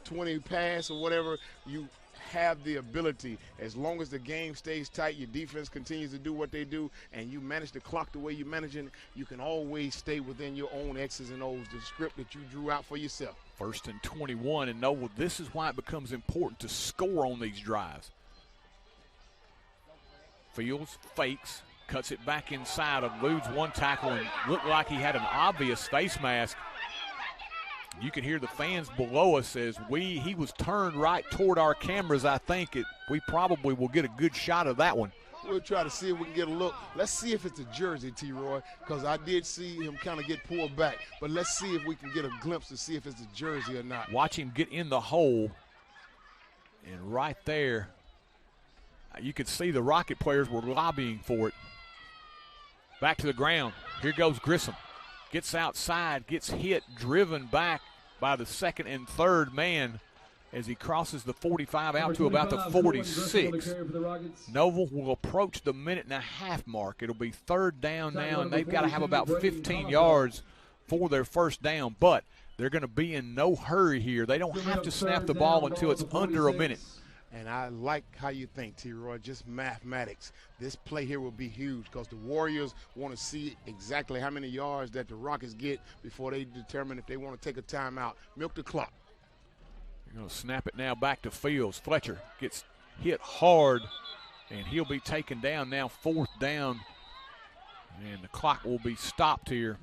20 pass or whatever, you have the ability, as long as the game stays tight, your defense continues to do what they do, and you manage the clock the way you're managing, you can always stay within your own X's and O's, the script that you drew out for yourself. 1st and 21, and Noble, this is why it becomes important to score on these drives. Fields fakes, cuts it back inside, eludes one tackle, and looked like he had an obvious face mask. You can hear the fans below us as he was turned right toward our cameras. I think we probably will get a good shot of that one. We'll try to see if we can get a look. Let's see if it's a jersey, T-Roy, because I did see him kind of get pulled back. But let's see if we can get a glimpse to see if it's a jersey or not. Watch him get in the hole, and right there, you could see the Rocket players were lobbying for it. Back to the ground. Here goes Grissom. Gets outside, gets hit, driven back by the second and third man as he crosses the 45 out to about the 46. Noble will approach the minute-and-a-half mark. It'll be 3rd down now, and they've got to have about 15 yards for their first down, but they're going to be in no hurry here. They don't have to snap the ball until it's under a minute. And I like how you think, T-Roy, just mathematics. This play here will be huge because the Warriors want to see exactly how many yards that the Rockets get before they determine if they want to take a timeout. Milk the clock. They're going to snap it now back to Fields. Fletcher gets hit hard, and he'll be taken down now, 4th down. And the clock will be stopped here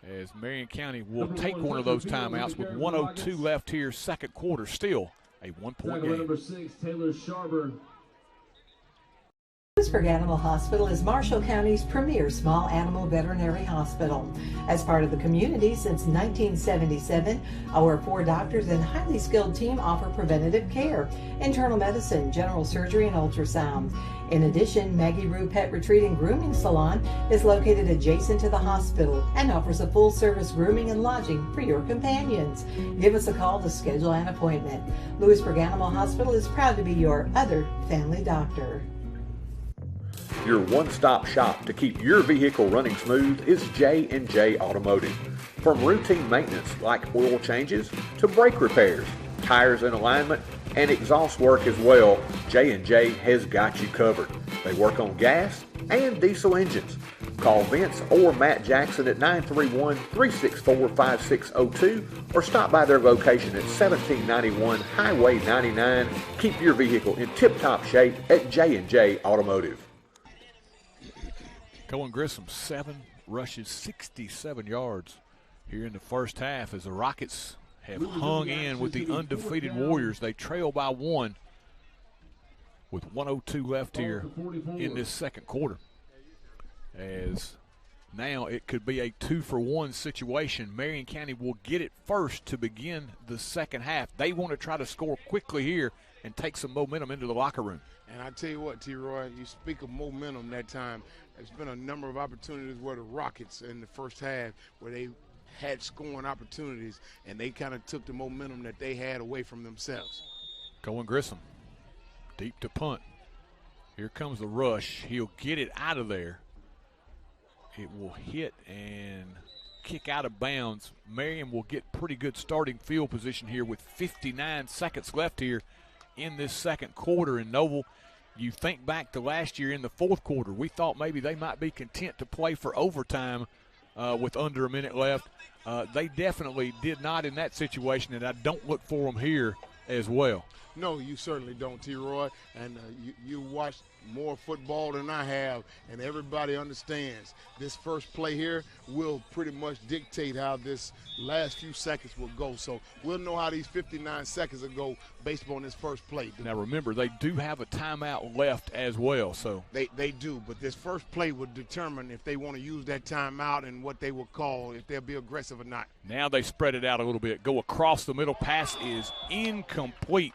as Marion County will take one of those timeouts with 1:02 left here, second quarter. Still a 1-point game. Number 6, Taylor Sharber. Lewisburg Animal Hospital is Marshall County's premier small animal veterinary hospital. As part of the community since 1977, our 4 doctors and highly skilled team offer preventative care, internal medicine, general surgery, and ultrasound. In addition, Maggie Rue Pet Retreat and Grooming Salon is located adjacent to the hospital and offers a full-service grooming and lodging for your companions. Give us a call to schedule an appointment. Lewisburg Animal Hospital is proud to be your other family doctor. Your one-stop shop to keep your vehicle running smooth is J&J Automotive. From routine maintenance like oil changes to brake repairs, tires and alignment, and exhaust work as well, J&J has got you covered. They work on gas and diesel engines. Call Vince or Matt Jackson at 931-364-5602 or stop by their location at 1791 Highway 99. Keep your vehicle in tip-top shape at J&J Automotive. Cohen Grissom, 7 rushes, 67 yards here in the first half as the Rockets have hung in with the undefeated Warriors. They trail by 1 with 1:02 left here in this second quarter. As now it could be a 2-for-1 situation. Marion County will get it first to begin the second half. They want to try to score quickly here and take some momentum into the locker room. And I tell you what, T-Roy, you speak of momentum that time. There's been a number of opportunities where the Rockets in the first half where they had scoring opportunities and they kind of took the momentum that they had away from themselves. Cohen Grissom, deep to punt. Here comes the rush. He'll get it out of there. It will hit and kick out of bounds. Marion will get pretty good starting field position here with 59 seconds left here in this second quarter. And Noble, you think back to last year in the fourth quarter, we thought maybe they might be content to play for overtime with under a minute left. They definitely did not in that situation, and I don't look for them here as well. No, you certainly don't, T-Roy. And you watch more football than I have, and everybody understands this first play here will pretty much dictate how this last few seconds will go. So we'll know how these 59 seconds will go based upon this first play. Now remember, they do have a timeout left as well. So They do, but this first play will determine if they want to use that timeout and what they will call, if they'll be aggressive or not. now they spread it out a little bit. Go across the middle. Pass is incomplete.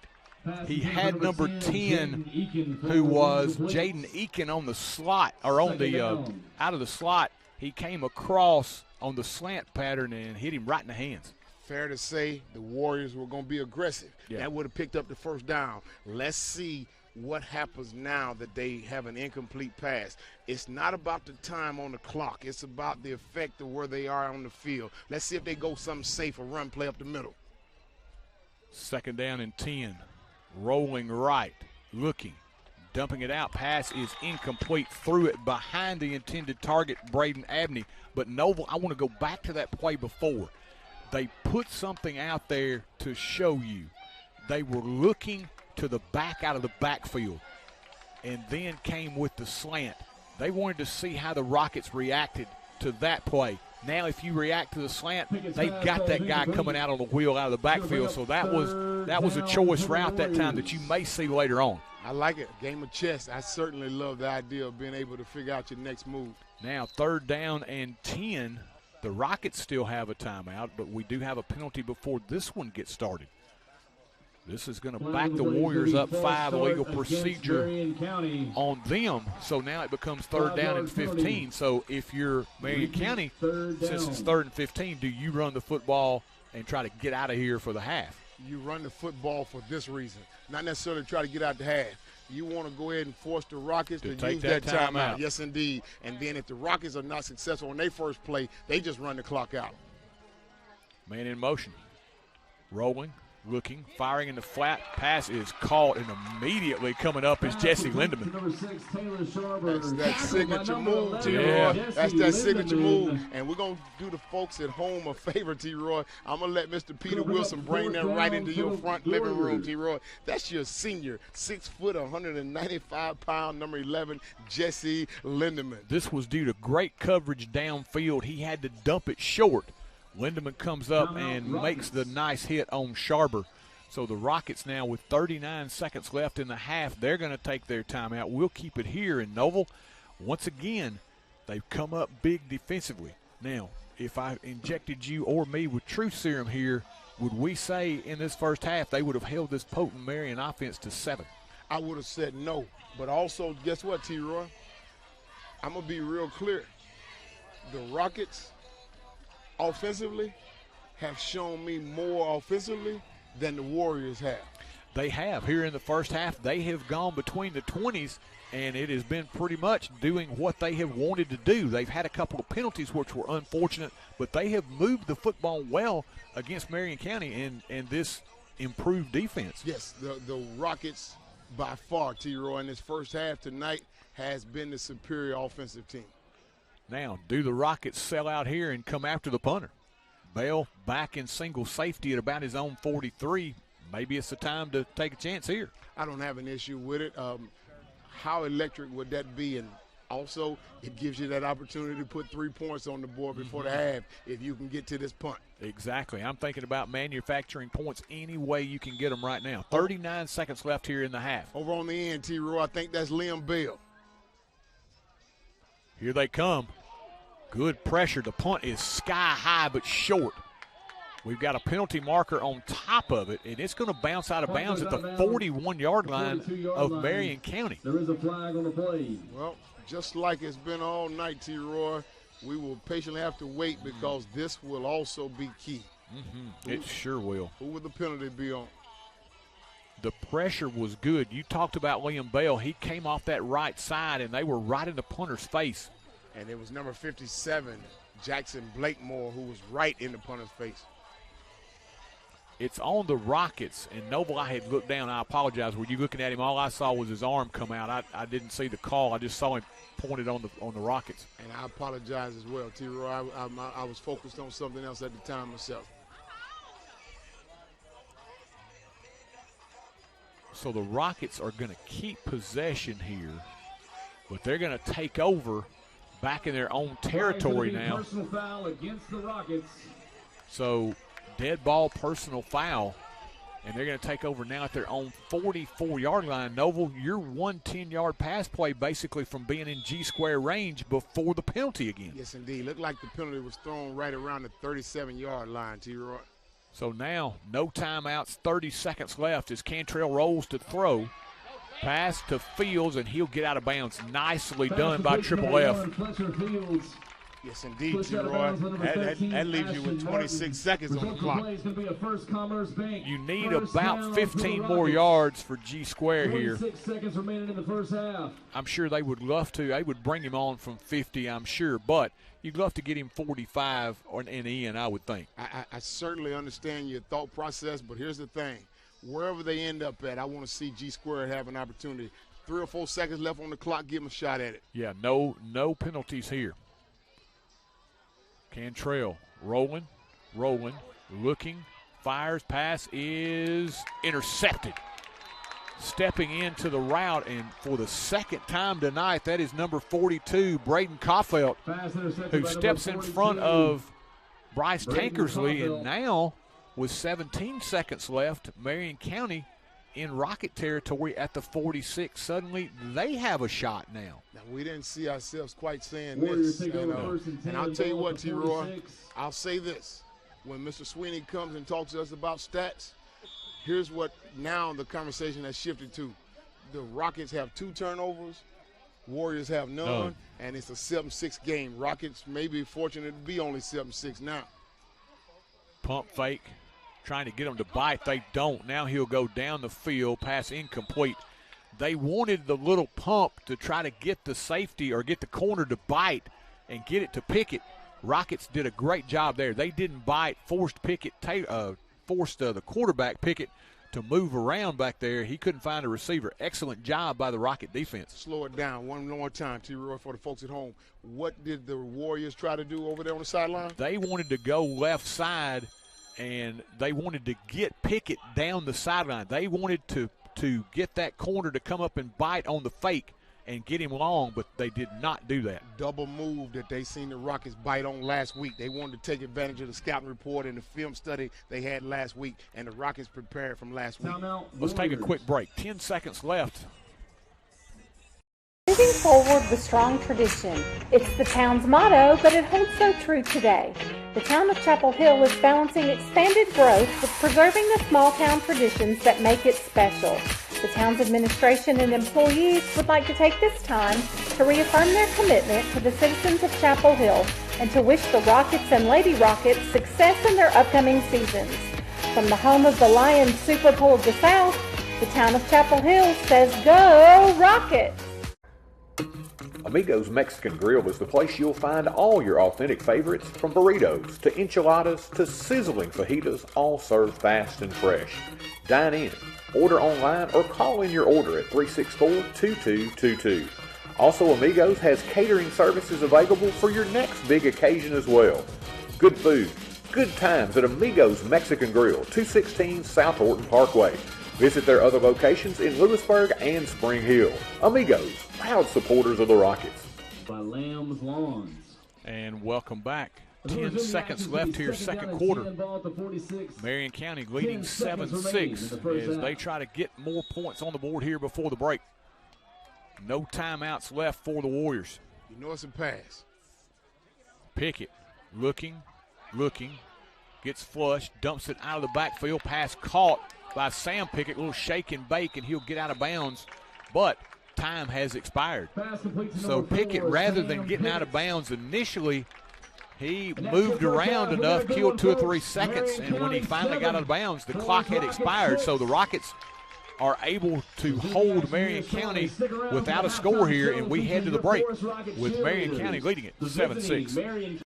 He had number 10, who was Jaden Eakin, on the slot, or on the out of the slot. He came across on the slant pattern and hit him right in the hands. Fair to say the Warriors were going to be aggressive. Yeah. That would have picked up the first down. Let's see what happens now that they have an incomplete pass. It's not about the time on the clock. It's about the effect of where they are on the field. Let's see if they go something safe, a run play up the middle. 2nd down and 10. Rolling right, looking, dumping it out. Pass is incomplete. Threw it behind the intended target, Braden Abney. But Noble, I want to go back to that play before. They put something out there to show you. They were looking to the back out of the backfield and then came with the slant. They wanted to see how the Rockets reacted to that play. Now, if you react to the slant, they've got that guy coming out on the wheel out of the backfield. So that was a choice route that time that you may see later on. I like it. Game of chess. I certainly love the idea of being able to figure out your next move. Now, 3rd down and 10. The Rockets still have a timeout, but we do have a penalty before this one gets started. This is going to back the Warriors up 5, illegal procedure on them. So now it becomes 3rd down and 15. So if you're Marion County, since it's 3rd and 15, do you run the football and try to get out of here for the half? You run the football for this reason, not necessarily try to get out the half. You want to go ahead and force the Rockets to use that timeout. Yes, indeed. And then if the Rockets are not successful on their first play, they just run the clock out. Man in motion. Rolling. Looking, firing in the flat. Pass is caught, and immediately coming up is Jesse Lindemann. That's that signature move, T-Roy. Yeah. That's that signature move. And we're going to do the folks at home a favor, T-Roy. I'm going to let Mr. Peter Wilson bring that right into your front living room, T-Roy. That's your senior, 6 foot, 195-pound, number 11, Jesse Lindemann. This was due to great coverage downfield. He had to dump it short. Lindemann comes up and makes the nice hit on Sharber. So the Rockets now with 39 seconds left in the half, they're going to take their timeout. We'll keep it here in Noble. Once again, they've come up big defensively. Now, if I injected you or me with truth serum here, would we say in this first half they would have held this potent Marion offense to 7? I would have said no. But also, guess what, T-Roy? I'm going to be real clear. The Rockets offensively have shown me more offensively than the Warriors have. They have. Here in the first half, they have gone between the 20s, and it has been pretty much doing what they have wanted to do. They've had a couple of penalties which were unfortunate, but they have moved the football well against Marion County and this improved defense. Yes, the Rockets by far, T-Roy, in this first half tonight has been the superior offensive team. Now, do the Rockets sell out here and come after the punter? Bell back in single safety at about his own 43. Maybe it's the time to take a chance here. I don't have an issue with it. How electric would that be? And also, it gives you that opportunity to put 3 points on the board before the half if you can get to this punt. Exactly. I'm thinking about manufacturing points any way you can get them right now. 39 seconds left here in the half. Over on the end, T-Roy, I think that's Liam Bell. Here they come. Good pressure. The punt is sky high but short. We've got a penalty marker on top of it, and it's going to bounce out of bounds at the 41-yard line of Marion County. There is a flag on the play. Well, just like it's been all night, T-Roy, we will patiently have to wait because this will also be key. It sure will. Who will the penalty be on? The pressure was good. You talked about Liam Bell. He came off that right side, and they were right in the punter's face. And it was number 57, Jackson Blakemore, who was right in the punter's face. It's on the Rockets, and Noble, I had looked down. I apologize. Were you looking at him? All I saw was his arm come out. I didn't see the call. I just saw him pointed on the Rockets. And I apologize as well, T-Roy. I was focused on something else at the time myself. So the Rockets are going to keep possession here, but they're going to take over back in their own territory now. Personal foul against the Rockets. So dead ball, personal foul, and they're going to take over now at their own 44-yard line. Noble, you're 1 10-yard pass play basically from being in G-square range before the penalty again. Yes, indeed. Looked like the penalty was thrown right around the 37-yard line, T-Roy. So now no timeouts, 30 seconds left as Cantrell rolls to throw. Pass to Fields, and he'll get out of bounds. Nicely done by Triple F. Yes, indeed, T-Roy. That leaves you with 26 seconds on the clock. You need about 15 more yards for G-square here. 6 seconds remaining in the first half. I'm sure they would love to. They would bring him on from 50, I'm sure. But you'd love to get him 45 and in, I would think. I certainly understand your thought process, but here's the thing. Wherever they end up at, I want to see G-square have an opportunity. 3 or 4 seconds left on the clock, give them a shot at it. Yeah, no penalties here. Cantrell rolling, looking, fires, pass is intercepted. Stepping into the route, and for the second time tonight, that is number 42, Braden Kaufelt, who steps in front of Bryce Tankersley, and now with 17 seconds left, Marion County in Rocket territory at the 46. Suddenly, they have a shot now. Now, we didn't see ourselves quite saying this. And I'll tell you what, T-Roy, I'll say this. When Mr. Sweeney comes and talks to us about stats, here's what now the conversation has shifted to. The Rockets have 2 turnovers, Warriors have none, and it's a 7-6 game. Rockets may be fortunate to be only 7-6 now. Pump fake, trying to get them to bite. They don't. Now he'll go down the field, pass incomplete. They wanted the little pump to try to get the safety or get the corner to bite and get it to Pickett. Rockets did a great job there. They didn't bite, forced the quarterback Pickett to move around back there. He couldn't find a receiver. Excellent job by the Rocket defense. Slow it down one more time, T-Roy, for the folks at home. What did the Warriors try to do over there on the sideline? They wanted to go left side, and they wanted to get Pickett down the sideline. They wanted to get that corner to come up and bite on the fake and get him long, but they did not do that. Double move that they seen the Rockets bite on last week. They wanted to take advantage of the scouting report and the film study they had last week, and the Rockets prepared from last week. Let's take a quick break. 10 seconds left. Moving forward with strong tradition. It's the town's motto, but it holds so true today. The town of Chapel Hill is balancing expanded growth with preserving the small town traditions that make it special. The town's administration and employees would like to take this time to reaffirm their commitment to the citizens of Chapel Hill and to wish the Rockets and Lady Rockets success in their upcoming seasons. From the home of the Lions Super Bowl of the South, the town of Chapel Hill says, "Go Rockets!" Amigos Mexican Grill is the place you'll find all your authentic favorites, from burritos to enchiladas to sizzling fajitas, all served fast and fresh. Dine in, order online, or call in your order at 364-2222. Also, Amigos has catering services available for your next big occasion as well. Good food, good times at Amigos Mexican Grill, 216 South Orton Parkway. Visit their other locations in Lewisburg and Spring Hill. Amigos, proud supporters of the Rockets. By Lamb's Lawns. And welcome back. 10 seconds left here, second quarter. Marion County leading 7-6 as they try to get more points on the board here before the break. No timeouts left for the Warriors. You know it's a pass. Pickett looking, gets flushed, dumps it out of the backfield, pass caught by Sam Pickett, a little shake and bake, and he'll get out of bounds, but time has expired. So Pickett, rather than getting out of bounds initially, he moved around enough, killed 2 or 3 seconds, and when he finally got out of bounds, the clock had expired. So the Rockets are able to hold Marion County without a score here, and we head to the break with Marion County leading it 7-6.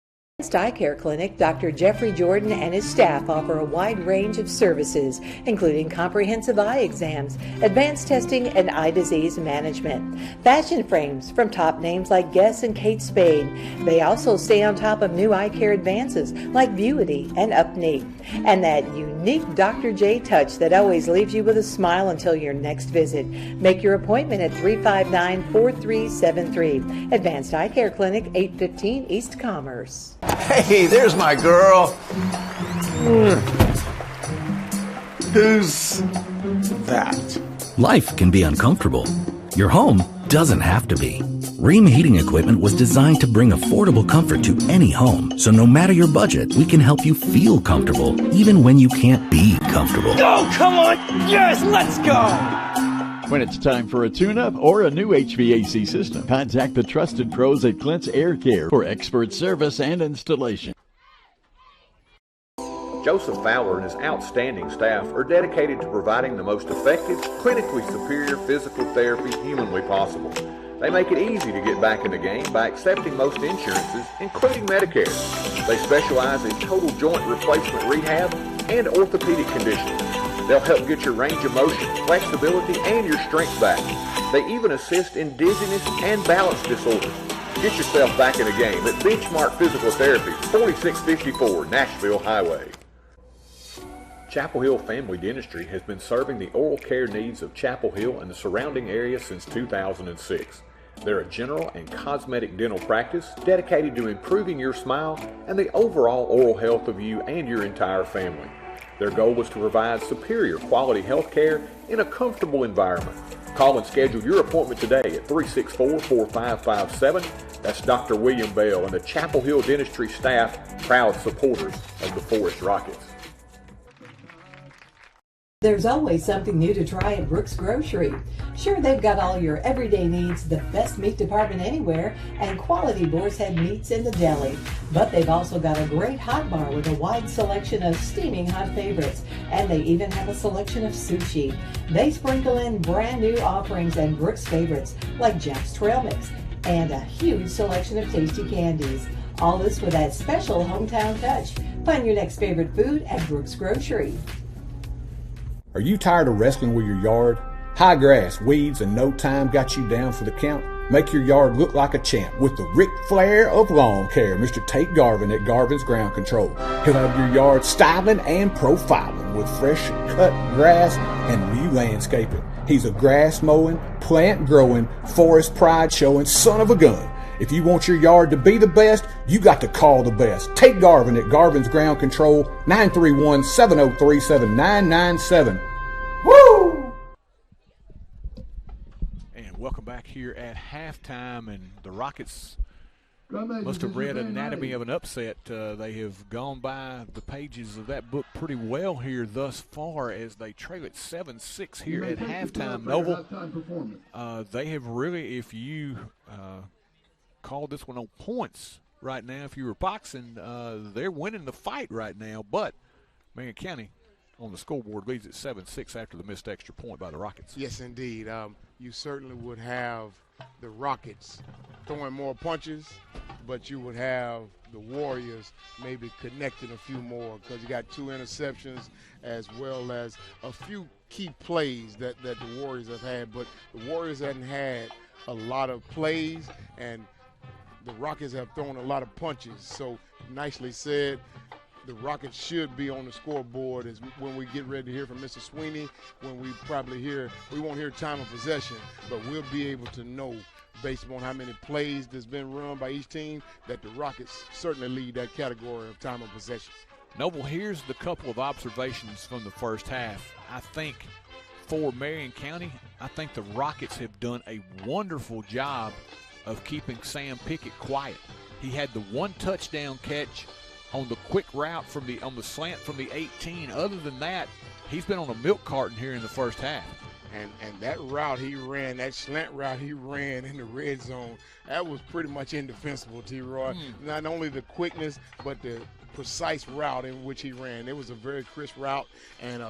Eye Care Clinic, Dr. Jeffrey Jordan and his staff offer a wide range of services, including comprehensive eye exams, advanced testing, and eye disease management. Fashion frames from top names like Guess and Kate Spade. They also stay on top of new eye care advances like Vuity and Upneat. And that unique Dr. J touch that always leaves you with a smile until your next visit. Make your appointment at 359-4373. Advanced Eye Care Clinic, 815 East Commerce. Hey, there's my girl. Who's that? Life can be uncomfortable. Your home doesn't have to be. Ream Heating Equipment was designed to bring affordable comfort to any home. So no matter your budget, we can help you feel comfortable, even when you can't be comfortable. Oh, come on. Yes, let's go. When it's time for a tune-up or a new HVAC system, contact the trusted pros at Clint's Air Care for expert service and installation. Joseph Fowler and his outstanding staff are dedicated to providing the most effective, clinically superior physical therapy humanly possible. They make it easy to get back in the game by accepting most insurances, including Medicare. They specialize in total joint replacement rehab and orthopedic conditions. They'll help get your range of motion, flexibility, and your strength back. They even assist in dizziness and balance disorders. Get yourself back in the game at Benchmark Physical Therapy, 4654 Nashville Highway. Chapel Hill Family Dentistry has been serving the oral care needs of Chapel Hill and the surrounding area since 2006. They're a general and cosmetic dental practice dedicated to improving your smile and the overall oral health of you and your entire family. Their goal is to provide superior quality health care in a comfortable environment. Call and schedule your appointment today at 364-4557. That's Dr. William Bell and the Chapel Hill Dentistry staff, proud supporters of the Forrest Rockets. There's always something new to try at Brooks Grocery. Sure, they've got all your everyday needs, the best meat department anywhere, and quality boar's head meats in the deli. But they've also got a great hot bar with a wide selection of steaming hot favorites. And they even have a selection of sushi. They sprinkle in brand new offerings and Brooks favorites like Jack's Trail Mix and a huge selection of tasty candies. All this with that special hometown touch. Find your next favorite food at Brooks Grocery. Are you tired of wrestling with your yard? High grass, weeds, and no time got you down for the count? Make your yard look like a champ with the Ric Flair of lawn care, Mr. Tate Garvin at Garvin's Ground Control. He'll have your yard styling and profiling with fresh cut grass and new landscaping. He's a grass mowing, plant growing, forest pride showing son of a gun. If you want your yard to be the best, you got to call the best. Tate Garvin at Garvin's Ground Control, 931-703-7997. Woo! And welcome back here at halftime, and the Rockets must have read Anatomy of an Upset. They have gone by the pages of that book pretty well here thus far as they trail it 7-6 here at halftime. Noble, they have really, if you call this one on points right now, if you were boxing, they're winning the fight right now, but Marion County on the scoreboard leads at 7-6 after the missed extra point by the Rockets. Yes, indeed. You certainly would have the Rockets throwing more punches, but you would have the Warriors maybe connecting a few more because you got 2 interceptions as well as a few key plays that the Warriors have had, but the Warriors hadn't had a lot of plays, and the Rockets have thrown a lot of punches. So nicely said. The Rockets should be on the scoreboard as when we get ready to hear from Mr. Sweeney, when we won't hear time of possession, but we'll be able to know based upon how many plays that's been run by each team that the Rockets certainly lead that category of time of possession. Noble, here's the couple of observations from the first half. I think for Marion County, I think the Rockets have done a wonderful job of keeping Sam Pickett quiet. He had the 1 touchdown catch on the quick route on the slant from the 18. Other than that, he's been on a milk carton here in the first half. And that route he ran, that slant route he ran in the red zone, that was pretty much indefensible, T-Roy. Not only the quickness, but the precise route in which he ran. It was a very crisp route, and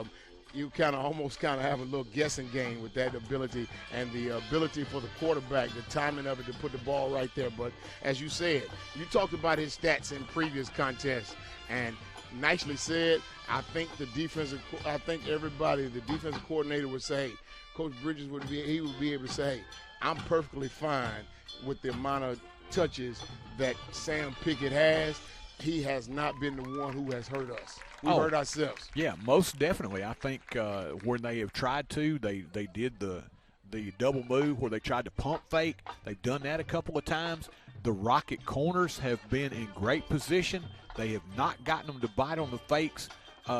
you almost have a little guessing game with that ability and the ability for the quarterback, the timing of it to put the ball right there. But as you said, you talked about his stats in previous contests, and nicely said. I think the defensive coordinator would say, Coach Bridges would be able to say, hey, I'm perfectly fine with the amount of touches that Sam Pickett has. He has not been the one who has hurt us. We hurt ourselves. Yeah, most definitely. I think when they have tried to, they did the double move where they tried to pump fake. They've done that a couple of times. The Rocket corners have been in great position. They have not gotten them to bite on the fakes.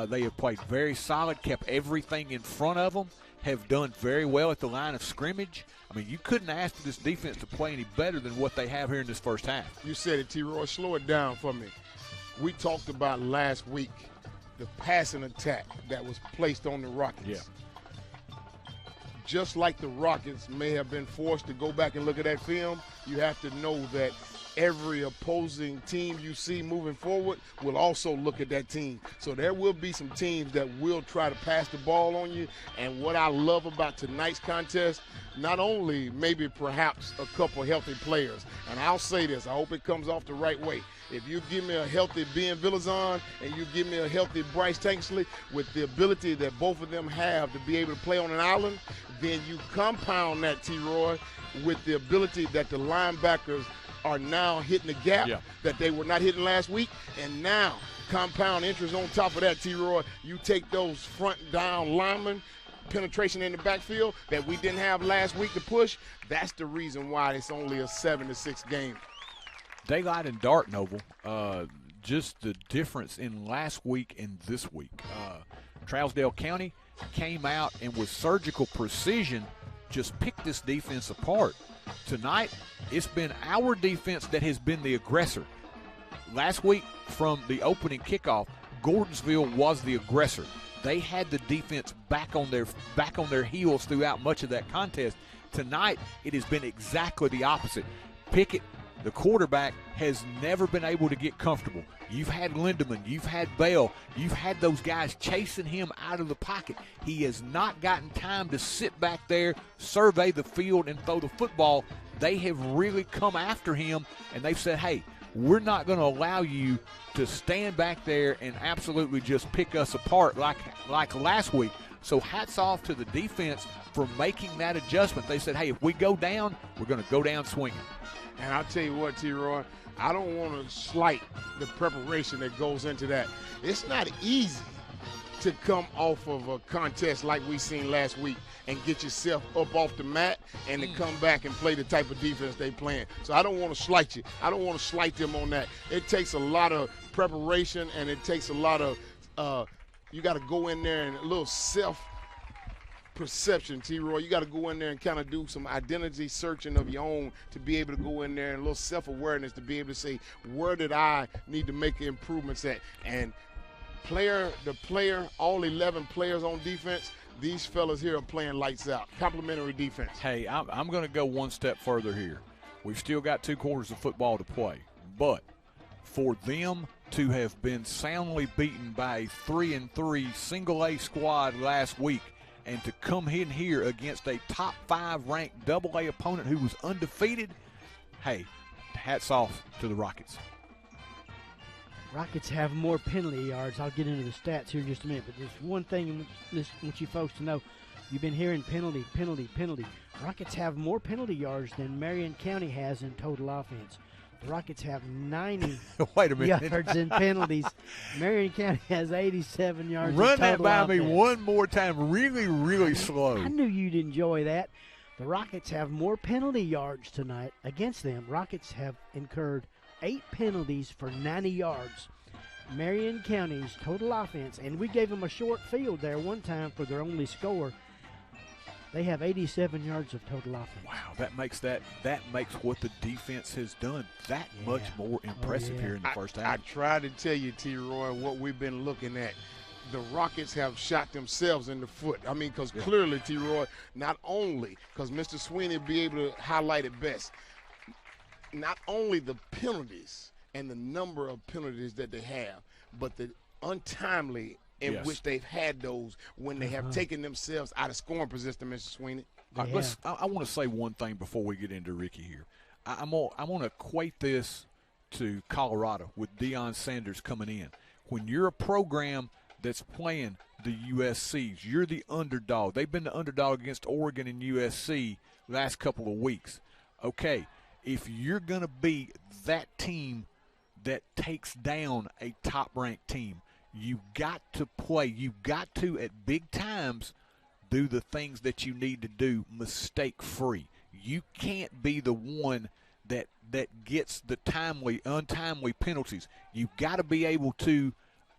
They have played very solid, kept everything in front of them, have done very well at the line of scrimmage. I mean, you couldn't ask for this defense to play any better than what they have here in this first half. You said it, T-Roy. Slow it down for me. We talked about last week the passing attack that was placed on the Rockets. Yeah. Just like the Rockets may have been forced to go back and look at that film, you have to know that every opposing team you see moving forward will also look at that team. So there will be some teams that will try to pass the ball on you. And what I love about tonight's contest, not only maybe perhaps a couple healthy players, and I'll say this, I hope it comes off the right way. If you give me a healthy Ben Villazon and you give me a healthy Bryce Tanksley with the ability that both of them have to be able to play on an island, then you compound that, T-Roy, with the ability that the linebackers are now hitting the gap that they were not hitting last week. And now compound interest on top of that, T-Roy. You take those front down linemen, penetration in the backfield that we didn't have last week to push. That's the reason why it's only a 7-6 game. Daylight and dark, Noble. Just the difference in last week and this week. Trousdale County came out and with surgical precision just picked this defense apart. Tonight, it's been our defense that has been the aggressor. Last week, from the opening kickoff, Gordonsville was the aggressor. They had the defense back on their heels throughout much of that contest. Tonight, it has been exactly the opposite. Pickett, the quarterback, has never been able to get comfortable. You've had Lindemann, you've had Bell, you've had those guys chasing him out of the pocket. He has not gotten time to sit back there, survey the field, and throw the football. They have really come after him, and they've said, hey, we're not going to allow you to stand back there and absolutely just pick us apart like last week. So hats off to the defense for making that adjustment. They said, hey, if we go down, we're going to go down swinging. And I'll tell you what, T-Roy, I don't want to slight the preparation that goes into that. It's not easy to come off of a contest like we seen last week and get yourself up off the mat and to come back and play the type of defense they playing. So I don't want to slight you. I don't want to slight them on that. It takes a lot of preparation, and it takes a lot of you got to go in there and a little self-perception, T-Roy. You got to go in there and kind of do some identity searching of your own to be able to go in there and a little self-awareness to be able to say, where did I need to make improvements at? And all 11 players on defense, these fellas here are playing lights out. Complimentary defense. Hey, I'm going to go one step further here. We've still got 2 quarters of football to play. But for them to have been soundly beaten by a 3-3 single-A squad last week and to come in here against a top 5 ranked AA opponent who was undefeated, hey, hats off to the Rockets. Rockets have more penalty yards. I'll get into the stats here in just a minute, but there's one thing I want you folks to know. You've been hearing penalty. Rockets have more penalty yards than Marion County has in total offense. The Rockets have 90 Wait a minute. yards in penalties. Marion County has 87 yards Run in total that by offense. me one more time, really, really slow. I knew you'd enjoy that. The Rockets have more penalty yards tonight against them. Rockets have incurred 8 penalties for 90 yards. Marion County's total offense, and we gave them a short field there one time for their only score. They have 87 yards of total offense. Wow, that makes what the defense has done that much more impressive here in the first half. I tried to tell you, T-Roy, what we've been looking at. The Rockets have shot themselves in the foot. I mean, because clearly, T-Roy, not only, because Mr. Sweeney will be able to highlight it best, not only the penalties and the number of penalties that they have, but the untimely in Yes. which they've had those when they have taken themselves out of scoring position, Mr. Sweeney. I want to say one thing before we get into Ricky here. I'm going to equate this to Colorado with Deion Sanders coming in. When you're a program that's playing the USCs, you're the underdog. They've been the underdog against Oregon and USC last couple of weeks. Okay, if you're going to be that team that takes down a top-ranked team, you got to play. You've got to, at big times, do the things that you need to do mistake-free. You can't be the one that gets the untimely penalties. You've got to be able to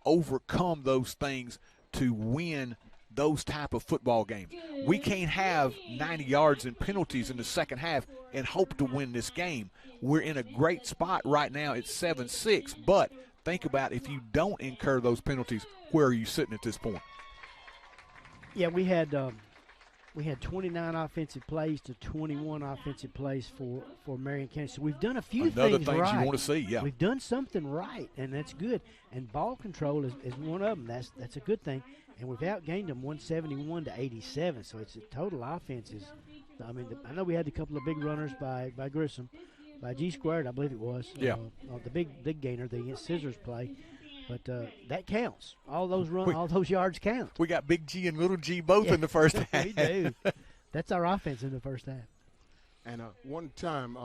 overcome those things to win those type of football games. We can't have 90 yards and penalties in the second half and hope to win this game. We're in a great spot right now at 7-6, but think about if you don't incur those penalties, where are you sitting at this point? Yeah, we had 29 offensive plays to 21 offensive plays for Marion County. So we've done a few things right. you want to see, yeah. We've done something right, and that's good. And ball control is one of them. That's a good thing. And we've outgained them 171 to 87. So it's a total offense is. I mean, I know we had a couple of big runners by Grissom, by G squared, I believe it was. Yeah. The big gainer, the scissors play. But that counts. All those all those yards count. We got Big G and Little G both in the first half. We do. That's our offense in the first half. And one time,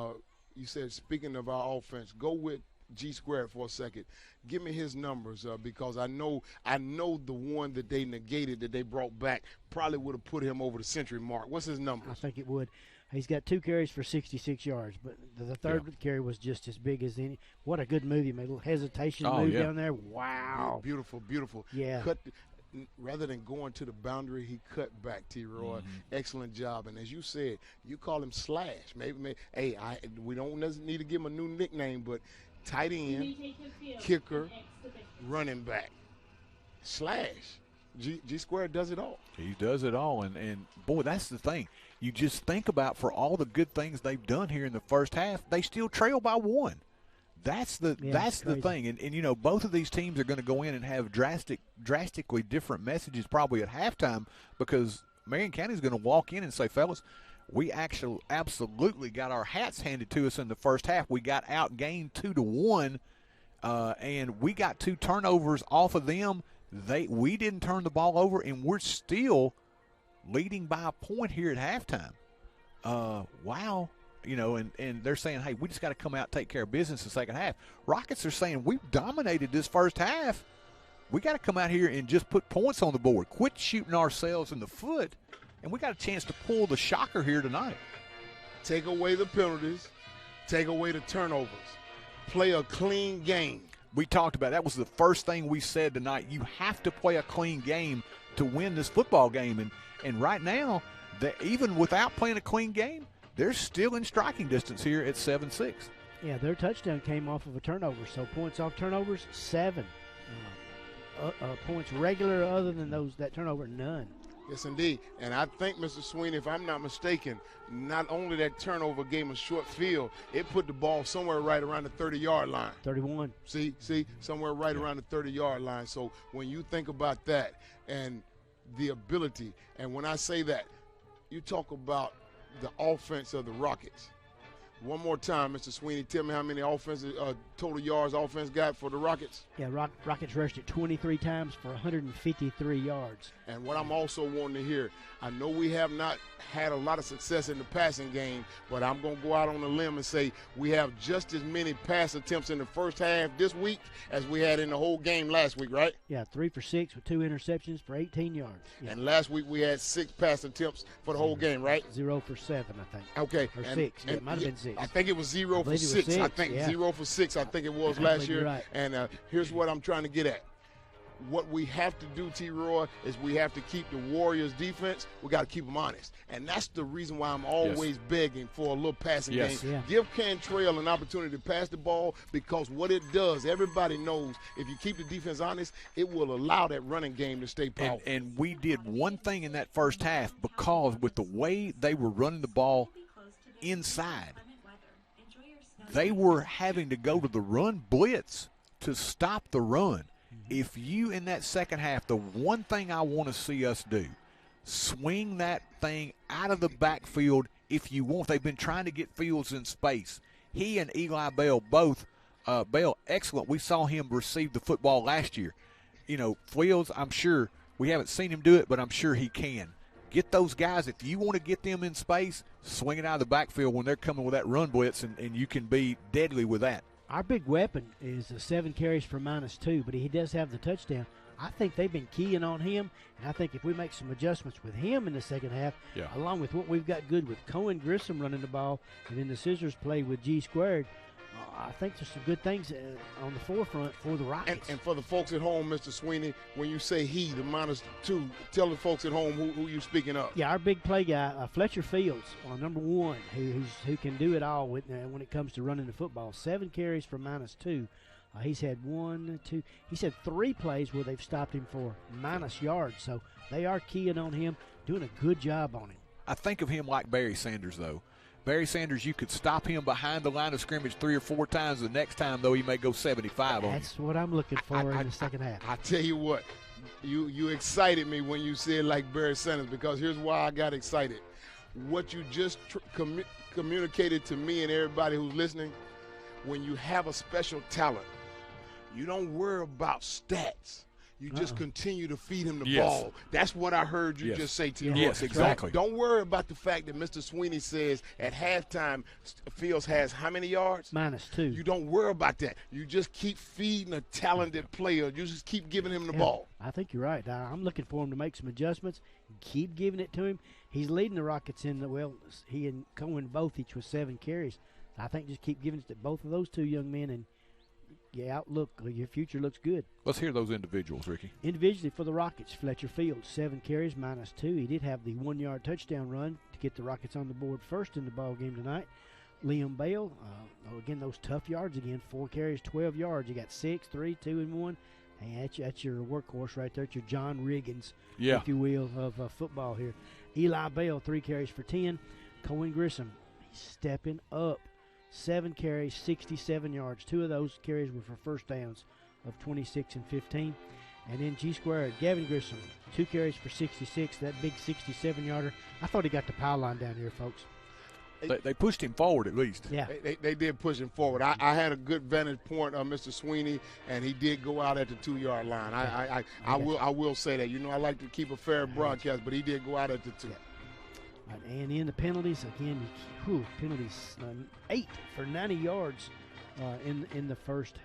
you said, speaking of our offense, go with G squared for a second. Give me his numbers because I know the one that they negated that they brought back probably would have put him over the century mark. What's his numbers? I think it would. He's got 2 carries for 66 yards, but the third carry was just as big as any. What a good move. He made a little hesitation move down there. Wow. Beautiful, beautiful. Yeah. Rather than going to the boundary, he cut back, T-Roy. Mm-hmm. Excellent job. And as you said, you call him Slash. Maybe we don't need to give him a new nickname, but tight end, kicker, running back. Slash. G squared does it all. He does it all, and boy, that's the thing. You just think about for all the good things they've done here in the first half, they still trail by 1. That's the thing, and you know both of these teams are going to go in and have drastically different messages probably at halftime because Marion County is going to walk in and say, fellas, we actually absolutely got our hats handed to us in the first half. We got outgained 2-1, and we got 2 turnovers off of them. We didn't turn the ball over, and we're still leading by a point here at halftime. Wow. You know, and they're saying, hey, we just got to come out and take care of business in the second half. Rockets are saying, we've dominated this first half. We got to come out here and just put points on the board. Quit shooting ourselves in the foot, and we got a chance to pull the shocker here tonight. Take away the penalties. Take away the turnovers. Play a clean game. We talked about that was the first thing we said tonight. You have to play a clean game to win this football game. And right now, even without playing a clean game, they're still in striking distance here at 7-6. Yeah, their touchdown came off of a turnover. So points off turnovers, 7. Points regular other than that turnover, none. Yes, indeed. And I think, Mr. Sweeney, if I'm not mistaken, not only that turnover gave him a short field, it put the ball somewhere right around the 30-yard line. 31. See, somewhere right around the 30-yard line. So when you think about that and the ability, and when I say that, you talk about the offense of the Rockets. One more time, Mr. Sweeney, tell me how many total yards offense got for the Rockets. Yeah, Rockets rushed it 23 times for 153 yards. And what I'm also wanting to hear, I know we have not had a lot of success in the passing game, but I'm going to go out on a limb and say we have just as many pass attempts in the first half this week as we had in the whole game last week, right? Yeah, 3 for 6 with 2 interceptions for 18 yards. Yeah. And last week we had 6 pass attempts for the whole game, right? 0 for 7, I think. Okay. Or 6. Yeah, it might have been 6. I think it was 0 for 6. I think 0 for 6. I think it was last year. Right. And here's what I'm trying to get at. What we have to do, T-Roy, is we have to keep the Warriors' defense. We got to keep them honest. And that's the reason why I'm always begging for a little passing game. Yeah. Give Cantrell an opportunity to pass the ball because what it does, everybody knows, if you keep the defense honest, it will allow that running game to stay powerful. And we did one thing in that first half because with the way they were running the ball inside, they were having to go to the run blitz to stop the run. if you in that second half, the one thing I want to see us do, swing that thing out of the backfield if you want. They've been trying to get Fields in space. He and Eli Bell both, Bell, excellent. We saw him receive the football last year. You know, Fields, I'm sure, we haven't seen him do it, but I'm sure he can. Get those guys, if you want to get them in space, swing it out of the backfield when they're coming with that run blitz, and you can be deadly with that. Our big weapon is 7 carries for -2, but he does have the touchdown. I think they've been keying on him, and I think if we make some adjustments with him in the second half, along with what we've got good with Cohen Grissom running the ball, and then the scissors play with G squared, I think there's some good things on the forefront for the Rockets. And for the folks at home, Mr. Sweeney, when you say he, the -2, tell the folks at home who you're speaking of. Yeah, our big play guy, Fletcher Fields, number 1, who can do it all when it comes to running the football. 7 carries for -2. He's had 1, 2, he's had 3 plays where they've stopped him for minus yards. So they are keying on him, doing a good job on him. I think of him like Barry Sanders, though. Barry Sanders, you could stop him behind the line of scrimmage 3 or 4 times. The next time, though, he may go 75 on you. That's what I'm looking for in the second half. I tell you what, you excited me when you said like Barry Sanders, because here's why I got excited. What you just communicated to me and everybody who's listening, when you have a special talent, you don't worry about stats. You just continue to feed him the ball. That's what I heard you just say to him. Yes, exactly. Don't worry about the fact that Mr. Sweeney says at halftime Fields has how many yards? -2. You don't worry about that. You just keep feeding a talented player. You just keep giving him the ball. I think you're right. I'm looking for him to make some adjustments and keep giving it to him. He's leading the Rockets in he and Cohen both each with 7 carries. I think just keep giving it to both of those 2 young men, and your future looks good. Let's hear those individuals, Ricky. Individually for the Rockets, Fletcher Fields, 7 carries, -2. He did have the 1-yard touchdown run to get the Rockets on the board first in the ball game tonight. Liam Bale, again, those tough yards again, 4 carries, 12 yards. You got 6, 3, 2, and 1. Hey, that's your workhorse right there. It's your John Riggins, if you will, of football here. Eli Bale, 3 carries for 10. Cohen Grissom, he's stepping up. 7 carries, 67 yards. 2 of those carries were for first downs of 26 and 15. And then G squared, Gavin Grissom, 2 carries for 66. That big 67-yarder. I thought he got the pile line down here, folks. They pushed him forward at least. Yeah, they did push him forward. I had a good vantage point on Mr. Sweeney, and he did go out at the 2-yard line. I will say that. You know, I like to keep a fair broadcast, but he did go out at the 2. And in the penalties, again, penalties 8 for 90 yards in the first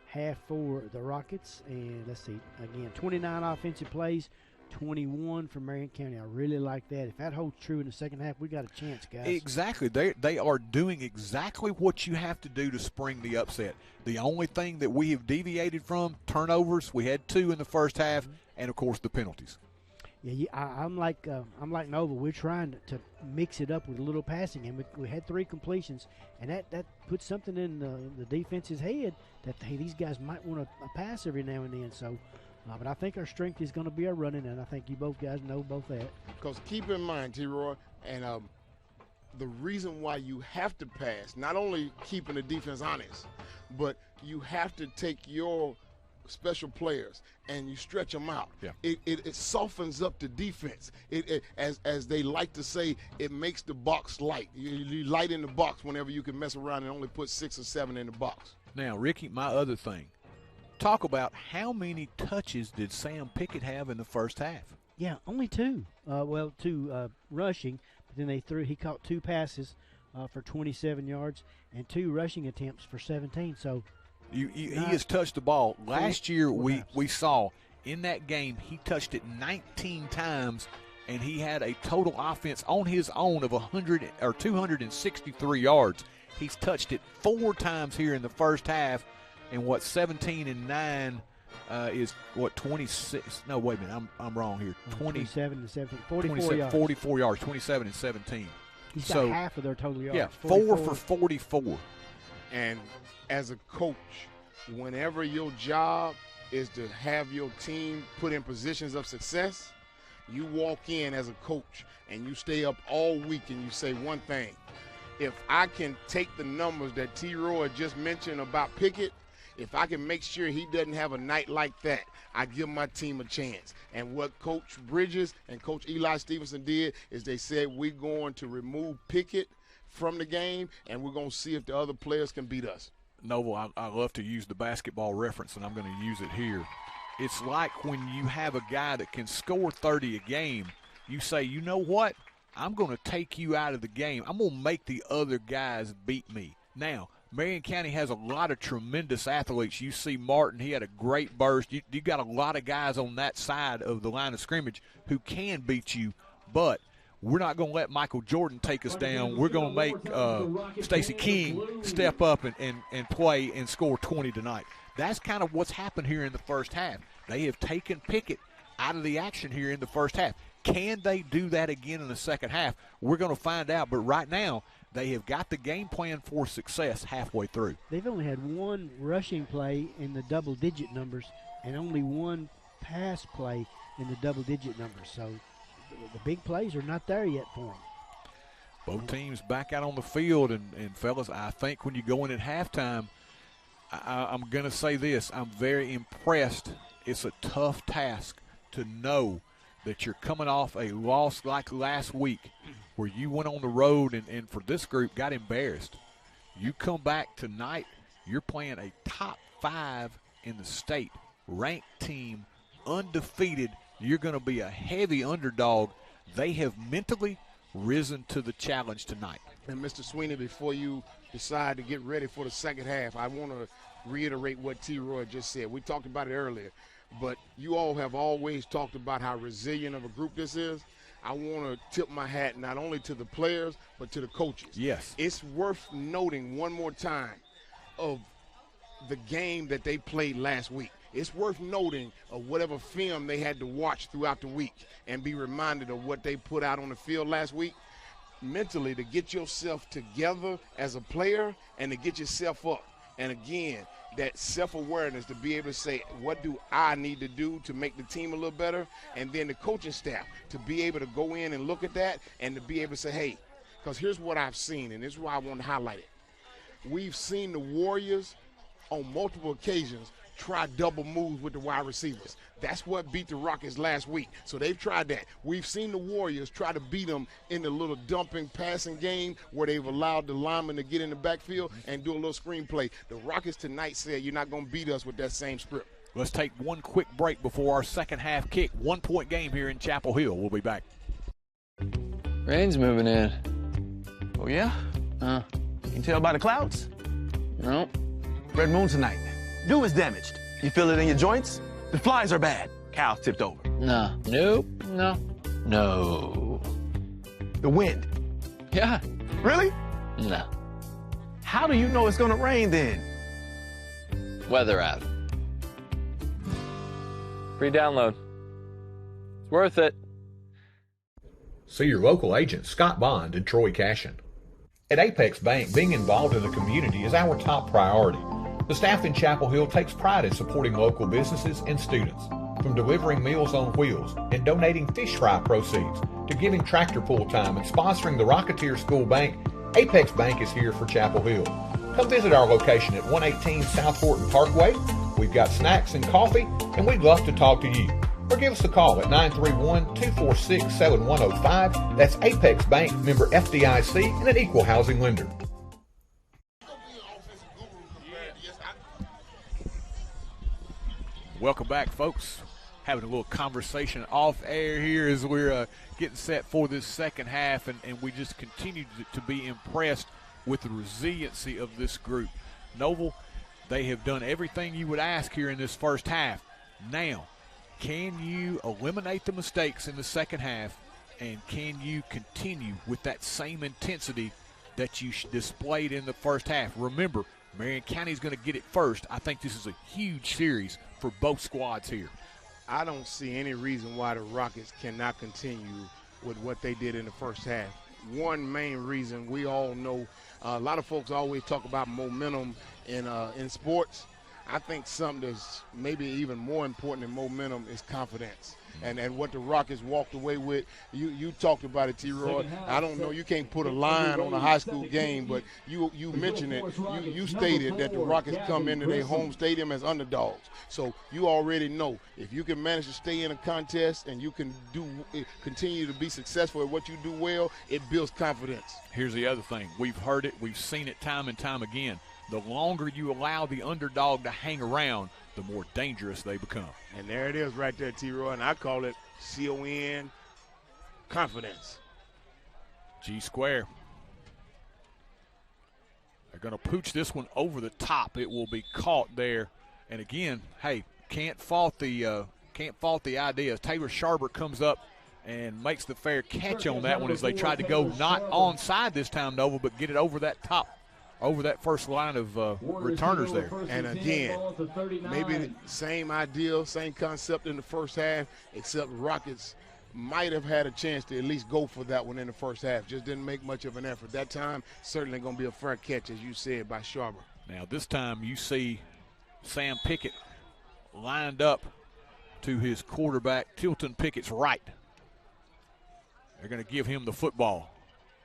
half for the Rockets. And let's see, again, 29 offensive plays, 21 for Marion County. I really like that. If that holds true in the second half, we got a chance, guys. Exactly. They are doing exactly what you have to do to spring the upset. The only thing that we have deviated from, turnovers, we had 2 in the first half, and, of course, the penalties. Yeah, I'm like Nova. We're trying to mix it up with a little passing, and we had 3 completions, and that puts something in the defense's head that hey, these guys might want a pass every now and then. So, but I think our strength is going to be our running, and I think you both guys know both that. Because keep in mind, T-Roy, and the reason why you have to pass, not only keeping the defense honest, but you have to take your special players and you stretch them out. Yeah. It softens up the defense. As they like to say, it makes the box light. You light in the box whenever you can mess around and only put 6 or 7 in the box. Now, Ricky, my other thing, talk about how many touches did Sam Pickett have in the first half? Yeah, only 2. 2 rushing, but then he caught 2 passes for 27 yards and 2 rushing attempts for 17. So he has touched the ball. Last year we saw in that game he touched it 19 times, and he had a total offense on his own of 263 yards. He's touched it 4 times here in the first half, and 17 and 9 is 26. No, wait a minute, I'm wrong here. 27 and 17, 44 yards. 44 yards, 27 and 17. He's got half of their total yards. Yeah, 4 for 44. And as a coach, whenever your job is to have your team put in positions of success, you walk in as a coach and you stay up all week and you say one thing: if I can take the numbers that T-Roy just mentioned about Pickett, If I can make sure he doesn't have a night like that, I give my team a chance. And what Coach Bridges and Coach Eli Stevenson did is they said we're going to remove Pickett from the game, and we're going to see if the other players can beat us. Noble, I love to use the basketball reference, and I'm going to use it here. It's like when you have a guy that can score 30 a game, you say, you know what? I'm going to take you out of the game. I'm going to make the other guys beat me. Now, Marion County has a lot of tremendous athletes. You see Martin, he had a great burst. You got a lot of guys on that side of the line of scrimmage who can beat you, but we're not going to let Michael Jordan take us down. We're going to make Stacey King step up and play and score 20 tonight. That's kind of what's happened here in the first half. They have taken Pickett out of the action here in the first half. Can they do that again in the second half? We're going to find out, but right now they have got the game plan for success halfway through. They've only had one rushing play in the double-digit numbers and only one pass play in the double-digit numbers. So the big plays are not there yet for them. Both teams back out on the field, and fellas, I think when you go in at halftime, I'm going to say this. I'm very impressed. It's a tough task to know that you're coming off a loss like last week where you went on the road and for this group got embarrassed. You come back tonight, you're playing a top 5 in the state, ranked team, undefeated. You're going to be a heavy underdog. They have mentally risen to the challenge tonight. And Mr. Sweeney, before you decide to get ready for the second half, I want to reiterate what T. Roy just said. We talked about it earlier, but you all have always talked about how resilient of a group this is. I want to tip my hat not only to the players, but to the coaches. Yes. It's worth noting one more time of the game that they played last week. It's worth noting of whatever film they had to watch throughout the week and be reminded of what they put out on the field last week. Mentally, to get yourself together as a player and to get yourself up. And again, that self-awareness to be able to say, what do I need to do to make the team a little better? And then the coaching staff to be able to go in and look at that and to be able to say, hey, because here's what I've seen, and this is why I want to highlight it. We've seen the Warriors on multiple occasions try double moves with the wide receivers. That's what beat the Rockets last week. So they've tried that. We've seen the Warriors try to beat them in the little dumping passing game where they've allowed the linemen to get in the backfield and do a little screen play. The Rockets tonight said you're not going to beat us with that same script. Let's take one quick break before our second half kick. 1-point game here in Chapel Hill. We'll be back. Rain's moving in. Oh, yeah? You can tell by the clouds? No. Red moon tonight. Dew is damaged. You feel it in your joints? The flies are bad. Cow's tipped over. No. Nope. No. No. The wind. Yeah. Really? No. How do you know it's going to rain then? Weather app. Free download. It's worth it. See your local agents Scott Bond and Troy Cashin. At Apex Bank, being involved in the community is our top priority. The staff in Chapel Hill takes pride in supporting local businesses and students, from delivering Meals on Wheels and donating fish fry proceeds to giving tractor pull time and sponsoring the Rocketeer School Bank. Apex Bank is here for Chapel Hill. Come visit our location at 118 South Horton Parkway. We've got snacks and coffee, and we'd love to talk to you. Or give us a call at 931-246-7105. That's Apex Bank, member FDIC, and an equal housing lender. Welcome back, folks. Having a little conversation off air here as we're getting set for this second half, and we just continue to be impressed with the resiliency of this group. Noble, they have done everything you would ask here in this first half. Now, can you eliminate the mistakes in the second half, and can you continue with that same intensity that you displayed in the first half? Remember, Marion County is going to get it first. I think this is a huge series for both squads here. I don't see any reason why the Rockets cannot continue with what they did in the first half. One main reason, we all know, a lot of folks always talk about momentum in sports. I think something that's maybe even more important than momentum is confidence. and what the Rockets walked away with. You talked about it, T-Roy. I don't know, you can't put a line on a high school game, but you mentioned it. You stated that the Rockets come into their home stadium as underdogs. So you already know if you can manage to stay in a contest and you can continue to be successful at what you do well, it builds confidence. Here's the other thing. We've heard it. We've seen it time and time again. The longer you allow the underdog to hang around, the more dangerous they become. And there it is right there, T-Roy, and I call it CON confidence. G square. They're going to pooch this one over the top. It will be caught there. And again, hey, can't fault the idea. Taylor Sharber comes up and makes the fair catch on that one as they tried to go not onside this time, Nova, but get it over that top, over that first line of returners there. And again, maybe the same idea, same concept in the first half, except Rockets might have had a chance to at least go for that one in the first half. Just didn't make much of an effort. That time, certainly going to be a fair catch, as you said, by Sharber. Now this time you see Sam Pickett lined up to his quarterback, Tilton Pickett's right. They're going to give him the football.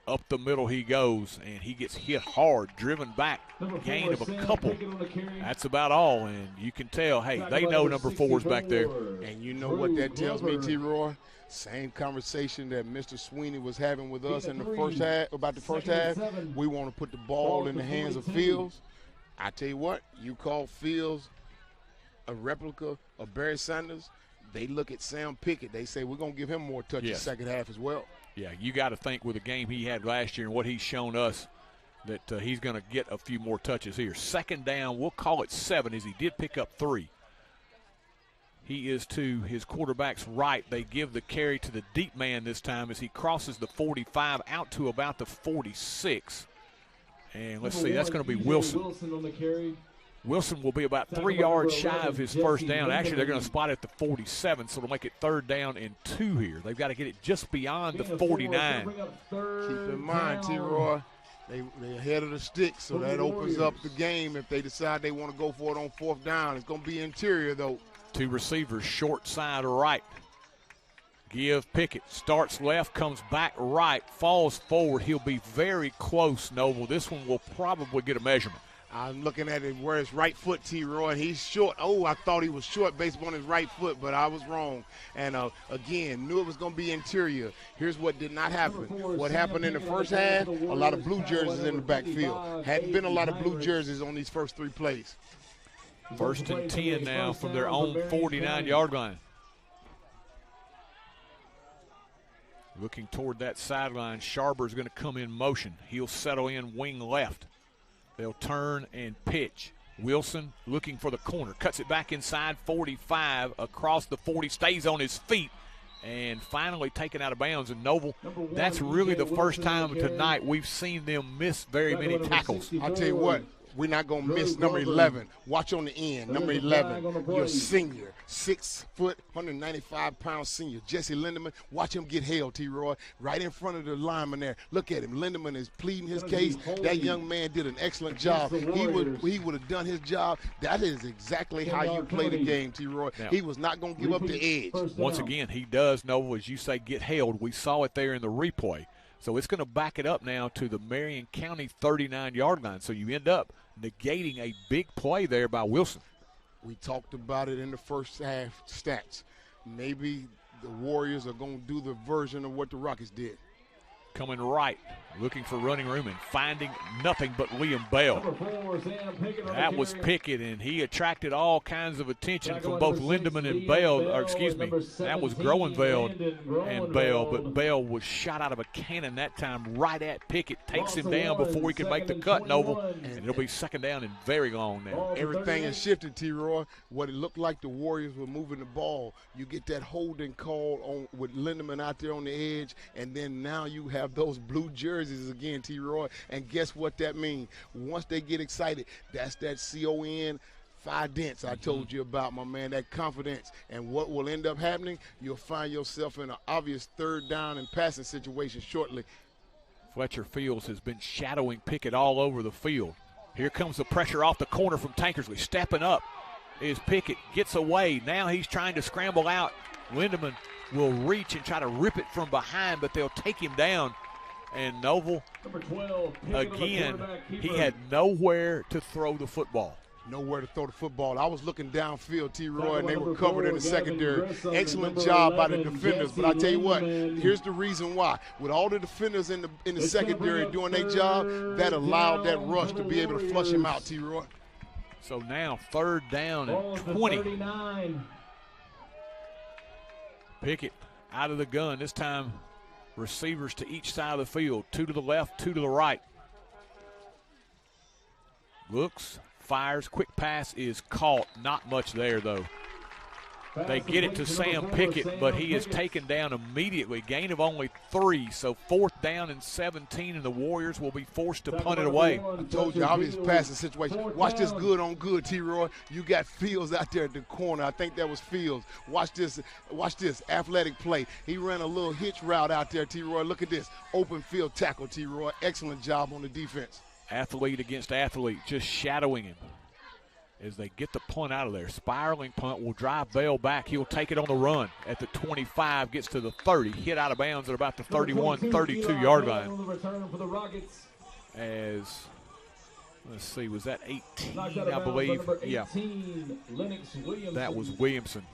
Up the middle he goes, and he gets hit hard, driven back, gain of a couple. That's about all, and you can tell, hey, they know number 4's back there. And you know what that tells me, T-Roy? Same conversation that Mr. Sweeney was having with us in the first half, about the first half. We want to put the ball in the hands of Fields. I tell you what, you call Fields a replica of Barry Sanders, they look at Sam Pickett. They say, we're going to give him more touches second half as well. Yeah, you got to think with the game he had last year and what he's shown us that he's going to get a few more touches here. Second down, we'll call it 7 as he did pick up 3. He is to his quarterback's right. They give the carry to the deep man this time as he crosses the 45 out to about the 46. And let's see, that's going to be Wilson. On the carry. Wilson will be about 3 yards shy of his first down. Actually, they're going to spot at the 47, so it'll make it 3rd down and 2 here. They've got to get it just beyond the 49. Keep in mind, T-Roy, they're ahead of the sticks, so that opens up the game if they decide they want to go for it on 4th down. It's going to be interior, though. 2 receivers, short side right. Give Pickett, starts left, comes back right, falls forward. He'll be very close, Noble. This one will probably get a measurement. I'm looking at it where his right foot, T-Roy, and he's short. Oh, I thought he was short based on his right foot, but I was wrong. And, again, knew it was going to be interior. Here's what did not happen. What happened in the first half, a lot of blue jerseys in the backfield. Hadn't been a lot of blue jerseys on these first 3 plays. 1st and 10 now from their own 49-yard line. Looking toward that sideline, Sharber's going to come in motion. He'll settle in wing left. They'll turn and pitch. Wilson looking for the corner. Cuts it back inside 45 across the 40. Stays on his feet and finally taken out of bounds. And Noble, that's really the first time tonight we've seen them miss very many tackles. I'll tell you what. We're not going to miss number 11. Watch on the end. Number 11, your senior, 6 foot, 195-pound senior, Jesse Lindemann. Watch him get held, T-Roy, right in front of the lineman there. Look at him. Lindemann is pleading his case. That young man did an excellent job. He would have done his job. That is exactly how you play the game, T-Roy. He was not going to give up the edge. Once again, he does know, as you say, get held. We saw it there in the replay. So it's going to back it up now to the Marion County 39-yard line. So you end up negating a big play there by Wilson. We talked about it in the first half stats. Maybe the Warriors are going to do the version of what the Rockets did. Coming right, looking for running room and finding nothing but Liam Bell. That was Pickett, and he attracted all kinds of attention from both Lindemann and Bell. Or excuse me, that was Groenveld and Bell, but Bell was shot out of a cannon that time right at Pickett. Takes him down before he can make the cut, Noble, and it'll be 2nd down and very long now. Everything has shifted, T-Roy. What it looked like the Warriors were moving the ball. You get that holding call on with Lindemann out there on the edge, and then now you have those blue jerseys again, T-Roy, and guess what that means? Once they get excited, that's that CON 5 dents I told you about, my man, that confidence. And what will end up happening, you'll find yourself in an obvious 3rd down and passing situation shortly. Fletcher Fields has been shadowing Pickett all over the field. Here comes the pressure off the corner from Tankersley. Stepping up is Pickett, gets away. Now he's trying to scramble out Lindemann will reach and try to rip it from behind, but they'll take him down. And Noble, again, he had nowhere to throw the football. Nowhere to throw the football. I was looking downfield, T-Roy, and they were covered in the secondary. Excellent job by the defenders. But I tell you what, here's the reason why. With all the defenders in the secondary doing their job, that allowed that rush to be able to flush him out, T-Roy. So now 3rd down and 20. Pickett out of the gun. This time receivers to each side of the field. 2 to the left, 2 to the right. Looks, fires, quick pass is caught. Not much there, though. They get it to Sam Pickett, but he is taken down immediately. Gain of only 3, so 4th down and 17, and the Warriors will be forced to punt it away. I told you, obvious passing situation. Watch this good on good, T-Roy. You got Fields out there at the corner. I think that was Fields. Watch this athletic play. He ran a little hitch route out there, T-Roy. Look at this. Open field tackle, T-Roy. Excellent job on the defense. Athlete against athlete, just shadowing him as they get the punt out of there. Spiraling punt will drive Bell back. He'll take it on the run at the 25, gets to the 30, hit out of bounds at about the 31, 32-yard line. As, let's see, was that 18, I believe? Yeah, that was Williamson.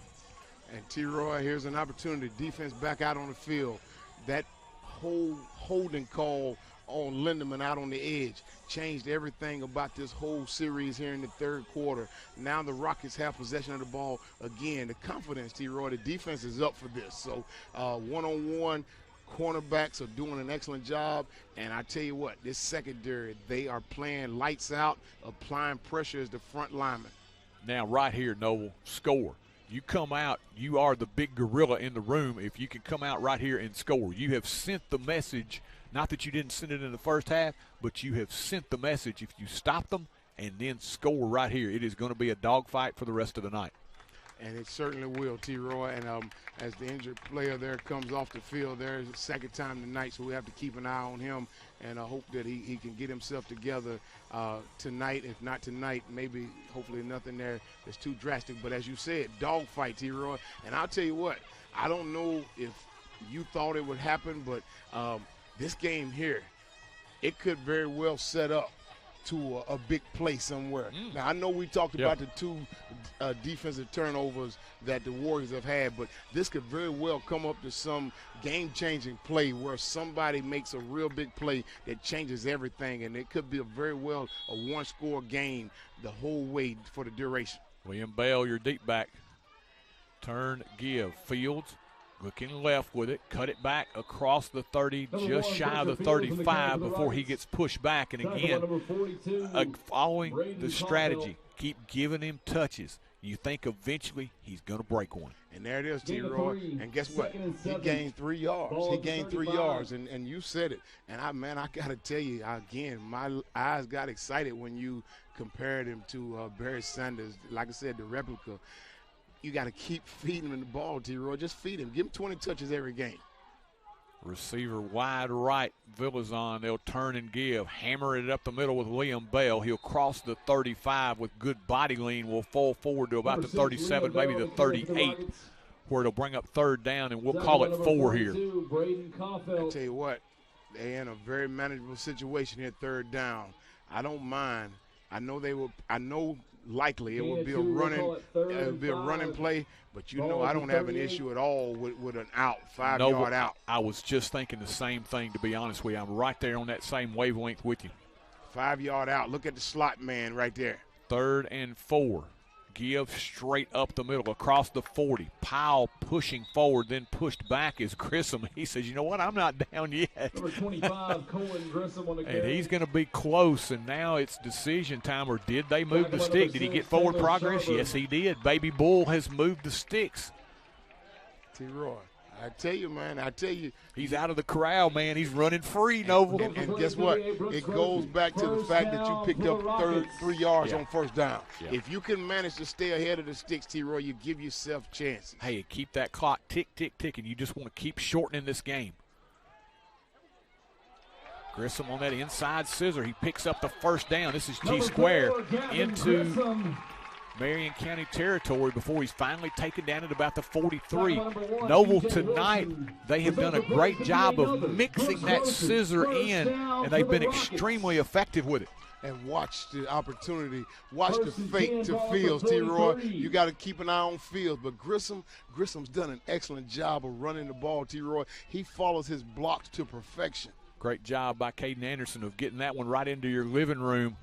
And T-Roy, here's an opportunity. Defense back out on the field. That whole holding call on Lindemann out on the edge changed everything about this whole series here in the 3rd quarter. Now the Rockets have possession of the ball again. The confidence, T-Roy, the defense is up for this. So one-on-one cornerbacks are doing an excellent job. And I tell you what, this secondary, they are playing lights out, applying pressure as the front lineman. Now right here, Noble, score. You come out, you are the big gorilla in the room if you can come out right here and score. You have sent the message. Not that you didn't send it in the first half, but you have sent the message. If you stop them and then score right here, it is going to be a dogfight for the rest of the night. And it certainly will, T-Roy. And as the injured player there comes off the field, there is the 2nd time tonight, so we have to keep an eye on him. And I hope that he can get himself together tonight. If not tonight, maybe hopefully nothing there that's too drastic. But as you said, dogfight, T-Roy. And I'll tell you what, I don't know if you thought it would happen, but this game here, it could very well set up to a big play somewhere. Now, I know we talked about the 2 defensive turnovers that the Warriors have had, but this could very well come up to some game-changing play where somebody makes a real big play that changes everything, and it could be very well a one-score game the whole way for the duration. William Bell, your deep back. Turn, give. Fields. Looking left with it, cut it back across the 30, just shy of the 35 before he gets pushed back. And again, following the strategy, keep giving him touches. You think eventually he's going to break one. And there it is, T-Roy. And guess what? He gained 3 yards. He gained 3 yards, and you said it. And, I got to tell you, again, my eyes got excited when you compared him to Barry Sanders. Like I said, the replica. You got to keep feeding him the ball, T-Roy. Just feed him. Give him 20 touches every game. Receiver wide right, Villazon. They'll turn and give. Hammer it up the middle with William Bell. He'll cross the 35 with good body lean. Will fall forward to about the 37, maybe the 38, where it'll bring up 3rd down, and we'll call it 4 here. I tell you what, they're in a very manageable situation here, 3rd down. I don't mind. I know likely it will be a running play, but I don't have an issue at all with an out, 5-yard out. I was just thinking the same thing, to be honest with you. I'm right there on that same wavelength with you. 5-yard out. Look at the slot man right there. 3rd and 4. Give straight up the middle across the 40. Powell pushing forward, then pushed back is Grissom. He says, you know what, I'm not down yet. Number 25, Cohen Grissom on the carry. And he's going to be close, and now it's decision time. Or did they move the stick? Did he get forward progress? Yes, he did. Baby Bull has moved the sticks. T-Roy, I tell you, man, he's out of the corral, man. He's running free, Noble. And guess what? It goes back to the fact that you picked up 3 yards on 1st down. Yeah. If you can manage to stay ahead of the sticks, T-Roy, you give yourself chances. Hey, keep that clock tick, tick, ticking. You just want to keep shortening this game. Grissom on that inside scissor. He picks up the 1st down. This is G-Square into Marion County territory before he's finally taken down at about the 43. Noble tonight, they have done a great job of mixing that scissor in, and they've been extremely effective with it. And watch the opportunity, watch the fake to Fields, T-Roy. You got to keep an eye on Fields. But Grissom's done an excellent job of running the ball, T-Roy. He follows his blocks to perfection. Great job by Caden Anderson of getting that one right into your living room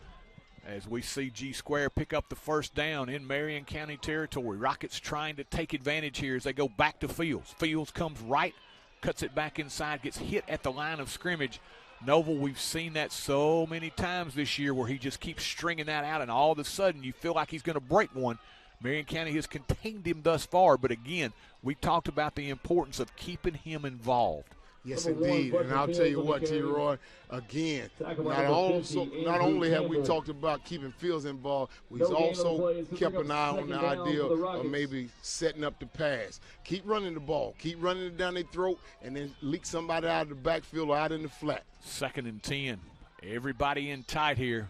as we see G Square pick up the first down in Marion County territory. Rockets trying to take advantage here as they go back to Fields. Fields comes right, cuts it back inside, gets hit at the line of scrimmage. Noble, we've seen that so many times this year where he just keeps stringing that out, and all of a sudden you feel like he's going to break one. Marion County has contained him thus far, but again, we talked about the importance of keeping him involved. Yes, indeed. And I'll tell you what, T-Roy, again, not only have we talked about keeping Fields involved, we've also kept an eye on the idea of maybe setting up the pass. Keep running the ball. Keep running it down their throat and then leak somebody out of the backfield or out in the flat. 2nd and 10. Everybody in tight here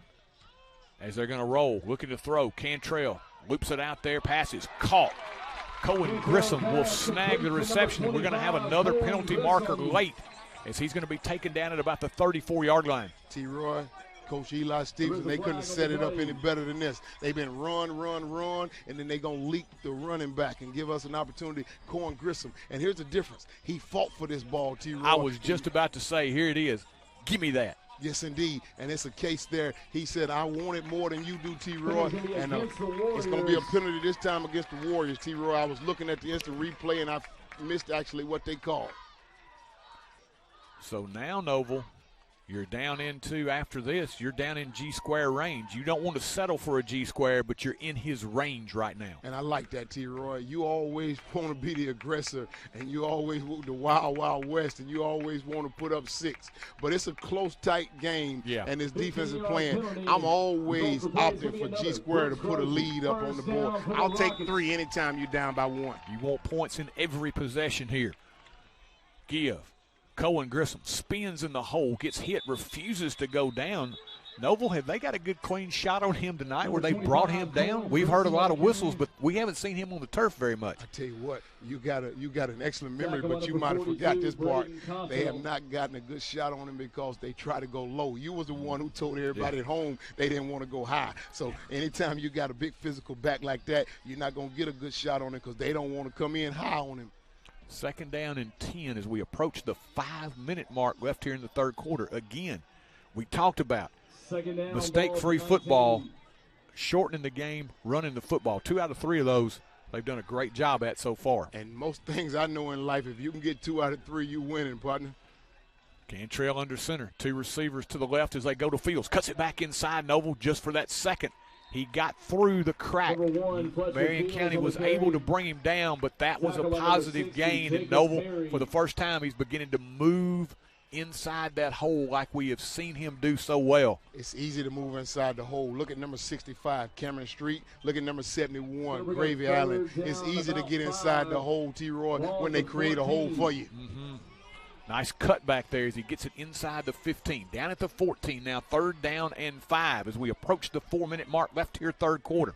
as they're going to roll. Looking to throw. Cantrell loops it out there. Passes caught. Cohen Grissom will snag the reception. We're going to have another penalty marker late as he's going to be taken down at about the 34-yard line. T-Roy, Coach Eli Stevenson, they couldn't have set it up any better than this. They've been run, and then they're going to leak the running back and give us an opportunity. Cohen Grissom. And here's the difference. He fought for this ball, T-Roy. I was just about to say, here it is. Give me that. Yes, indeed. And it's a case there. He said, I want it more than you do, T-Roy. And it's going to be a penalty this time against the Warriors, T-Roy. I was looking at the instant replay, and I missed actually what they called. So now, Noble, you're down into, after this, you're down in G-square range. You don't want to settle for a G-square, but you're in his range right now. And I like that, T-Roy. You always want to be the aggressor, and you always the wild, wild west, and you always want to put up 6. But it's a close, tight game, and this defensive plan, I'm always opting for G-square to put a lead up on the board. I'll take 3 anytime you're down by 1. You want points in every possession here. Give. Cohen Grissom spins in the hole, gets hit, refuses to go down. Noble, have they got a good clean shot on him tonight where they brought him down? We've heard a lot of whistles, but we haven't seen him on the turf very much. I tell you what, you got an excellent memory, but you might have forgot this part. They have not gotten a good shot on him because they try to go low. You was the one who told everybody at home they didn't want to go high. So anytime you got a big physical back like that, you're not going to get a good shot on him because they don't want to come in high on him. 2nd down and 10 as we approach the 5-minute mark left here in the third quarter. Again, we talked about mistake-free football, shortening the game, running the football. 2 out of 3 of those they've done a great job at so far. And most things I know in life, if you can get 2 out of 3, you winning, partner. Cantrell under center. 2 receivers to the left as they go to Fields. Cuts it back inside. Noble just for that second. He got through the crack. Marion County was able to bring him down, but that was a positive gain. And Noble, for the first time, he's beginning to move inside that hole like we have seen him do so well. It's easy to move inside the hole. Look at number 65, Cameron Street. Look at number 71, Gravy Island. It's easy to get inside the hole, T-Roy, when they create a hole for you. Nice cut back there as he gets it inside the 15. Down at the 14 now, 3rd down and 5 as we approach the 4-minute mark left here, third quarter.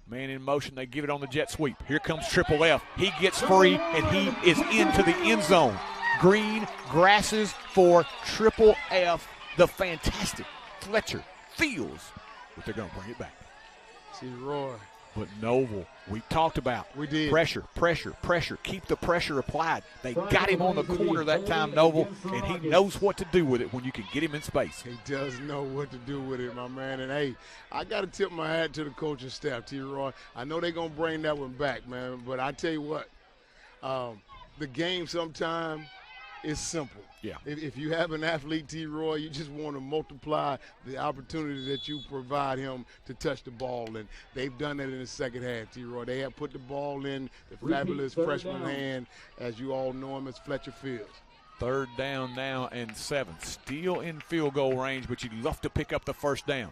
Man in motion, they give it on the jet sweep. Here comes Triple F. He gets free, and he is into the end zone. Green grasses for Triple F, the fantastic Fletcher Fields, but they're going to bring it back. T-Roy. But Noble, we talked about pressure. Keep the pressure applied. They got him on the corner that time, Noble, and he knows what to do with it when you can get him in space. He does know what to do with it, my man. And, hey, I got to tip my hat to the coaching staff, T-Roy. I know they're going to bring that one back, man. But I tell you what, the game sometimes is simple. Yeah. If you have an athlete, T-Roy, you just want to multiply the opportunity that you provide him to touch the ball. And they've done that in the second half, T-Roy. They have put the ball in the fabulous freshman hand, as you all know him as Fletcher Fields. 3rd down now and 7. Still in field goal range, but you'd love to pick up the first down.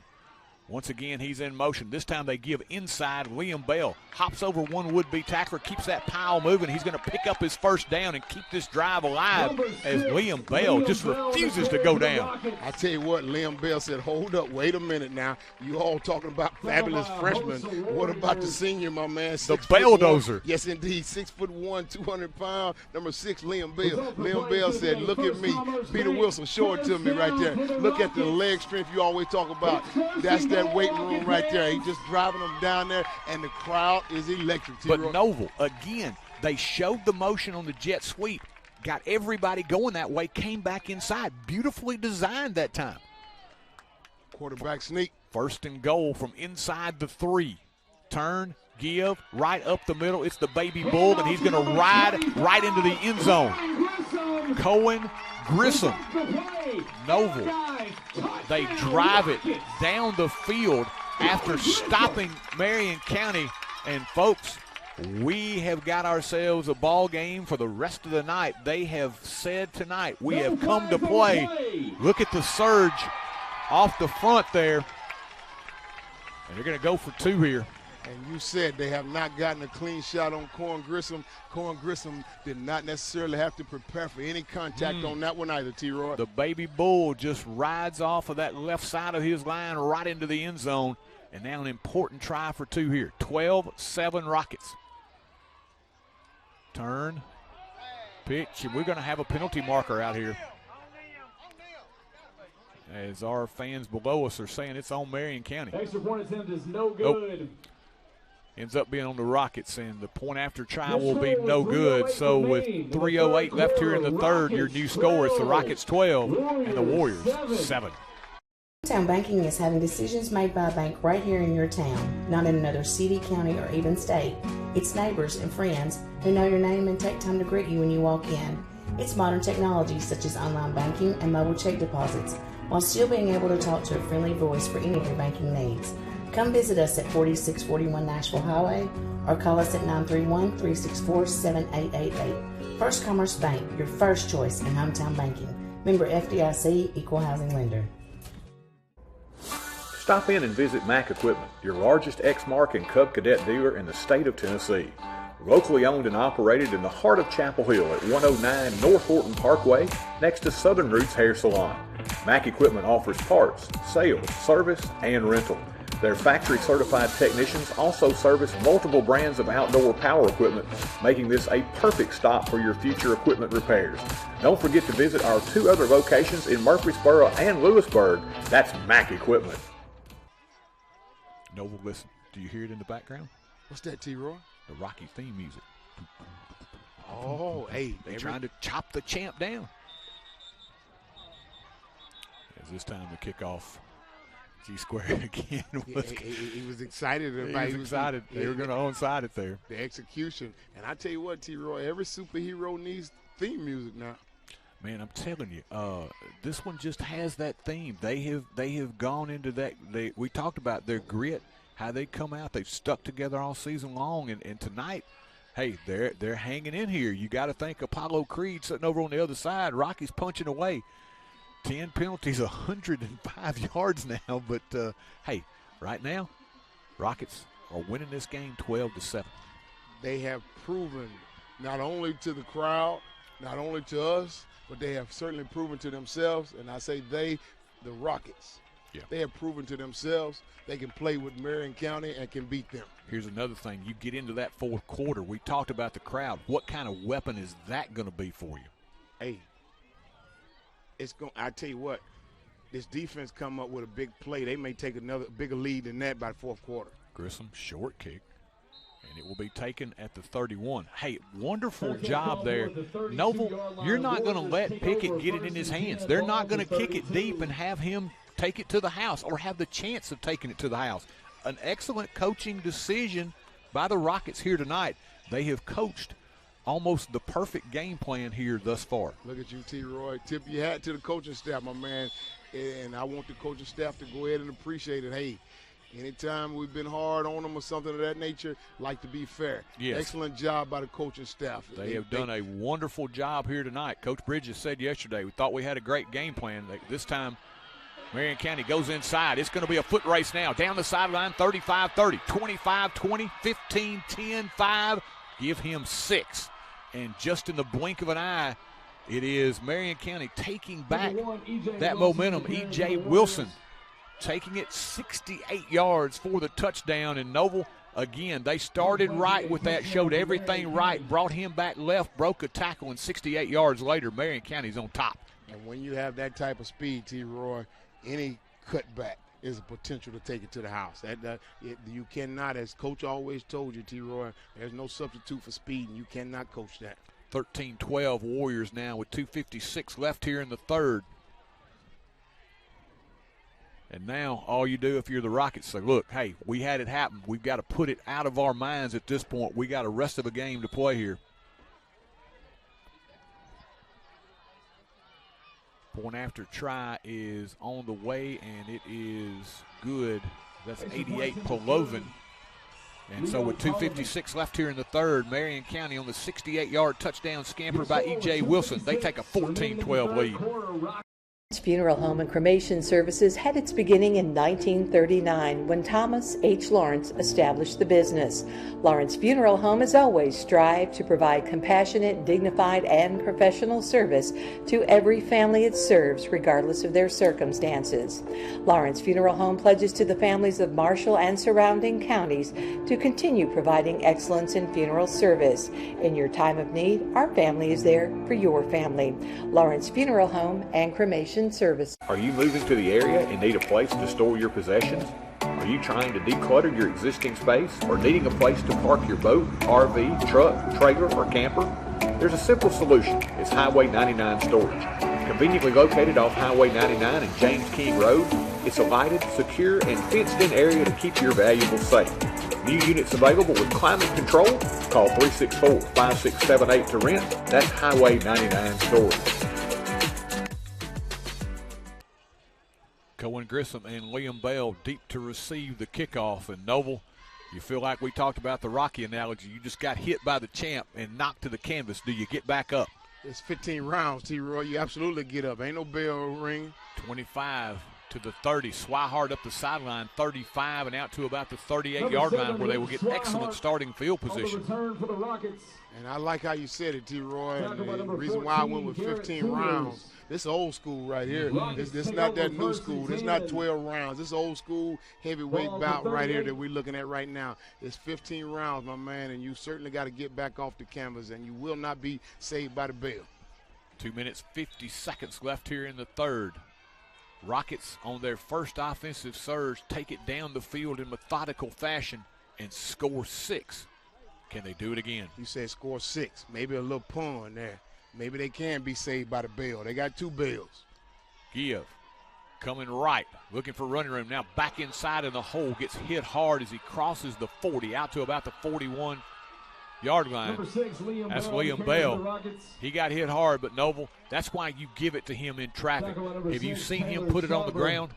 Once again, he's in motion. This time they give inside. Liam Bell hops over one would-be tackler, keeps that pile moving. He's going to pick up his first down and keep this drive alive as Liam Bell just refuses to go down. I tell you what, Liam Bell said, hold up, wait a minute now. You all talking about fabulous freshmen. What about the senior, my man? The Belldozer. Yes, indeed. 6'1", 200 pounds. Number 6, Liam Bell. Liam Bell said, look at me. Peter Wilson, show it to me right there. Look at the leg strength you always talk about. That's that weight room right there. He just driving them down there, and the crowd is electric. But Noble, again, they showed the motion on the jet sweep, got everybody going that way, came back inside. Beautifully designed that time. Quarterback sneak. First and goal from inside the 3. Turn, give, right up the middle. It's the baby bull, and he's going to ride right into the end zone. Cohen, Grissom, Noble. They drive it down the field after stopping Marion County. And, folks, we have got ourselves a ball game for the rest of the night. They have said tonight, we have come to play. Look at the surge off the front there. And they're going to go for 2 here. And you said they have not gotten a clean shot on Cohen Grissom. Cohen Grissom did not necessarily have to prepare for any contact on that one either, T-Roy. The baby bull just rides off of that left side of his line right into the end zone. And now an important try for 2 here. 12-7 Rockets. Turn, pitch, and we're going to have a penalty marker out here. As our fans below us are saying it's on Marion County. Extra point attempt is no good. Ends up being on the Rockets, and the point after try will be no good. So with 3:08 left here in the third, your new score is the Rockets 12 and the Warriors 7. Town banking is having decisions made by a bank right here in your town, not in another city, county, or even state. It's neighbors and friends who know your name and take time to greet you when you walk in. It's modern technology such as online banking and mobile check deposits, while still being able to talk to a friendly voice for any of your banking needs. Come visit us at 4641 Nashville Highway or call us at 931-364-7888. First Commerce Bank, your first choice in hometown banking. Member FDIC, Equal Housing Lender. Stop in and visit Mac Equipment, your largest Exmark and Cub Cadet dealer in the state of Tennessee. Locally owned and operated in the heart of Chapel Hill at 109 North Horton Parkway, next to Southern Roots Hair Salon. Mac Equipment offers parts, sales, service, and rental. Their factory-certified technicians also service multiple brands of outdoor power equipment, making this a perfect stop for your future equipment repairs. Don't forget to visit our 2 other locations in Murfreesboro and Lewisburg. That's Mac Equipment. Noble, listen. Do you hear it in the background? What's that, T-Roy? The Rocky theme music. Oh, hey. They're trying to chop the champ down. As this time the kickoff, G-Square again. He was excited. He was excited. They were going to onside it there. The execution. And I tell you what, T-Roy, every superhero needs theme music now. Man, I'm telling you, this one just has that theme. They have gone into that. We talked about their grit, how they come out. They've stuck together all season long, and tonight, hey, they're hanging in here. You got to think Apollo Creed sitting over on the other side. Rocky's punching away. 10 penalties, 105 yards now. But hey, right now, Rockets are winning this game 12-7. They have proven not only to the crowd, not only to us, but they have certainly proven to themselves, and I say they, the Rockets. Yeah. They have proven to themselves they can play with Marion County and can beat them. Here's another thing. You get into that fourth quarter. We talked about the crowd. What kind of weapon is that going to be for you? Hey, I tell you what, this defense come up with a big play. They may take another bigger lead than that by the fourth quarter. Grissom, short kick. And it will be taken at the 31. Hey, wonderful job there. Noble, you're not going to let Pickett get it in his hands. They're not going to kick it deep and have him take it to the house or have the chance of taking it to the house. An excellent coaching decision by the Rockets here tonight. They have coached almost the perfect game plan here thus far. Look at you, T-Roy. Tip your hat to the coaching staff, my man. And I want the coaching staff to go ahead and appreciate it. Hey, anytime we've been hard on them or something of that nature, like to be fair. Yes. Excellent job by the coaching staff. They have done a wonderful job here tonight. Coach Bridges said yesterday, we thought we had a great game plan. This time, Marion County goes inside. It's going to be a foot race now. Down the sideline, 35-30, 25-20, 15-10, 5. Give him 6. And just in the blink of an eye, it is Marion County taking back that momentum. E.J. Wilson taking it 68 yards for the touchdown. And Noble, again, they started right with that, showed everything right, brought him back left, broke a tackle, and 68 yards later, Marion County's on top. And when you have that type of speed, T. Roy, any cutback is a potential to take it to the house. You cannot, as Coach always told you, T. Roy, there's no substitute for speed, and you cannot coach that. 13-12 Warriors now with 2:56 left here in the third. And now all you do if you're the Rockets say, look, hey, we had it happen. We've got to put it out of our minds at this point. We got a rest of the game to play here. Point after try is on the way, and it is good. That's 88 Polovin. And so with 2:56 left here in the third, Marion County on the 68-yard touchdown scamper by E.J. Wilson. They take a 14-12 lead. Funeral home and cremation services had its beginning in 1939 when Thomas H. Lawrence established the business. Lawrence Funeral Home has always strived to provide compassionate, dignified, and professional service to every family it serves, regardless of their circumstances. Lawrence Funeral Home pledges to the families of Marshall and surrounding counties to continue providing excellence in funeral service. In your time of need, our family is there for your family. Lawrence Funeral Home and Cremation Service. Are you moving to the area and need a place to store your possessions? Are you trying to declutter your existing space or needing a place to park your boat, RV, truck, trailer, or camper? There's a simple solution. It's Highway 99 Storage. Conveniently located off Highway 99 and James King Road, it's a lighted, secure, and fenced-in area to keep your valuables safe. New units available with climate control. Call 364-5678 to rent. That's Highway 99 Storage. Cohen Grissom and Liam Bell deep to receive the kickoff. And Noble, you feel like we talked about the Rocky analogy. You just got hit by the champ and knocked to the canvas. Do you get back up? It's 15 rounds, T-Roy. You absolutely get up. Ain't no bell ring. 25 to the 30. Swihart up the sideline, 35, and out to about the 38-yard line where they will get excellent starting field position. And I like how you said it, T-Roy. And the reason why I went with 15 rounds, this old school right here. This not that new school. This not 12 rounds. This old school heavyweight bout right here that we're looking at right now. It's 15 rounds, my man, and you certainly got to get back off the canvas, and you will not be saved by the bell. 2 minutes, 50 seconds left here in the third. Rockets on their first offensive surge take it down the field in methodical fashion and score 6. Can they do it again? You said score 6. Maybe a little pun there. Maybe they can be saved by the bell. They got 2 bells. Give. Coming right. Looking for running room. Now back inside in the hole. Gets hit hard as he crosses the 40 out to about the 41-yard line. That's Liam Bell. He got hit hard, but Noble, that's why you give it to him in traffic. Have you seen him put it on the ground?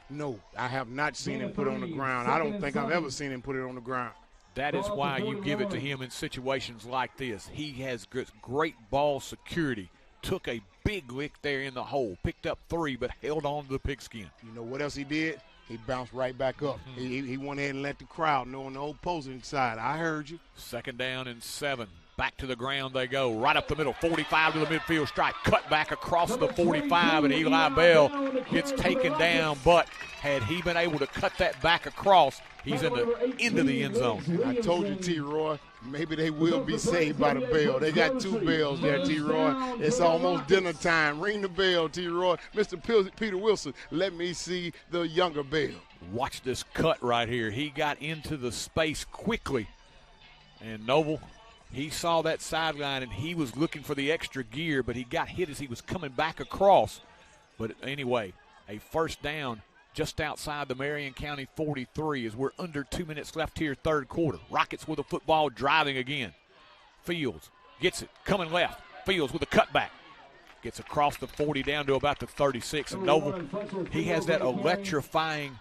No, I have not seen him put it on the ground. I don't think I've ever seen him put it on the ground. That is why you give it to him in situations like this. He has great ball security. Took a big lick there in the hole. Picked up 3, but held on to the pigskin. You know what else he did? He bounced right back up. He went ahead and let the crowd know on the opposing side. I heard you. 2nd down and 7. Back to the ground they go. Right up the middle. 45 to the midfield strike. Cut back across the 45, and Eli Bell gets taken down. But had he been able to cut that back across, he's into the end zone. I told you, T-Roy, maybe they will be saved by the bell. They got 2 bells there, T-Roy. It's almost dinner time. Ring the bell, T-Roy. Mr. Peter Wilson, let me see the younger bell. Watch this cut right here. He got into the space quickly. And Noble, he saw that sideline, and he was looking for the extra gear, but he got hit as he was coming back across. But anyway, a first down just outside the Marion County 43 as we're under 2 minutes left here, third quarter. Rockets with the football, driving again. Fields gets it, coming left. Fields with a cutback. Gets across the 40 down to about the 36. And Noble, he has that electrifying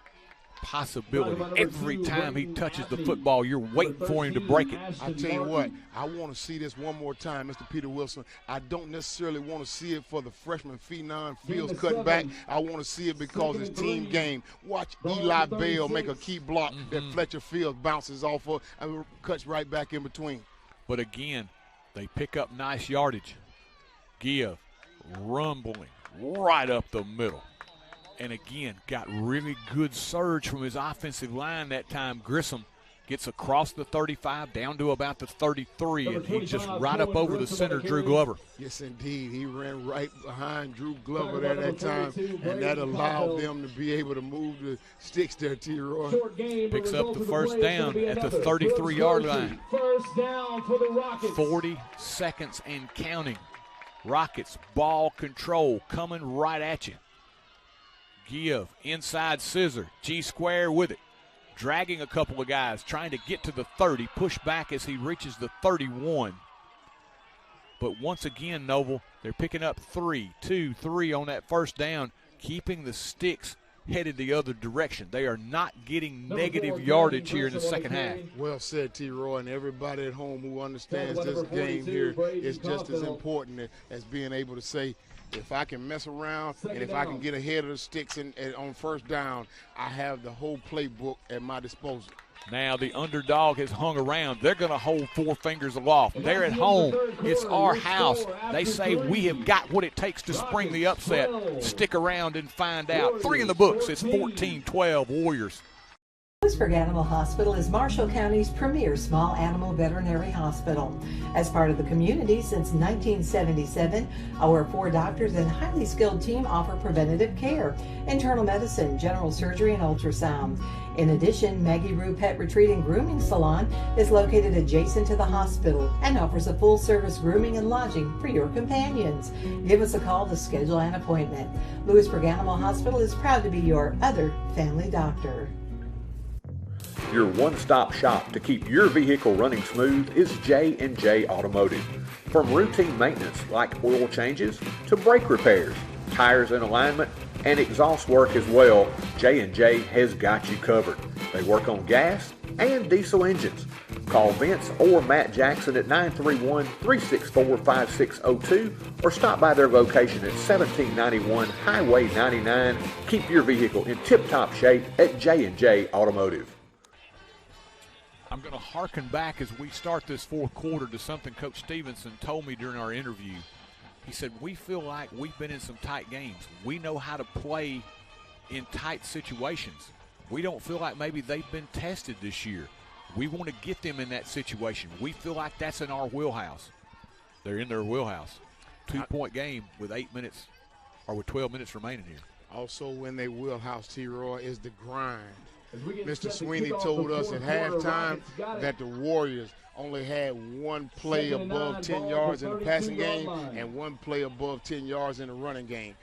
possibility. Every time he touches the football, you're waiting for him to break it. I tell you what, I want to see this one more time, Mr. Peter Wilson. I don't necessarily want to see it for the freshman phenom Fields cutting back. I want to see it because it's team game. Watch Eli Bell make a key block that Fletcher Fields bounces off of and cuts right back in between. But again, they pick up nice yardage. Give, rumbling right up the middle. And again, got really good surge from his offensive line that time. Grissom gets across the 35 down to about the 33, and he's just right up over the center, Drew Glover. Yes, indeed. He ran right behind Drew Glover there that time, and that allowed them to be able to move the sticks there, T-Roy. Picks up the first down at the 33-yard line. First down for the Rockets. 40 seconds and counting. Rockets, ball control, coming right at you. Give, inside scissor, G-square with it. Dragging a couple of guys, trying to get to the 30, push back as he reaches the 31. But once again, Noble, they're picking up 3 on that first down, keeping the sticks headed the other direction. They are not getting negative yardage here in the second half. Well said, T-Roy, and everybody at home who understands this game here is just as important as being able to say, if I can mess around and if I can get ahead of the sticks on first down, I have the whole playbook at my disposal. Now the underdog has hung around. They're going to hold 4 fingers aloft. They're at home. It's our house. They say we have got what it takes to spring the upset. Stick around and find out. 3 in the books. It's 14-12 Warriors. Lewisburg Animal Hospital is Marshall County's premier small animal veterinary hospital. As part of the community since 1977, our 4 doctors and highly skilled team offer preventative care, internal medicine, general surgery, and ultrasound. In addition, Maggie Rue Pet Retreat and Grooming Salon is located adjacent to the hospital and offers a full-service grooming and lodging for your companions. Give us a call to schedule an appointment. Lewisburg Animal Hospital is proud to be your other family doctor. Your one-stop shop to keep your vehicle running smooth is J&J Automotive. From routine maintenance like oil changes to brake repairs, tires and alignment, and exhaust work as well, J&J has got you covered. They work on gas and diesel engines. Call Vince or Matt Jackson at 931-364-5602 or stop by their location at 1791 Highway 99. Keep your vehicle in tip-top shape at J&J Automotive. I'm going to hearken back as we start this fourth quarter to something Coach Stevenson told me during our interview. He said, we feel like we've been in some tight games. We know how to play in tight situations. We don't feel like maybe they've been tested this year. We want to get them in that situation. We feel like that's in our wheelhouse. They're in their wheelhouse. 2-point game with 8 minutes or with 12 minutes remaining here. Also in their wheelhouse, T-Roy, is the grind. Mr. Sweeney told us at halftime that the Warriors only had 1 play above 10 yards in the passing game and 1 play above 10 yards in the running game.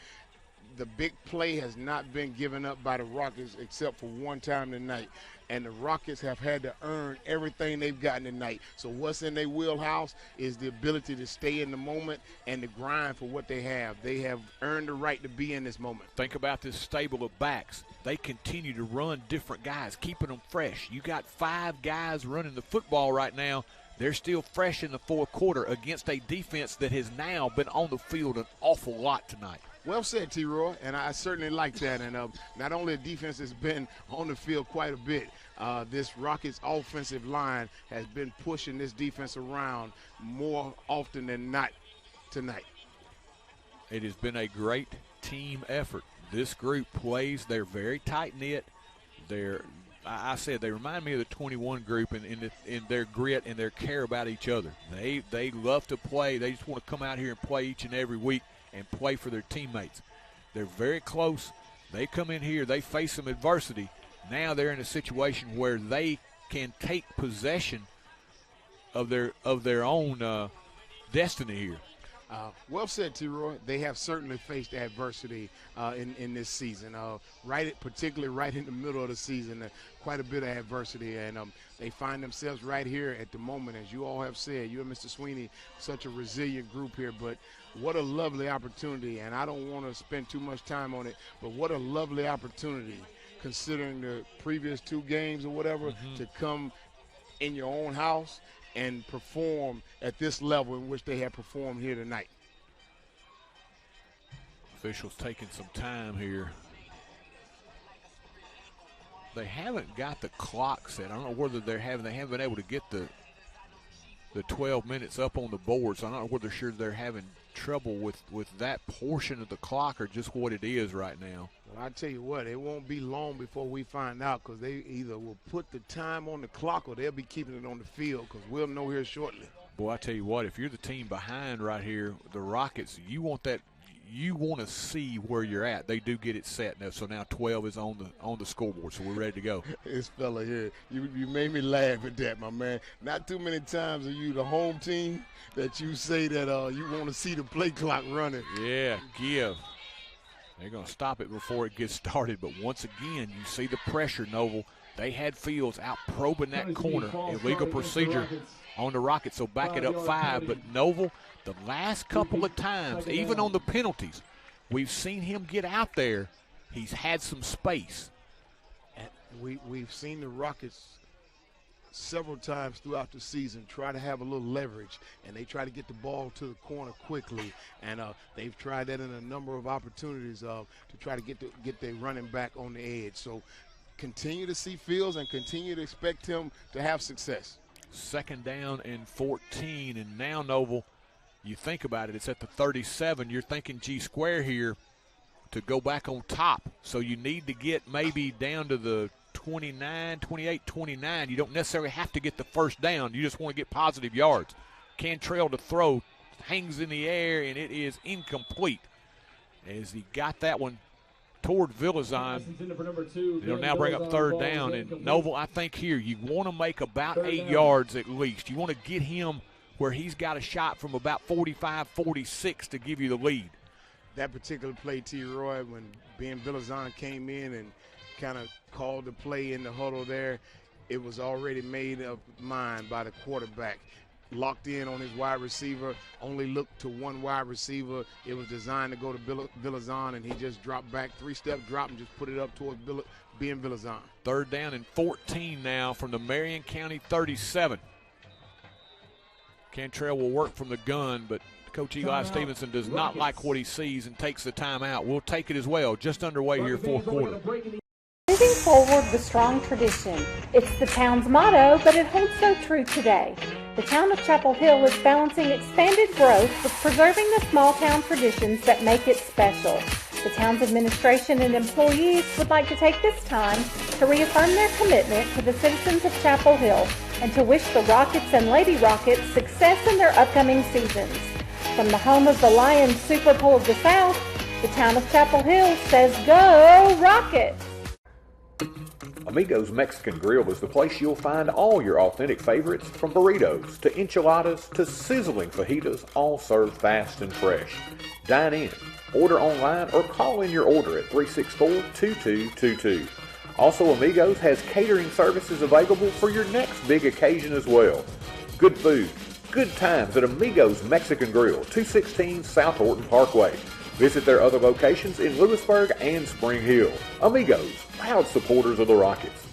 The big play has not been given up by the Rockets except for one time tonight. And the Rockets have had to earn everything they've gotten tonight. So what's in their wheelhouse is the ability to stay in the moment and to grind for what they have. They have earned the right to be in this moment. Think about this stable of backs. They continue to run different guys, keeping them fresh. You got 5 guys running the football right now. They're still fresh in the fourth quarter against a defense that has now been on the field an awful lot tonight. Well said, T-Roy, and I certainly like that. And not only the defense has been on the field quite a bit, this Rockets offensive line has been pushing this defense around more often than not tonight. It has been a great team effort. This group plays, they're very tight-knit. I said they remind me of the 21 group in their grit and their care about each other. They love to play. They just want to come out here and play each and every week and play for their teammates. They're very close. They come in here, they face some adversity. Now they're in a situation where they can take possession of their own destiny here. Well said, T-Roy. They have certainly faced adversity in this season. Particularly right in the middle of the season, quite a bit of adversity, and they find themselves right here at the moment, as you all have said. You and Mr. Sweeney, such a resilient group here, but what a lovely opportunity, and I don't want to spend too much time on it, but what a lovely opportunity considering the previous 2 games or whatever, to come in your own house and perform at this level in which they have performed here tonight. Officials taking some time here. They haven't got the clock set. I don't know whether they haven't been able to get the 12 minutes up on the board, so I'm not whether sure they're having trouble with that portion of the clock or just what it is right now. Well, I tell you what, it won't be long before we find out, because they either will put the time on the clock or they'll be keeping it on the field, because we'll know here shortly. Boy, I tell you what, if you're the team behind right here, the Rockets, you want to see where you're at. They do get it set now, so now 12 is on the scoreboard, so we're ready to go. This fella here, you made me laugh at that, my man. Not too many times are you the home team that you say that you want to see the play clock running. Yeah, give. They're going to stop it before it gets started, but once again, you see the pressure, Noble. They had Fields out probing that corner. Illegal procedure on the Rockets, so back it up 5, but Noble, the last couple of times, even on the penalties, we've seen him get out there. He's had some space. We've seen the Rockets several times throughout the season try to have a little leverage, and they try to get the ball to the corner quickly, and they've tried that in a number of opportunities to try to get their running back on the edge. So continue to see Fields and continue to expect him to have success. 2nd down and 14, and now, Noble, you think about it, it's at the 37. You're thinking G-square here to go back on top. So you need to get maybe down to the 29, 28, 29. You don't necessarily have to get the first down. You just want to get positive yards. Cantrell to throw, hangs in the air, and it is incomplete. As he got that one toward Villazon, it'll now bring up 3rd down. And Noble, I think here you want to make about 8 yards at least. You want to get him where he's got a shot from about 45, 46 to give you the lead. That particular play, T. Roy, when Ben Villazon came in and kind of called the play in the huddle there, it was already made up mind by the quarterback. Locked in on his wide receiver, only looked to one wide receiver. It was designed to go to Villazon, and he just dropped back, 3-step drop, and just put it up towards Ben Villazon. 3rd down and 14 now from the Marion County 37. Cantrell will work from the gun, but Coach Eli Stevenson does not like what he sees and takes the timeout. We'll take it as well. Just underway here, 4th quarter. Moving forward with strong tradition. It's the town's motto, but it holds so true today. The town of Chapel Hill is balancing expanded growth with preserving the small town traditions that make it special. The town's administration and employees would like to take this time to reaffirm their commitment to the citizens of Chapel Hill and to wish the Rockets and Lady Rockets success in their upcoming seasons. From the home of the Lions Super Bowl of the South, the town of Chapel Hill says, "Go Rockets!" Amigos Mexican Grill is the place you'll find all your authentic favorites, from burritos to enchiladas to sizzling fajitas, all served fast and fresh. Dine in, order online, or call in your order at 364-2222. Also, Amigos has catering services available for your next big occasion as well. Good food, good times at Amigos Mexican Grill, 216 South Horton Parkway. Visit their other locations in Lewisburg and Spring Hill. Amigos, proud supporters of the Rockets.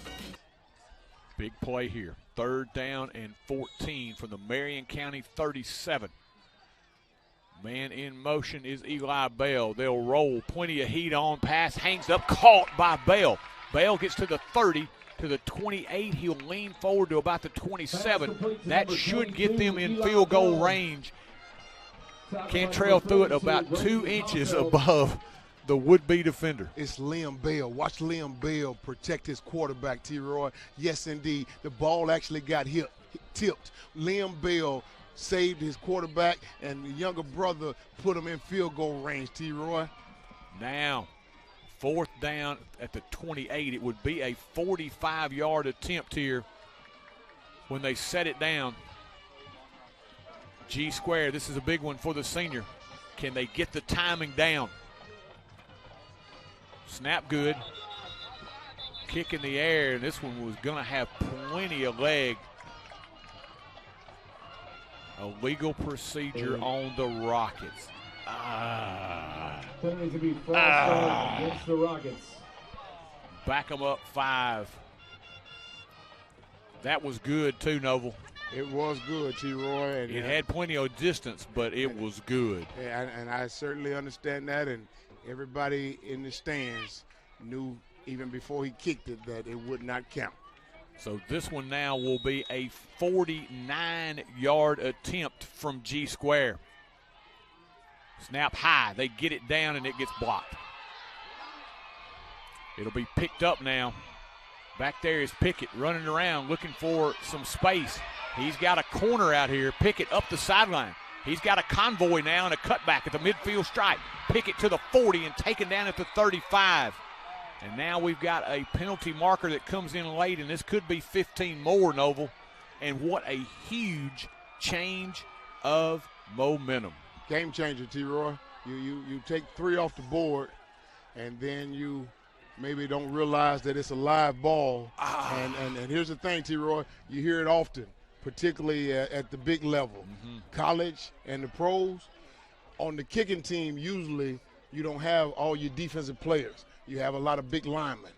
Big play here. 3rd down and 14 from the Marion County 37. Man in motion is Eli Bell. They'll roll. Plenty of heat on. Pass hangs up. Caught by Bell. Bell gets to the 30, to the 28. He'll lean forward to about the 27. That should get them in field goal range. Cantrell threw it about 2 inches above the would-be defender. It's Liam Bell. Watch Liam Bell protect his quarterback, T-Roy. Yes, indeed. The ball actually got tipped. Liam Bell saved his quarterback, and the younger brother put him in field goal range, T-Roy. Now, 4th down at the 28. It would be a 45-yard attempt here when they set it down. G-square, this is a big one for the senior. Can they get the timing down? Snap good. Kick in the air, and this one was going to have plenty of leg. A legal procedure on the Rockets. Penalty to be false start against the Rockets. back them up 5. That was good too, Noble. It was good, T-Roy. It had plenty of distance, but it was good. And I certainly understand that, and everybody in the stands knew even before he kicked it that it would not count. So this one now will be a 49-yard attempt from G Square. Snap high. They get it down, and it gets blocked. It'll be picked up now. Back there is Pickett running around looking for some space. He's got a corner out here. Pickett up the sideline. He's got a convoy now and a cutback at the midfield stripe. Pickett to the 40 and taken down at the 35. And now we've got a penalty marker that comes in late, and this could be 15 more, Noble. And what a huge change of momentum. Game changer, T-Roy. You take 3 off the board, and then you maybe don't realize that it's a live ball. And here's the thing, T-Roy, you hear it often, particularly at the big level. College and the pros. On the kicking team, usually you don't have all your defensive players. You have a lot of big linemen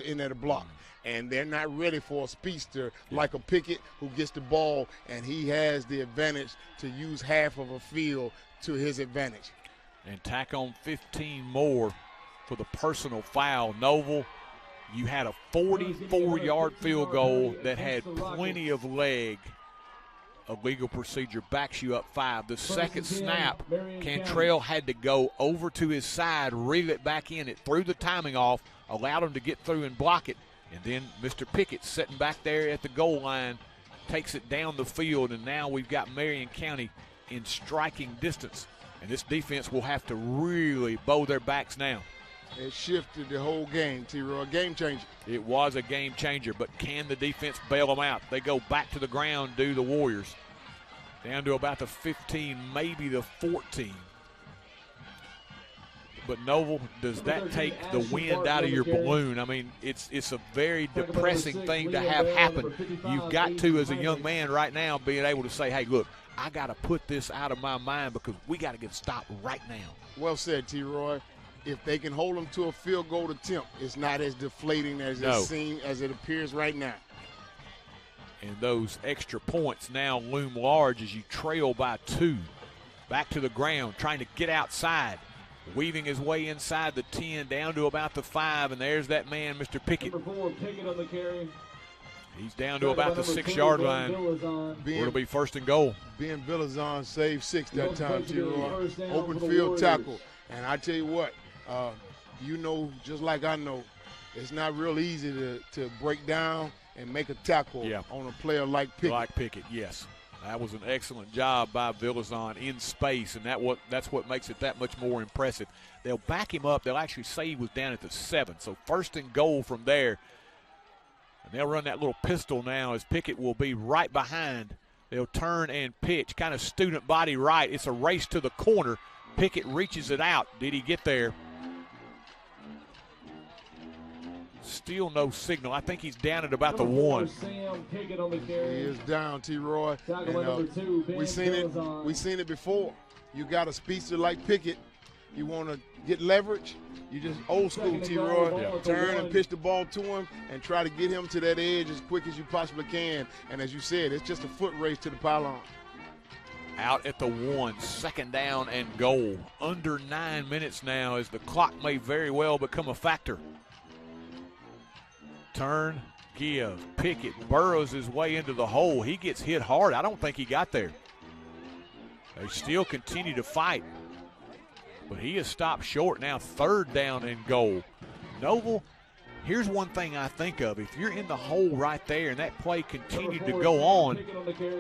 in there to block. And they're not ready for a speedster like a Pickett who gets the ball, and he has the advantage to use half of a field to his advantage. And tack on 15 more for the personal foul. Noble, you had a 44-yard field goal that had plenty of leg. A legal procedure backs you up 5. The second snap, Cantrell had to go over to his side, reel it back in. It threw the timing off, allowed him to get through and block it. And then Mr. Pickett sitting back there at the goal line, takes it down the field, and now we've got Marion County in striking distance. And this defense will have to really bow their backs now. It shifted the whole game, T-Roy. Game changer. It was a game changer, but can the defense bail them out? They go back to the ground, do the Warriors. Down to about the 15, maybe the 14. But Noble, does that take the wind out of your balloon? I mean, it's a very depressing thing to have happen. You've got to, as a young man right now, being able to say, hey, look, I got to put this out of my mind because we got to get stopped right now. Well said, T-Roy. If they can hold them to a field goal attempt, it's not as deflating as it appears right now. And those extra points now loom large as you trail by 2. Back to the ground, trying to get outside. Weaving his way inside the 10, down to about the 5, and there's that man, Mr. Pickett. Number 4, Pickett on the carry. He's down to about the 6-yard line. It'll be first and goal. Ben Villazon saved 6 that time, T-Roy. Open field tackle. And I tell you what, you know, just like I know, it's not real easy to break down and make a tackle on a player like Pickett. Like Pickett, yes. That was an excellent job by Villazon in space, and that's what makes it that much more impressive. They'll back him up. They'll actually say he was down at the 7, so first and goal from there. And they'll run that little pistol now as Pickett will be right behind. They'll turn and pitch, kind of student body right. It's a race to the corner. Pickett reaches it out. Did he get there? Still no signal. I think he's down at about the 1. He is down, T-Roy. We've seen it before. You got a speedster like Pickett. You want to get leverage. You just old school, T-Roy. Turn and pitch the ball to him and try to get him to that edge as quick as you possibly can. And as you said, it's just a foot race to the pylon. Out at the 1, second down and goal. Under 9 minutes now as the clock may very well become a factor. Turn, give. Pickett burrows his way into the hole. He gets hit hard. I don't think he got there. They still continue to fight. But he is stopped short now. Third down and goal. Noble, here's one thing I think of. If you're in the hole right there and that play continued to go on,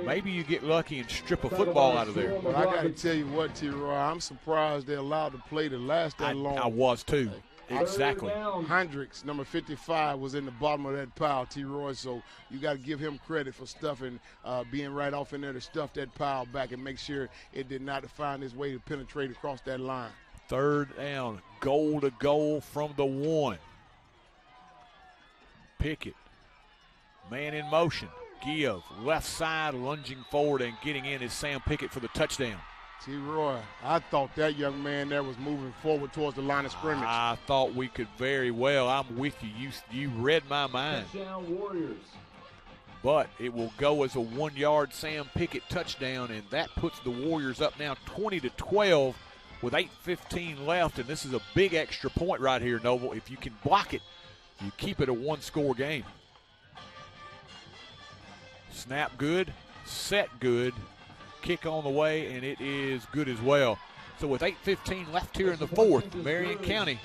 maybe you get lucky and strip a football out of there. But I got to tell you what, T-Roy, I'm surprised they allowed the play to last that long. I was too. Exactly. Hendricks, number 55, was in the bottom of that pile, T-Roy, so you got to give him credit for stuffing, being right off in there to stuff that pile back and make sure it did not find its way to penetrate across that line. Third down, goal to goal from the 1. Pickett, man in motion, give, left side, lunging forward and getting in is Sam Pickett for the touchdown. T-Roy, I thought that young man there was moving forward towards the line of scrimmage. I thought we could very well. I'm with you. You read my mind. Touchdown Warriors. But it will go as a 1-yard Sam Pickett touchdown, and that puts the Warriors up now 20-12 with 8:15 left, and this is a big extra point right here, Noble. If you can block it, you keep it a 1-score game. Snap good, set good, kick on the way, and it is good as well. So with 8:15 left here in the fourth, Marion County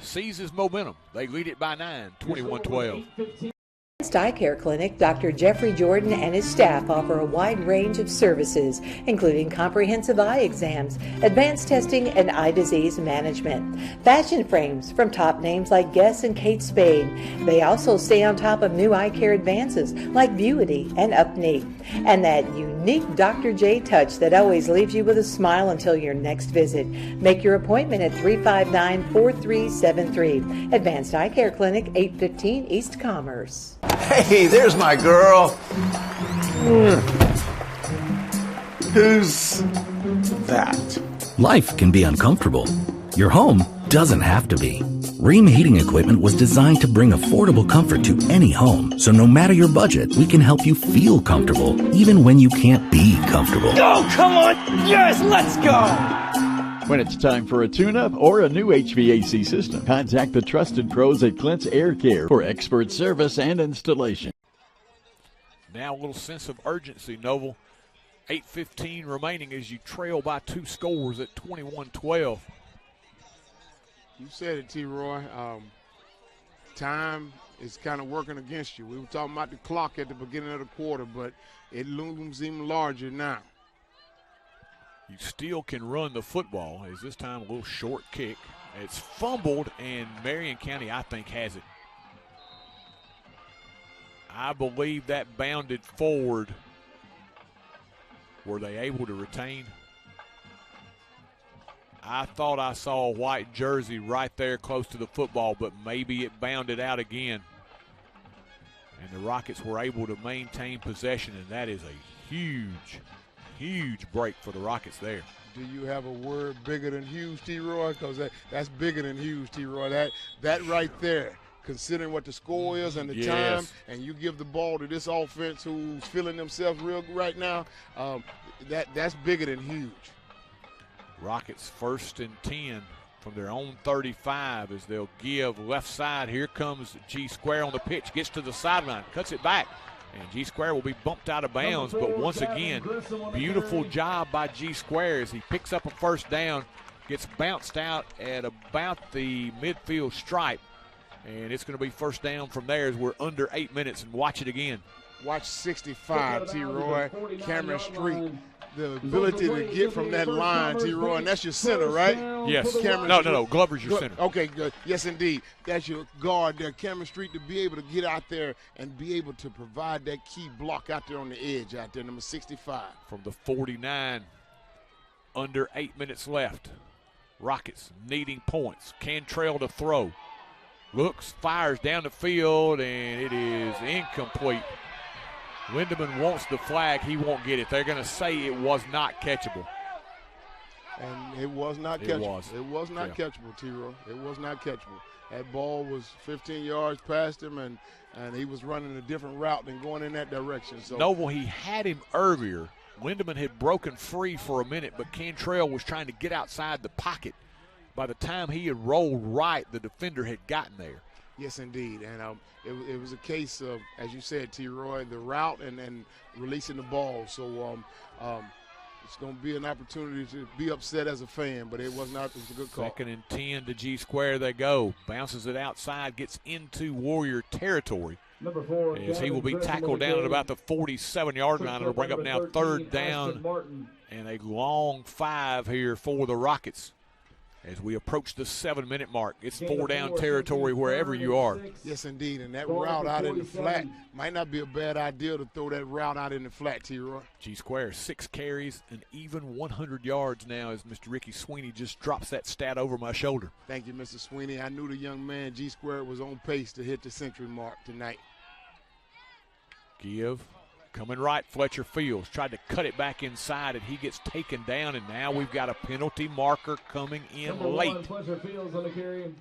seizes momentum. They lead it by 9, 21-12. Advanced Eye Care Clinic, Dr. Jeffrey Jordan and his staff offer a wide range of services, including comprehensive eye exams, advanced testing, and eye disease management. Fashion frames from top names like Guess and Kate Spade. They also stay on top of new eye care advances like Vuity and Upneat, and that unique Dr. J touch that always leaves you with a smile until your next visit. Make your appointment at 359-4373. Advanced Eye Care Clinic, 815 East Commerce. Hey, there's my girl. Who's that? Life can be uncomfortable. Your home doesn't have to be. Ream Heating Equipment was designed to bring affordable comfort to any home. So no matter your budget, we can help you feel comfortable, even when you can't be comfortable. Oh, come on. Yes, let's go. When it's time for a tune-up or a new HVAC system, contact the trusted pros at Clint's Air Care for expert service and installation. Now a little sense of urgency, Noble. 8:15 remaining as you trail by 2 scores at 21-12. You said it, T-Roy. Time is kind of working against you. We were talking about the clock at the beginning of the quarter, but it looms even larger now. You still can run the football, as this time a little short kick. It's fumbled, and Marion County, I think, has it. I believe that bounded forward. Were they able to retain? I thought I saw a white jersey right there close to the football, but maybe it bounded out again. And the Rockets were able to maintain possession, and that is a huge break for the Rockets there. Do you have a word bigger than huge, T-Roy? Because that's bigger than huge, T-Roy. That right there, considering what the score is and the time, and you give the ball to this offense who's feeling themselves real right now, that's bigger than huge. Rockets 1st and 10 from their own 35 as they'll give left side. Here comes G Square on the pitch, gets to the sideline, cuts it back. And G Square will be bumped out of bounds, but once again, beautiful job by G Square as he picks up a first down, gets bounced out at about the midfield stripe, and it's going to be first down from there as we're under 8 minutes, and watch it again. Watch 65, T-Roy, Cameron Street. The ability to get from that line, T-Roy, and that's your center, right? Yes. Cameron no. Glover's your center. Okay, good. Yes, indeed. That's your guard there, Cameron Street, to be able to get out there and be able to provide that key block out there on the edge out there, number 65. From the 49, under 8 minutes left. Rockets needing points. Cantrell to throw. Looks, fires down the field, and it is incomplete. Lindemann wants the flag. He won't get it. They're going to say it was not catchable. And it was not catchable. It was not catchable, T-Roy. It was not catchable. That ball was 15 yards past him, and he was running a different route than going in that direction. So Noble, he had him earlier. Lindemann had broken free for a minute, but Cantrell was trying to get outside the pocket. By the time he had rolled right, the defender had gotten there. Yes, indeed. And it was a case of, as you said, T-Roy, the route and releasing the ball. So it's going to be an opportunity to be upset as a fan, but it was a good call. 2nd and 10 to G Square they go. Bounces it outside, gets into Warrior territory. Number 4, as he will be tackled down at about the 47-yard line. It'll bring up now 3rd down and a long 5 here for the Rockets. As we approach the 7-minute mark, it's 4-down territory wherever you are. Yes, indeed, and that route out in the flat might not be a bad idea to throw that route out in the flat, T-Roy. G Square, 6 carries and even 100 yards now as Mr. Ricky Sweeney just drops that stat over my shoulder. Thank you, Mr. Sweeney. I knew the young man, G Square, was on pace to hit the century mark tonight. Give, Coming right, Fletcher Fields tried to cut it back inside, and he gets taken down, and now we've got a penalty marker coming in late. Fletcher Fields on the carry.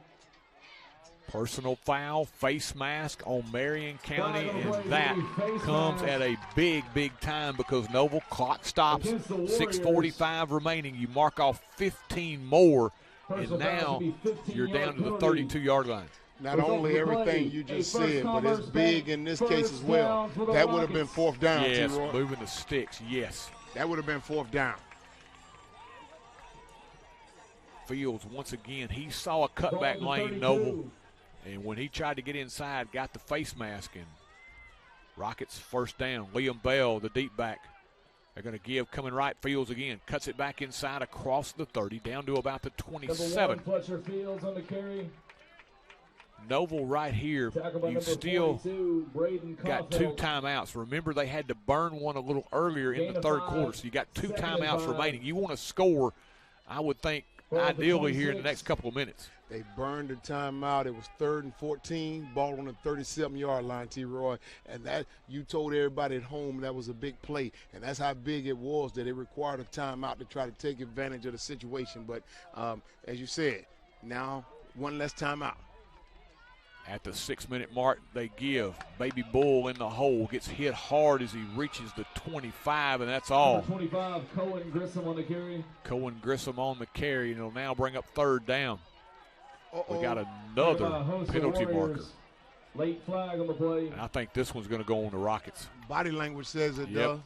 Personal foul, face mask on Marion County, and that comes at a big, big time because Noble clock stops, 6:45 remaining. You mark off 15 more, and now you're down to the 32-yard line. Not only everything you just said, but it's big in this case as well. That would have been fourth down, Yes, T-Roy. moving the sticks, yes. That would have been fourth down. Fields, once again, he saw a cutback lane, Noble, and when he tried to get inside, got the face mask, and Rockets first down. Liam Bell, the deep back. They're going to give coming right. Fields again. Cuts it back inside across the 30, down to about the 27. Fletcher Fields on the carry. Noble right here, you still got 2 timeouts. Remember, they had to burn one a little earlier in the third quarter, so you got 2 timeouts remaining. You want to score, I would think, ideally here in the next couple of minutes. They burned the timeout. It was 3rd and 14, ball on the 37-yard line, T-Roy. And that, you told everybody at home that was a big play. And that's how big it was that it required a timeout to try to take advantage of the situation. But as you said, now one less timeout. At the 6-minute mark, they give. Baby Bull in the hole, gets hit hard as he reaches the 25, and that's all. Number 25, Cohen Grissom on the carry. Cohen Grissom on the carry, and it'll now bring up 3rd down. We got another penalty marker. Late flag on the play. And I think this one's going to go on the Rockets. Body language says it does.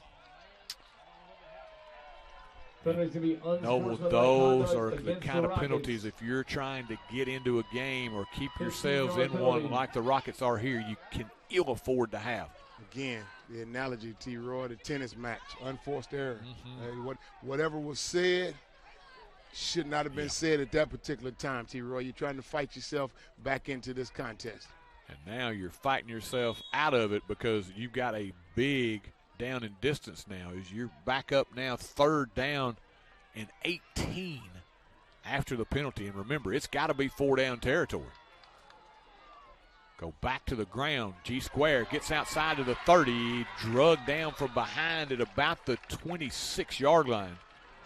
Noble, those are the kind of penalties, if you're trying to get into a game or keep yourselves in one like the Rockets are here, you can ill afford to have. Again, the analogy, T-Roy, the tennis match, unforced error. Whatever was said should not have been said at that particular time, T-Roy. You're trying to fight yourself back into this contest. And now you're fighting yourself out of it because you've got a big down in distance now. As you're back up now, 3rd down and 18 after the penalty. And remember, it's got to be 4-down territory. Go back to the ground. G-Square gets outside to the 30, drugged down from behind at about the 26-yard line.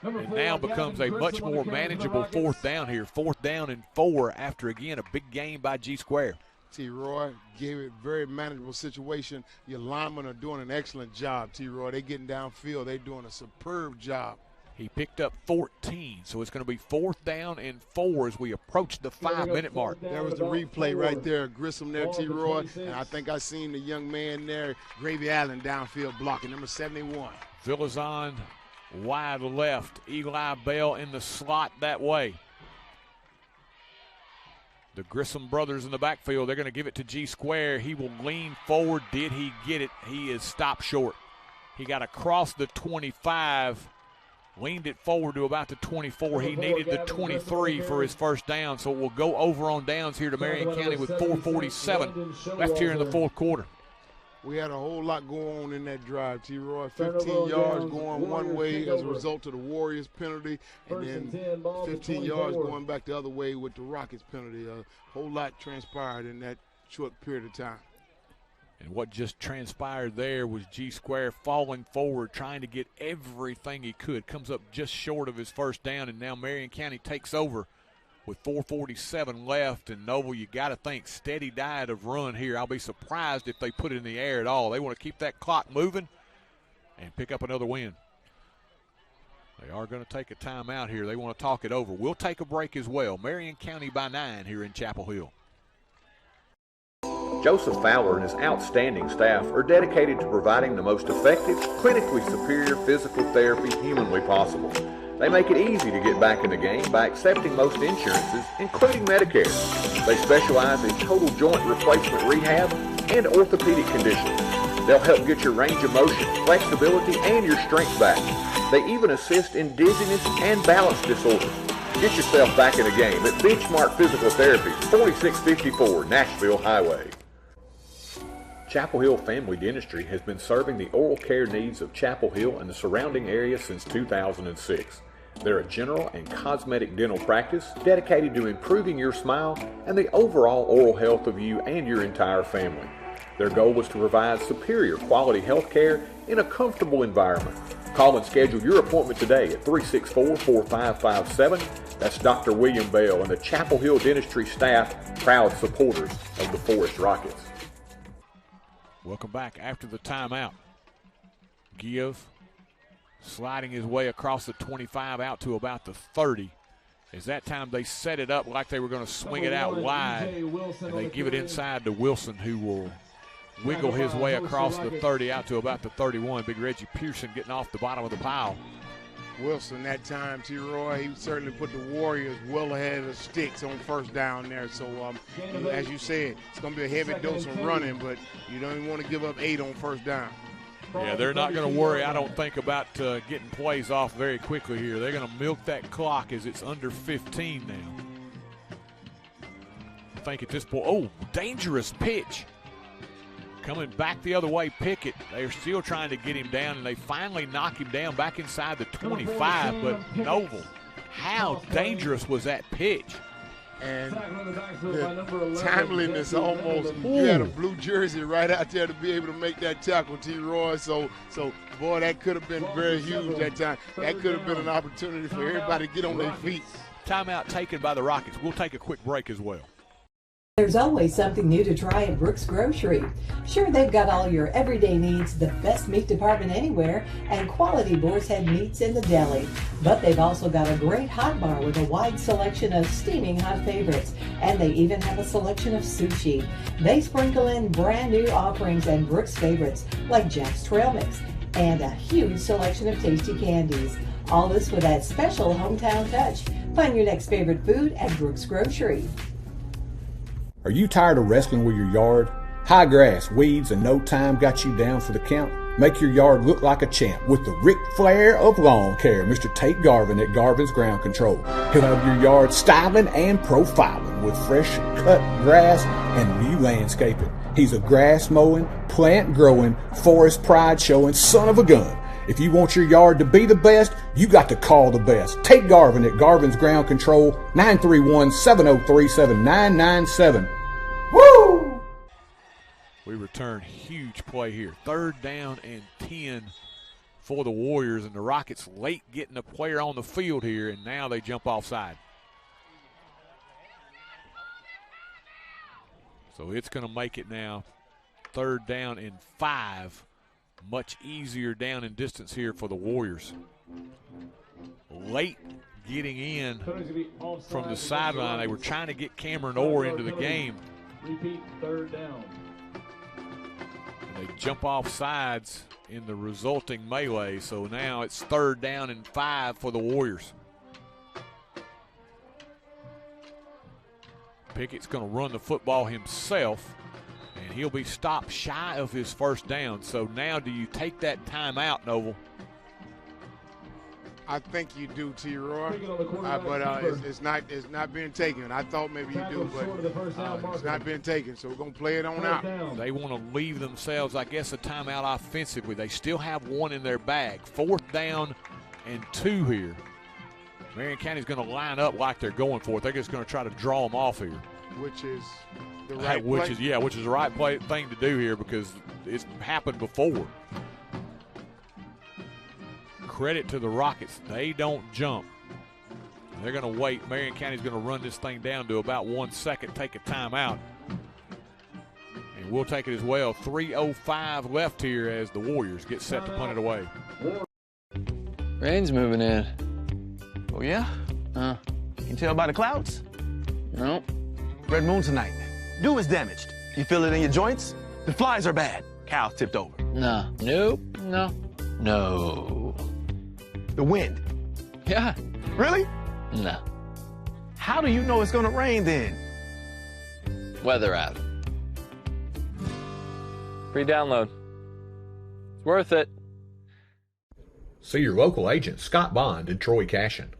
And now becomes a much more manageable 4th down here. 4th down and 4 after, again, a big game by G-Square. T-Roy gave it a very manageable situation. Your linemen are doing an excellent job, T-Roy. They're getting downfield. They're doing a superb job. He picked up 14, so it's going to be 4th down and 4 as we approach the 5-minute mark. There was the replay right there, Grissom there, T-Roy, and I think I seen the young man there, Gravy Allen, downfield blocking, number 71. Villazon wide left, Eli Bell in the slot that way. The Grissom brothers in the backfield, they're going to give it to G-Square. He will lean forward. Did he get it? He is stopped short. He got across the 25, leaned it forward to about the 24. He needed the 23 for his first down, so it will go over on downs here to Marion County with 4:47 left here in the 4th quarter. We had a whole lot going on in that drive, T-Roy. 15 yards going one way as a result of the Warriors penalty, and then 15 yards going back the other way with the Rockets penalty. A whole lot transpired in that short period of time. And what just transpired there was G-Square falling forward, trying to get everything he could. Comes up just short of his first down, and now Marion County takes over with 4:47 left. And Noble, you got to think steady diet of run here. I'll be surprised if they put it in the air at all. They want to keep that clock moving and pick up another win. They are going to take a timeout here. They want to talk it over. We'll take a break as well. Marion County by 9 here in Chapel Hill. Joseph Fowler and his outstanding staff are dedicated to providing the most effective, clinically superior physical therapy humanly possible. They make it easy to get back in the game by accepting most insurances, including Medicare. They specialize in total joint replacement rehab and orthopedic conditions. They'll help get your range of motion, flexibility, and your strength back. They even assist in dizziness and balance disorders. Get yourself back in the game at Benchmark Physical Therapy, 4654 Nashville Highway. Chapel Hill Family Dentistry has been serving the oral care needs of Chapel Hill and the surrounding area since 2006. They're a general and cosmetic dental practice dedicated to improving your smile and the overall oral health of you and your entire family. Their goal was to provide superior quality health care in a comfortable environment. Call and schedule your appointment today at 364-4557. That's Dr. William Bell and the Chapel Hill Dentistry staff, proud supporters of the Forrest Rockets. Welcome back after the timeout. Give sliding his way across the 25 out to about the 30. As that time they set it up like they were going to swing it out wide, and they give it inside to Wilson, who will wiggle his way across the 30 out to about the 31. Big Reggie Pearson getting off the bottom of the pile. Wilson that time, T-Roy, he certainly put the Warriors well ahead of the sticks on first down there. So, as you said, it's going to be a heavy dose of running, but you don't even want to give up 8 on first down. Yeah, they're not going to worry, I don't think, about getting plays off very quickly here. They're going to milk that clock as it's under 15 now. I think at this point, oh, dangerous pitch. Coming back the other way, Pickett. They're still trying to get him down, and they finally knock him down back inside the 25. But Noble, how dangerous was that pitch? And the timeliness almost, you had a blue jersey right out there to be able to make that tackle, T-Roy. So boy, that could have been very huge that time. That could have been an opportunity for everybody to get on their feet. Timeout taken by the Rockets. We'll take a quick break as well. There's always something new to try at Brooks Grocery. Sure, they've got all your everyday needs, the best meat department anywhere, and quality boar's head meats in the deli. But they've also got a great hot bar with a wide selection of steaming hot favorites, and they even have a selection of sushi. They sprinkle in brand new offerings and Brooks favorites like Jack's Trail Mix and a huge selection of tasty candies. All this with that special hometown touch. Find your next favorite food at Brooks Grocery. Are you tired of wrestling with your yard? High grass, weeds, and no time got you down for the count? Make your yard look like a champ with the Ric Flair of lawn care, Mr. Tate Garvin at Garvin's Ground Control. He'll have your yard styling and profiling with fresh cut grass and new landscaping. He's a grass mowing, plant growing, forest pride showing son of a gun. If you want your yard to be the best, you got to call the best. Tate Garvin at Garvin's Ground Control, 931-703-7997. Woo! We return huge play here. 3rd down and 10 for the Warriors, and the Rockets late getting a player on the field here, and now they jump offside. So it's going to make it now 3rd down and 5. Much easier down and distance here for the Warriors. Late getting in from the sideline. They were trying to get Cameron Orr into the game. Repeat, 3rd down. And they jump off sides in the resulting melee. So now it's 3rd down and 5 for the Warriors. Pickett's going to run the football himself, and he'll be stopped shy of his 1st down. So now do you take that timeout, Noble? I think you do, T-Roy, but it's not being taken. I thought maybe you do, but it's not being taken, so we're going to play it on out. They want to leave themselves, I guess, a timeout offensively. They still have one in their bag. 4th down and 2 here. Marion County's going to line up like they're going for it. They're just going to try to draw them off here. Which is the right which play. is the right thing to do here because it's happened before. Credit to the Rockets. They don't jump. They're going to wait. Marion County's going to run this thing down to about 1 second, take a timeout. And we'll take it as well. 3:05 left here as the Warriors get set to punt it away. Rain's moving in. Oh, yeah? You can tell by the clouds? No. Red moon tonight. Dew is damaged. You feel it in your joints? The flies are bad. Cow's tipped over. No. Nope. No. No. The wind. Yeah. Really? No. How do you know it's going to rain then? Weather app. Free download. It's worth it. See your local agents Scott Bond and Troy Cashin.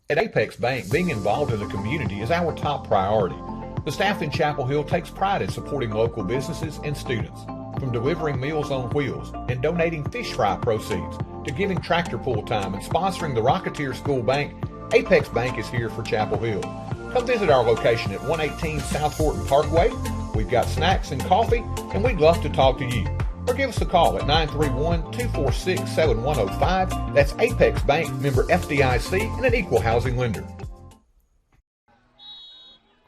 At Apex Bank, being involved in the community is our top priority. The staff in Chapel Hill takes pride in supporting local businesses and students. From delivering Meals on Wheels and donating fish fry proceeds to giving tractor pull time and sponsoring the Rocketeer School Bank, Apex Bank is here for Chapel Hill. Come visit our location at 118 South Horton Parkway, We've got snacks and coffee, and we'd love to talk to you. Or give us a call at 931-246-7105. That's Apex Bank, member FDIC, and an equal housing lender.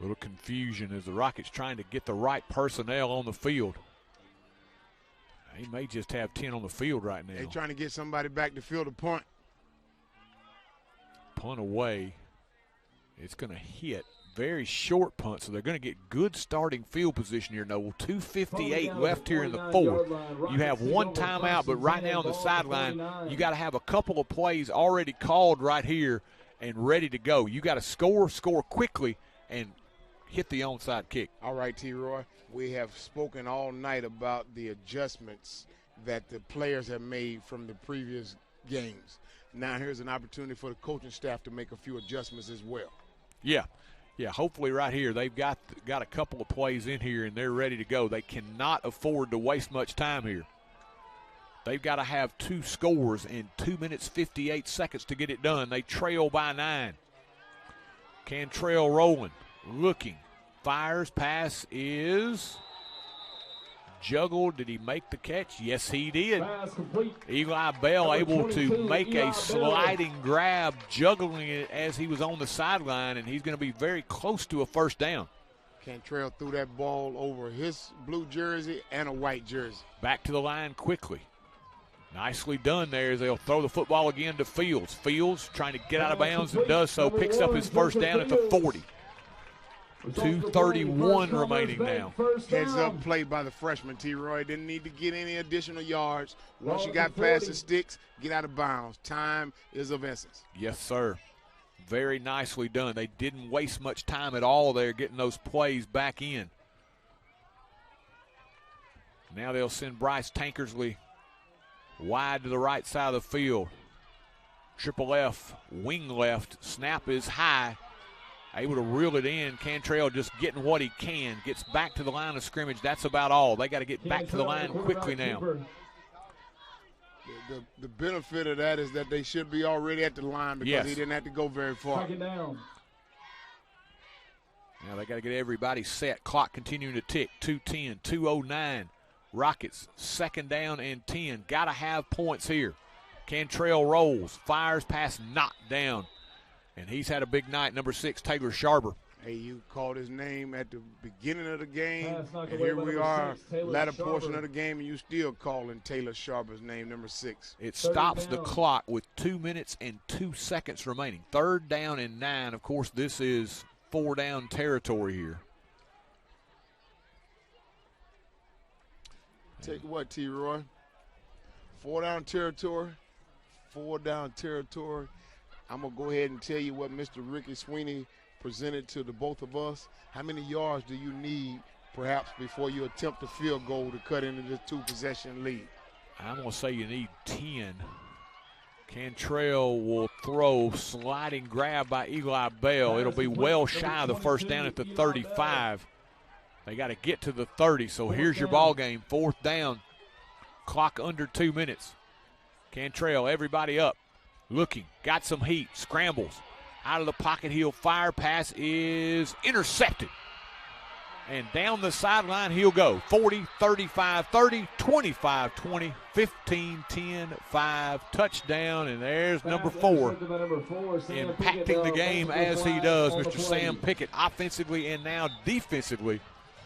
A little confusion as the Rockets trying to get the right personnel on the field. He may just have 10 on the field right now. They're trying to get somebody back to field a punt. Punt away. It's going to hit. Very short punt, so they're going to get good starting field position here, Noel. 2:58 left here in the fourth. You have one timeout, but right now on the sideline, you got to have a couple of plays already called right here and ready to go. You got to score quickly, and hit the onside kick. All right, T-Roy. We have spoken all night about the adjustments that the players have made from the previous games. Now here's an opportunity for the coaching staff to make a few adjustments as well. Yeah, hopefully right here they've got a couple of plays in here and they're ready to go. They cannot afford to waste much time here. They've got to have 2 scores in 2 minutes 58 seconds to get it done. They trail by 9. Cantrell rolling, looking, fires, pass is juggled. Did he make the catch? Yes, he did. Eli Bell able to make a sliding grab, juggling it as he was on the sideline, and he's going to be very close to a first down. Cantrell threw that ball over his blue jersey and a white jersey. Back to the line quickly. Nicely done there as they'll throw the football again to Fields. Fields trying to get out of bounds and does so. Picks up his first down at the 40. 2:31 remaining now. Heads up play by the freshman, T-Roy. Didn't need to get any additional yards. Once you got past the sticks, get out of bounds. Time is of essence. Yes, sir. Very nicely done. They didn't waste much time at all there getting those plays back in. Now they'll send Bryce Tankersley wide to the right side of the field. Triple F, wing left. Snap is high. Able to reel it in. Cantrell just getting what he can. Gets back to the line of scrimmage. That's about all. They got to get back to the line quickly now. The benefit of that is that they should be already at the line because he didn't have to go very far. Now they got to get everybody set. Clock continuing to tick. 2:10, 2:09. Rockets, second down and 10. Got to have points here. Cantrell rolls, fires, pass knocked down. And he's had a big night, number 6, Taylor Sharber. Hey, you called his name at the beginning of the game, and here we are, latter portion of the game, and you still calling Taylor Sharber's name, number 6. It stops the clock with 2 minutes and 2 seconds remaining. 3rd down and 9. Of course, this is 4-down territory here. Tell you what, T-Roy, 4-down territory, 4-down territory. I'm going to go ahead and tell you what Mr. Ricky Sweeney presented to the both of us. How many yards do you need, perhaps, before you attempt a field goal to cut into this 2-possession lead? I'm going to say you need 10. Cantrell will throw, sliding grab by Eli Bell. It'll be well shy of the first down at the 35. They got to get to the 30, so here's your ball game. 4th down, clock under 2 minutes. Cantrell, everybody up. Looking, got some heat, scrambles. Out of the pocket, he'll fire. Pass is intercepted. And down the sideline he'll go. 40, 35, 30, 25, 20, 15, 10, 5. Touchdown, and there's number 4. Impacting the game as he does, Mr. Sam Pickett, offensively and now defensively,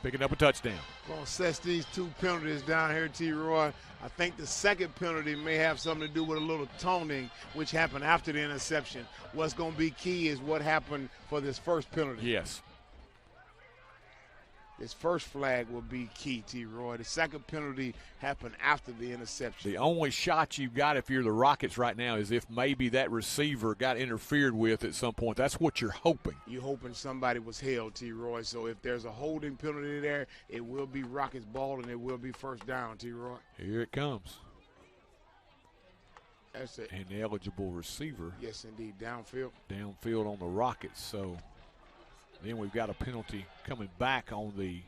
picking up a touchdown. Going to assess these 2 penalties down here, T-Roy. I think the second penalty may have something to do with a little toning, which happened after the interception. What's going to be key is what happened for this first penalty. Yes. This first flag will be key, T-Roy. The second penalty happened after the interception. The only shot you've got if you're the Rockets right now is if maybe that receiver got interfered with at some point. That's what you're hoping. You're hoping somebody was held, T-Roy. So if there's a holding penalty there, it will be Rockets ball and it will be first down, T-Roy. Here it comes. That's it. An eligible receiver. Yes, indeed. Downfield. Downfield on the Rockets. So then we've got a penalty coming back on the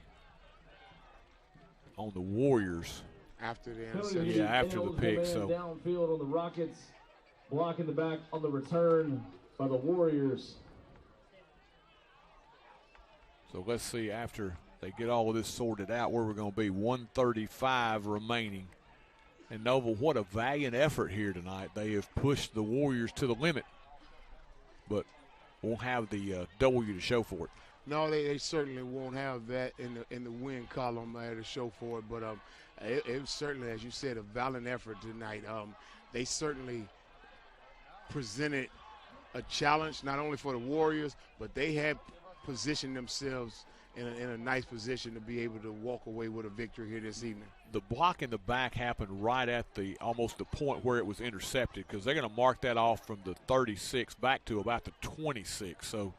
Warriors. After the interception. Yeah, after the pick. So downfield on the Rockets, blocking the back on the return by the Warriors. So let's see, after they get all of this sorted out, where we're going to be. 1:35 remaining. And Noble, what a valiant effort here tonight. They have pushed the Warriors to the limit, but won't have the W to show for it. No, they certainly won't have that in the win column to show for it. But it was certainly, as you said, a valiant effort tonight. They certainly presented a challenge not only for the Warriors, but they had positioned themselves in a nice position to be able to walk away with a victory here this evening. The block in the back happened right at almost the point where it was intercepted, because they're going to mark that off from the 36 back to about the 26. So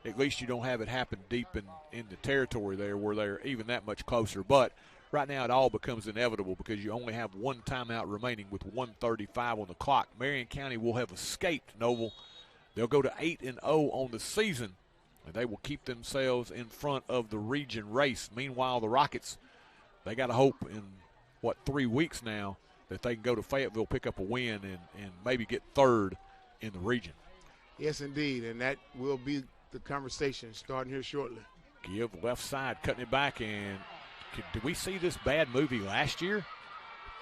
at least you don't have it happen deep in the territory there where they're even that much closer. But right now it all becomes inevitable because you only have one timeout remaining with 1:35 on the clock. Marion County will have escaped Noble. They'll go to 8-0 on the season, and they will keep themselves in front of the region race. Meanwhile, the Rockets, they got to hope in, 3 weeks now that they can go to Fayetteville, pick up a win, and maybe get third in the region. Yes, indeed, and that will be the conversation starting here shortly. Give left side, cutting it back, and did we see this bad movie last year?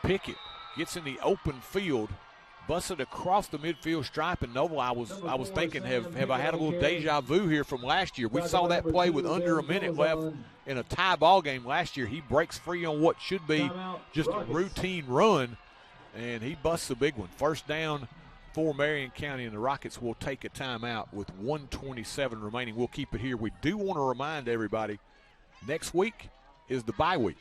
Pickett gets in the open field, busted across the midfield stripe, and Noble, I was thinking, have I had a little deja vu here from last year? We saw that play with under a minute left in a tie ball game last year. He breaks free on what should be just a routine run, and he busts a big one. First down for Marion County, and the Rockets will take a timeout with 1:27 remaining. We'll keep it here. We do want to remind everybody, next week is the bye week,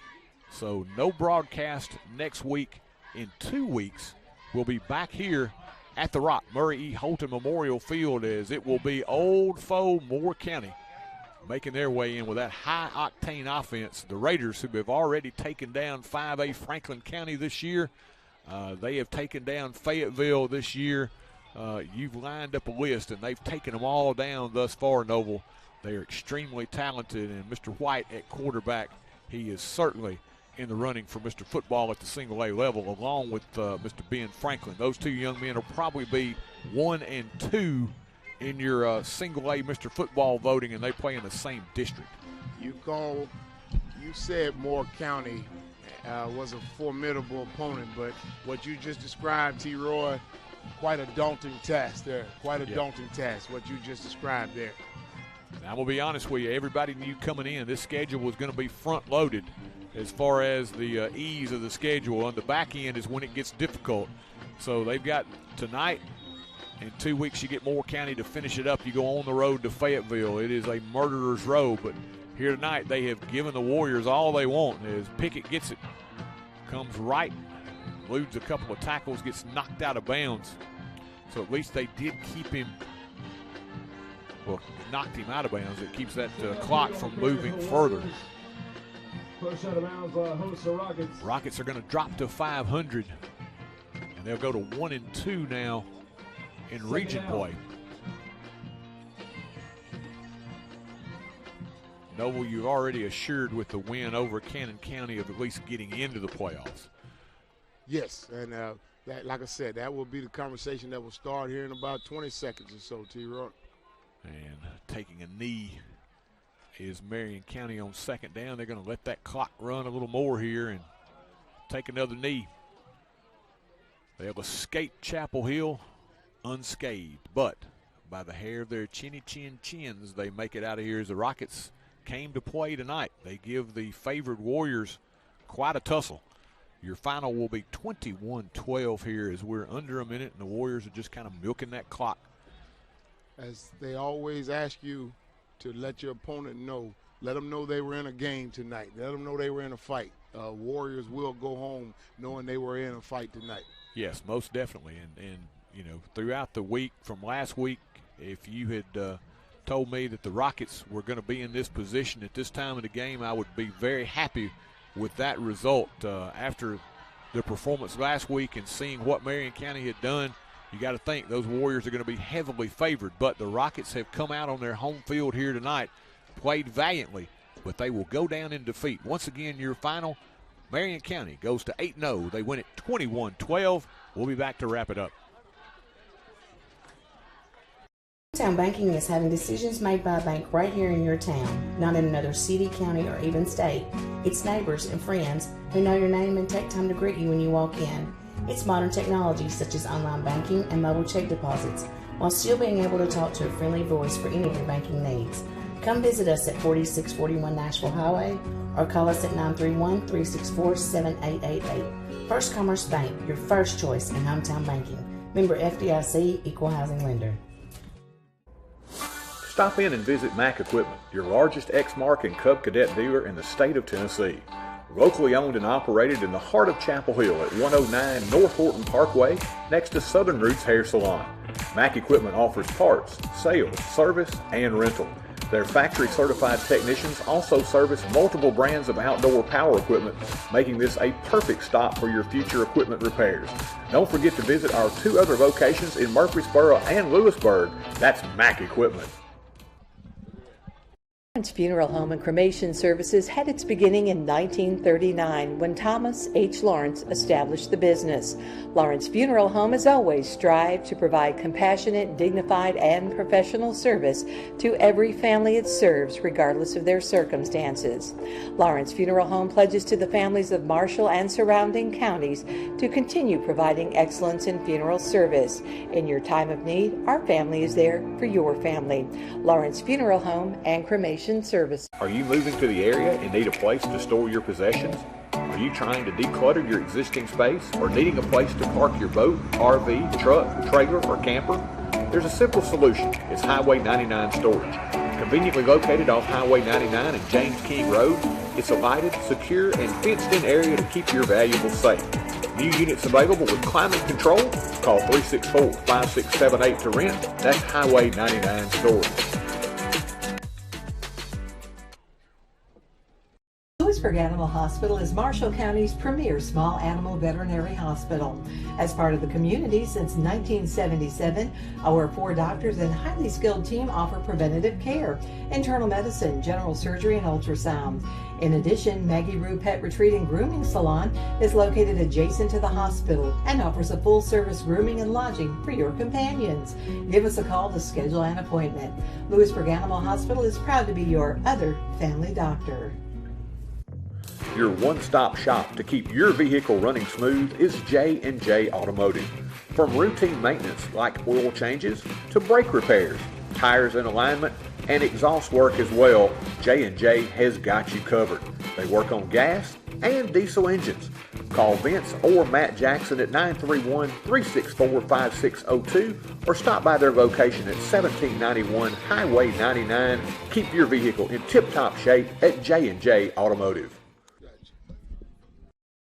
so no broadcast next week. In 2 weeks, we'll be back here at the Rock, Murray E. Holton Memorial Field, as it will be old foe Moore County making their way in with that high-octane offense. The Raiders, who have already taken down 5A Franklin County this year, they have taken down Fayetteville this year. You've lined up a list, and they've taken them all down thus far, Noble. They are extremely talented, and Mr. White at quarterback, he is certainly in the running for Mr. Football at the single A level, along with Mr. Ben Franklin. Those two young men will probably be 1 and 2 in your single A Mr. Football voting, and they play in the same district. You said Moore County was a formidable opponent, but what you just described, T-Roy, quite a daunting task there. Quite a daunting task, what you just described there. Now, I'm going to be honest with you. Everybody knew coming in this schedule was going to be front-loaded as far as the ease of the schedule. On the back end is when it gets difficult. So they've got tonight. In 2 weeks, you get Moore County to finish it up. You go on the road to Fayetteville. It is a murderer's row. But here tonight, they have given the Warriors all they want. As Pickett gets it, comes right, eludes a couple of tackles, gets knocked out of bounds. So at least they did keep him. Well, knocked him out of bounds. It keeps that clock from moving further. First out of bounds, hosts the Rockets. Rockets are going to drop to 500, and they'll go to 1 and 2 now in region play. Noble, you've already assured with the win over Cannon County of at least getting into the playoffs. Yes, and that, like I said, that will be the conversation that will start here in about 20 seconds or so, T-Roy. And taking a knee is Marion County on second down. They're going to let that clock run a little more here and take another knee. They have escaped Chapel Hill unscathed, but by the hair of their chins, they make it out of here as the Rockets came to play tonight. They give the favored Warriors quite a tussle. Your final will be 21-12 here as we're under a minute, and the Warriors are just kind of milking that clock. As they always ask you to let your opponent know, let them know they were in a game tonight. Let them know they were in a fight. Warriors will go home knowing they were in a fight tonight. Yes, most definitely. And you know, throughout the week from last week, if you had told me that the Rockets were going to be in this position at this time of the game, I would be very happy with that result. After the performance last week and seeing what Marion County had done, you got to think those Warriors are going to be heavily favored. But the Rockets have come out on their home field here tonight, played valiantly, but they will go down in defeat. Once again, your final, Marion County goes to 8-0. They win it 21-12. We'll be back to wrap it up. Town banking is having decisions made by a bank right here in your town, not in another city, county, or even state. It's neighbors and friends who know your name and take time to greet you when you walk in. It's modern technology such as online banking and mobile check deposits, while still being able to talk to a friendly voice for any of your banking needs. Come visit us at 4641 Nashville Highway or call us at 931-364-7888. First Commerce Bank, your first choice in hometown banking. Member FDIC, Equal Housing Lender. Stop in and visit Mac Equipment, your largest Exmark and Cub Cadet dealer in the state of Tennessee. Locally owned and operated in the heart of Chapel Hill at 109 North Horton Parkway, next to Southern Roots Hair Salon. Mac Equipment offers parts, sales, service, and rental. Their factory-certified technicians also service multiple brands of outdoor power equipment, making this a perfect stop for your future equipment repairs. Don't forget to visit our 2 other locations in Murfreesboro and Lewisburg. That's Mac Equipment. Lawrence Funeral Home and Cremation Services had its beginning in 1939 when Thomas H. Lawrence established the business. Lawrence Funeral Home has always strived to provide compassionate, dignified, and professional service to every family it serves, regardless of their circumstances. Lawrence Funeral Home pledges to the families of Marshall and surrounding counties to continue providing excellence in funeral service. In your time of need, our family is there for your family. Lawrence Funeral Home and Cremation Service. Are you moving to the area and need a place to store your possessions? Are you trying to declutter your existing space or needing a place to park your boat, RV, truck, trailer, or camper? There's a simple solution. It's Highway 99 Storage. Conveniently located off Highway 99 and James King Road, it's a lighted, secure, and fenced-in area to keep your valuables safe. New units available with climate control. Call 364-5678 to rent. That's Highway 99 Storage. Lewisburg Animal Hospital is Marshall County's premier small animal veterinary hospital. As part of the community since 1977, our 4 doctors and highly skilled team offer preventative care, internal medicine, general surgery, and ultrasound. In addition, Maggie Rue Pet Retreat and Grooming Salon is located adjacent to the hospital and offers a full-service grooming and lodging for your companions. Give us a call to schedule an appointment. Lewisburg Animal Hospital is proud to be your other family doctor. Your one-stop shop to keep your vehicle running smooth is J&J Automotive. From routine maintenance like oil changes to brake repairs, tires and alignment, and exhaust work as well, J&J has got you covered. They work on gas and diesel engines. Call Vince or Matt Jackson at 931-364-5602 or stop by their location at 1791 Highway 99. Keep your vehicle in tip-top shape at J&J Automotive.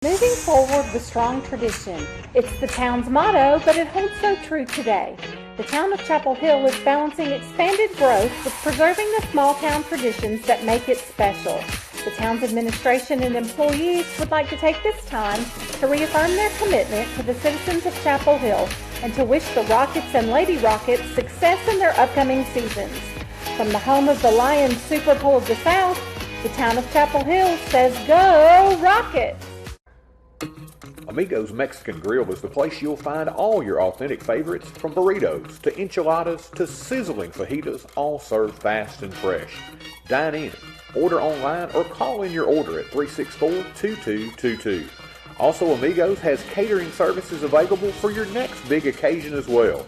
Moving forward with strong tradition. It's the town's motto, but it holds so true today. The town of Chapel Hill is balancing expanded growth with preserving the small town traditions that make it special. The town's administration and employees would like to take this time to reaffirm their commitment to the citizens of Chapel Hill and to wish the Rockets and Lady Rockets success in their upcoming seasons. From the home of the Lions Super Bowl of the South, the town of Chapel Hill says, "Go Rockets!" Amigo's Mexican Grill is the place you'll find all your authentic favorites, from burritos to enchiladas to sizzling fajitas, all served fast and fresh. Dine in, order online, or call in your order at 364-2222. Also, Amigos has catering services available for your next big occasion as well.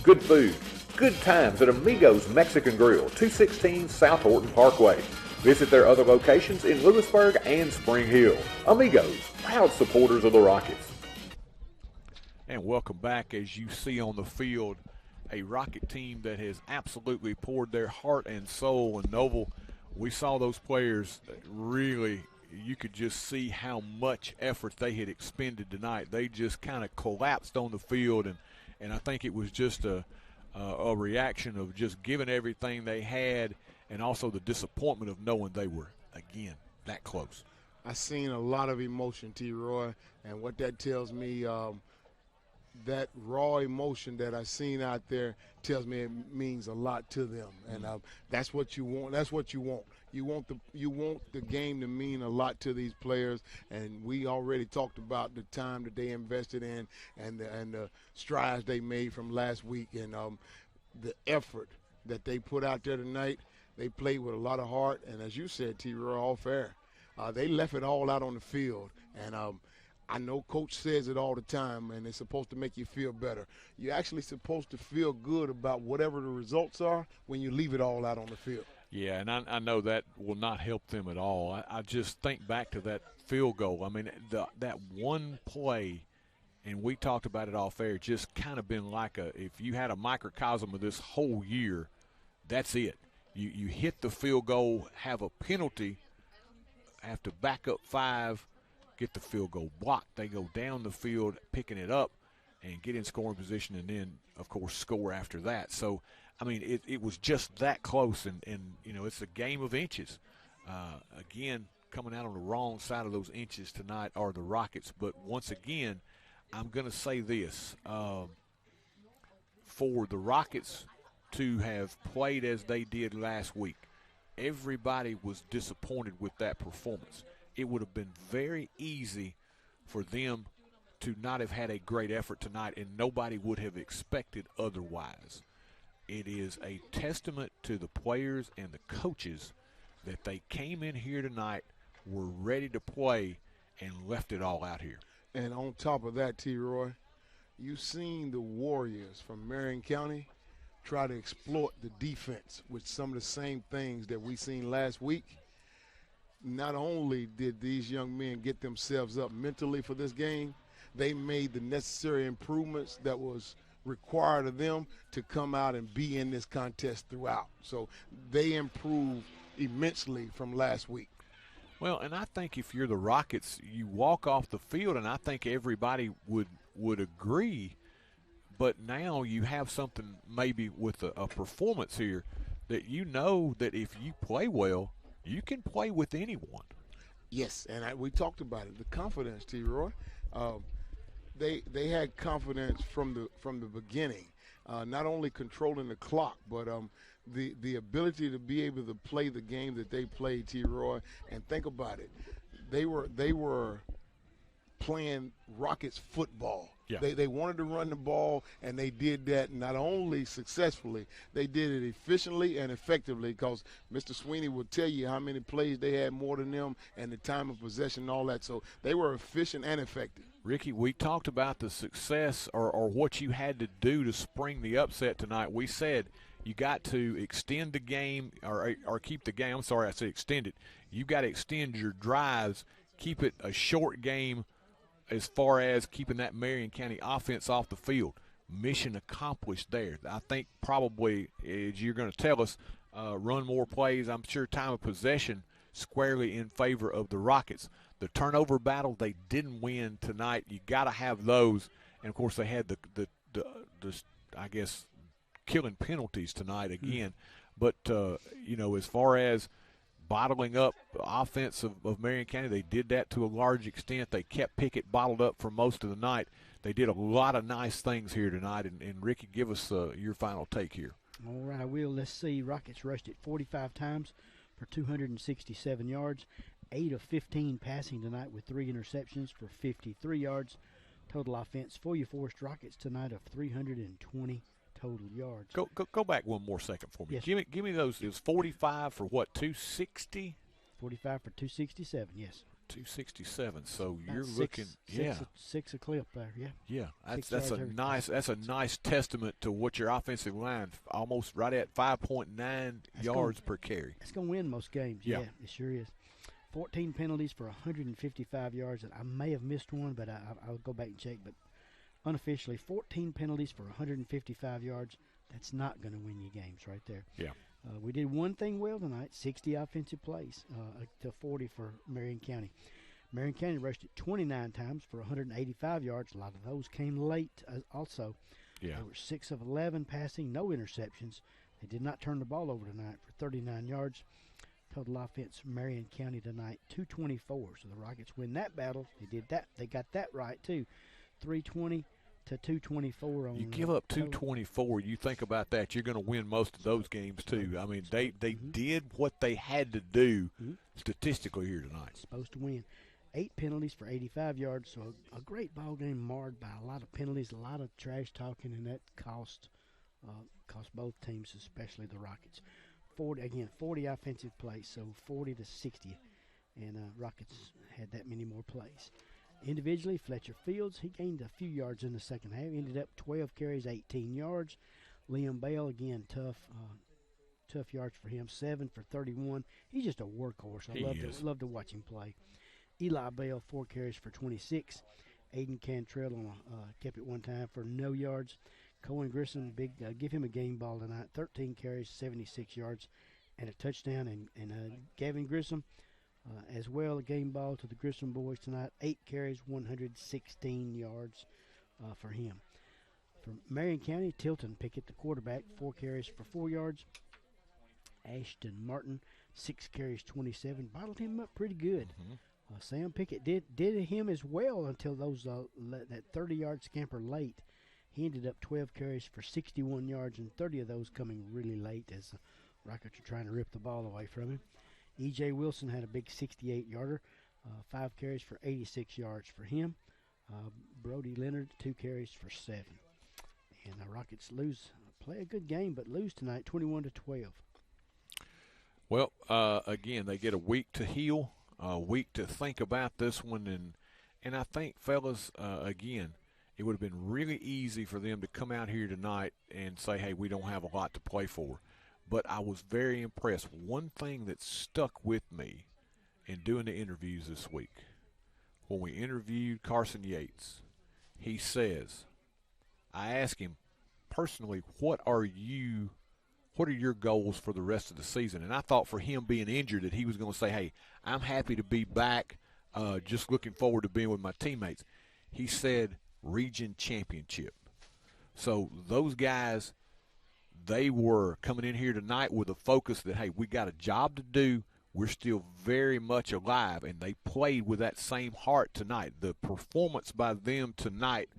Good food, good times at Amigos Mexican Grill, 216 South Horton Parkway. Visit their other locations in Lewisburg and Spring Hill. Amigos, proud supporters of the Rockets. And welcome back. As you see on the field, a Rocket team that has absolutely poured their heart and soul. And Noble, we saw those players really, you could just see how much effort they had expended tonight. They just kind of collapsed on the field, and I think it was just a reaction of just giving everything they had, and also the disappointment of knowing they were, again, that close. I've seen a lot of emotion, T-Roy, and what that tells me, that raw emotion that I've seen out there tells me it means a lot to them, and that's what you want. That's what you want. You want the game to mean a lot to these players, and we already talked about the time that they invested in and the strides they made from last week, and the effort that they put out there tonight. They played with a lot of heart, and as you said, T-Roy, all fair. They left it all out on the field, and I know Coach says it all the time, and it's supposed to make you feel better. You're actually supposed to feel good about whatever the results are when you leave it all out on the field. Yeah, and I know that will not help them at all. I just think back to that field goal. I mean, that one play, and we talked about it off air, just kind of been like if you had a microcosm of this whole year, that's it. You hit the field goal, have a penalty, have to back up 5, get the field goal blocked. They go down the field picking it up and get in scoring position and then, of course, score after that. So, I mean, it was just that close, and you know, it's a game of inches. Again, coming out on the wrong side of those inches tonight are the Rockets. But once again, I'm going to say this. For the Rockets to have played as they did last week, everybody was disappointed with that performance. It would have been very easy for them to not have had a great effort tonight, and nobody would have expected otherwise. It is a testament to the players and the coaches that they came in here tonight, were ready to play, and left it all out here. And on top of that, T-Roy, you've seen the Warriors from Marion County try to exploit the defense with some of the same things that we seen last week. Not only did these young men get themselves up mentally for this game, they made the necessary improvements that was required of them to come out and be in this contest throughout. So they improved immensely from last week. Well, and I think if you're the Rockets, you walk off the field, and I think everybody would agree, but now you have something maybe with a performance here that you know that if you play well, you can play with anyone. Yes, and we talked about it, the confidence, T-Roy. They had confidence from the beginning, not only controlling the clock, but the ability to be able to play the game that they played, T-Roy. And think about it, they were playing Rockets football. Yeah. They wanted to run the ball, and they did that not only successfully, they did it efficiently and effectively, because Mr. Sweeney will tell you how many plays they had more than them and the time of possession and all that. So they were efficient and effective. Ricky, we talked about the success or what you had to do to spring the upset tonight. We said you got to extend the game or keep the game. I'm sorry, I said extend it. You got to extend your drives, keep it a short game as far as keeping that Marion County offense off the field. Mission accomplished there. I think probably, as you're going to tell us, run more plays. I'm sure time of possession squarely in favor of the Rockets. The turnover battle, they didn't win tonight. You got to have those. And, of course, they had the I guess, killing penalties tonight again. But, you know, as far as bottling up the offense of Marion County, they did that to a large extent. They kept Pickett bottled up for most of the night. They did a lot of nice things here tonight. And Ricky, give us your final take here. All right, I will. Let's see. Rockets rushed it 45 times for 267 yards. 8 of 15 passing tonight with 3 interceptions for 53 yards. Total offense for your Forrest Rockets tonight of 320 total yards. Go back one more second for me. Yes. Give me those. It was 45 for what, 260? 45 for 267, yes. 267. So About you're six, looking, six a clip there, yeah. Yeah, that's a nice testament to what your offensive line, almost right at 5.9 yards per carry. It's going to win most games. Yeah, it sure is. 14 penalties for 155 yards. I may have missed one, but I'll go back and check. But unofficially, 14 penalties for 155 yards. That's not going to win you games right there. Yeah. We did one thing well tonight, 60 offensive plays to 40 for Marion County. Marion County rushed it 29 times for 185 yards. A lot of those came late also. Yeah. They were 6 of 11 passing, no interceptions. They did not turn the ball over tonight for 39 yards. Total offense for Marion County tonight, 224. So the Rockets win that battle. They did that. They got that right, too. 320 to 224 on. You give up 224. You think about that, you're going to win most of those games too. I mean, they did what they had to do statistically here tonight. Supposed to win. 8 penalties for 85 yards. So a great ball game marred by a lot of penalties, a lot of trash talking, and that cost Because both teams, especially the Rockets, 40 offensive plays, so 40-60, and Rockets had that many more plays. Individually, Fletcher Fields, he gained a few yards in the second half, ended up 12 carries, 18 yards. Liam Bell, again, tough yards for him, 7 for 31. He's just a workhorse. I love to watch him play. Eli Bell, 4 carries for 26. Aiden Cantrell kept it one time for no yards. Cohen Grissom, give him a game ball tonight. 13 carries, 76 yards, and a touchdown. And Gavin Grissom, as well, a game ball to the Grissom boys tonight. 8 carries, 116 yards for him. For Marion County, Tilton Pickett, the quarterback, 4 carries for 4 yards. Ashton Martin, 6 carries, 27. Bottled him up pretty good. Sam Pickett did him as well until that 30-yard scamper late. He ended up 12 carries for 61 yards, and 30 of those coming really late as the Rockets are trying to rip the ball away from him. E.J. Wilson had a big 68-yarder, 5 carries for 86 yards for him. Brody Leonard, 2 carries for 7. And the Rockets play a good game, but lose tonight, 21-12. Well, again, they get a week to heal, a week to think about this one, and I think, fellas, again, it would have been really easy for them to come out here tonight and say, hey, we don't have a lot to play for. But I was very impressed. One thing that stuck with me in doing the interviews this week, when we interviewed Carson Yates, he says, I asked him personally, what are your goals for the rest of the season? And I thought for him being injured that he was going to say, hey, I'm happy to be back, just looking forward to being with my teammates. He said region championship. So those guys, they were coming in here tonight with a focus that, hey, we got a job to do. We're still very much alive, and they played with that same heart tonight. The performance by them tonight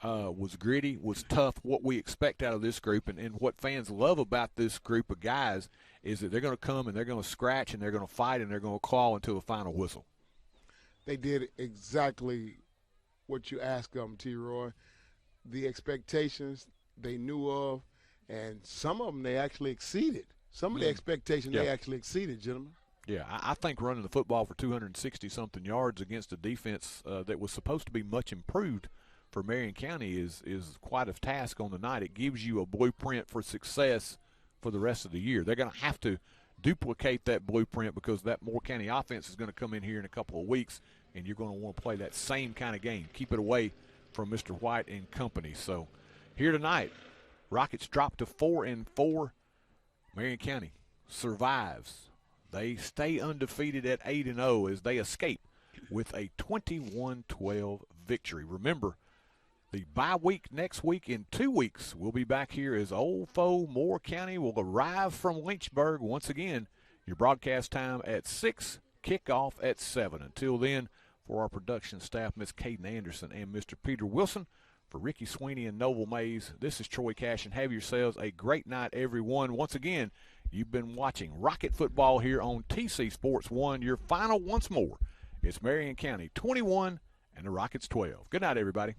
was gritty, was tough, what we expect out of this group, and what fans love about this group of guys is that they're going to come and they're going to scratch and they're going to fight and they're going to claw until the final whistle. They did exactly what you asked them, T-Roy. The expectations they knew of, and some of them they actually exceeded. Some of the expectations they actually exceeded, gentlemen. Yeah, I think running the football for 260-something yards against a defense that was supposed to be much improved for Marion County is quite a task on the night. It gives you a blueprint for success for the rest of the year. They're going to have to duplicate that blueprint because that Moore County offense is going to come in here in a couple of weeks, and you're going to want to play that same kind of game. Keep it away from Mr. White and company. So here tonight, Rockets drop to 4-4. Marion County survives. They stay undefeated at 8-0 as they escape with a 21-12 victory. Remember, the bye week next week in 2 weeks. We'll be back here as old foe Moore County will arrive from Lynchburg once again. Your broadcast time at 6, kickoff at 7. Until then, for our production staff, Ms. Caden Anderson and Mr. Peter Wilson, for Ricky Sweeney and Noble Mays, this is Troy Cash, and have yourselves a great night, everyone. Once again, you've been watching Rocket Football here on TC Sports 1. Your final once more. It's Marion County 21 and the Rockets 12. Good night, everybody.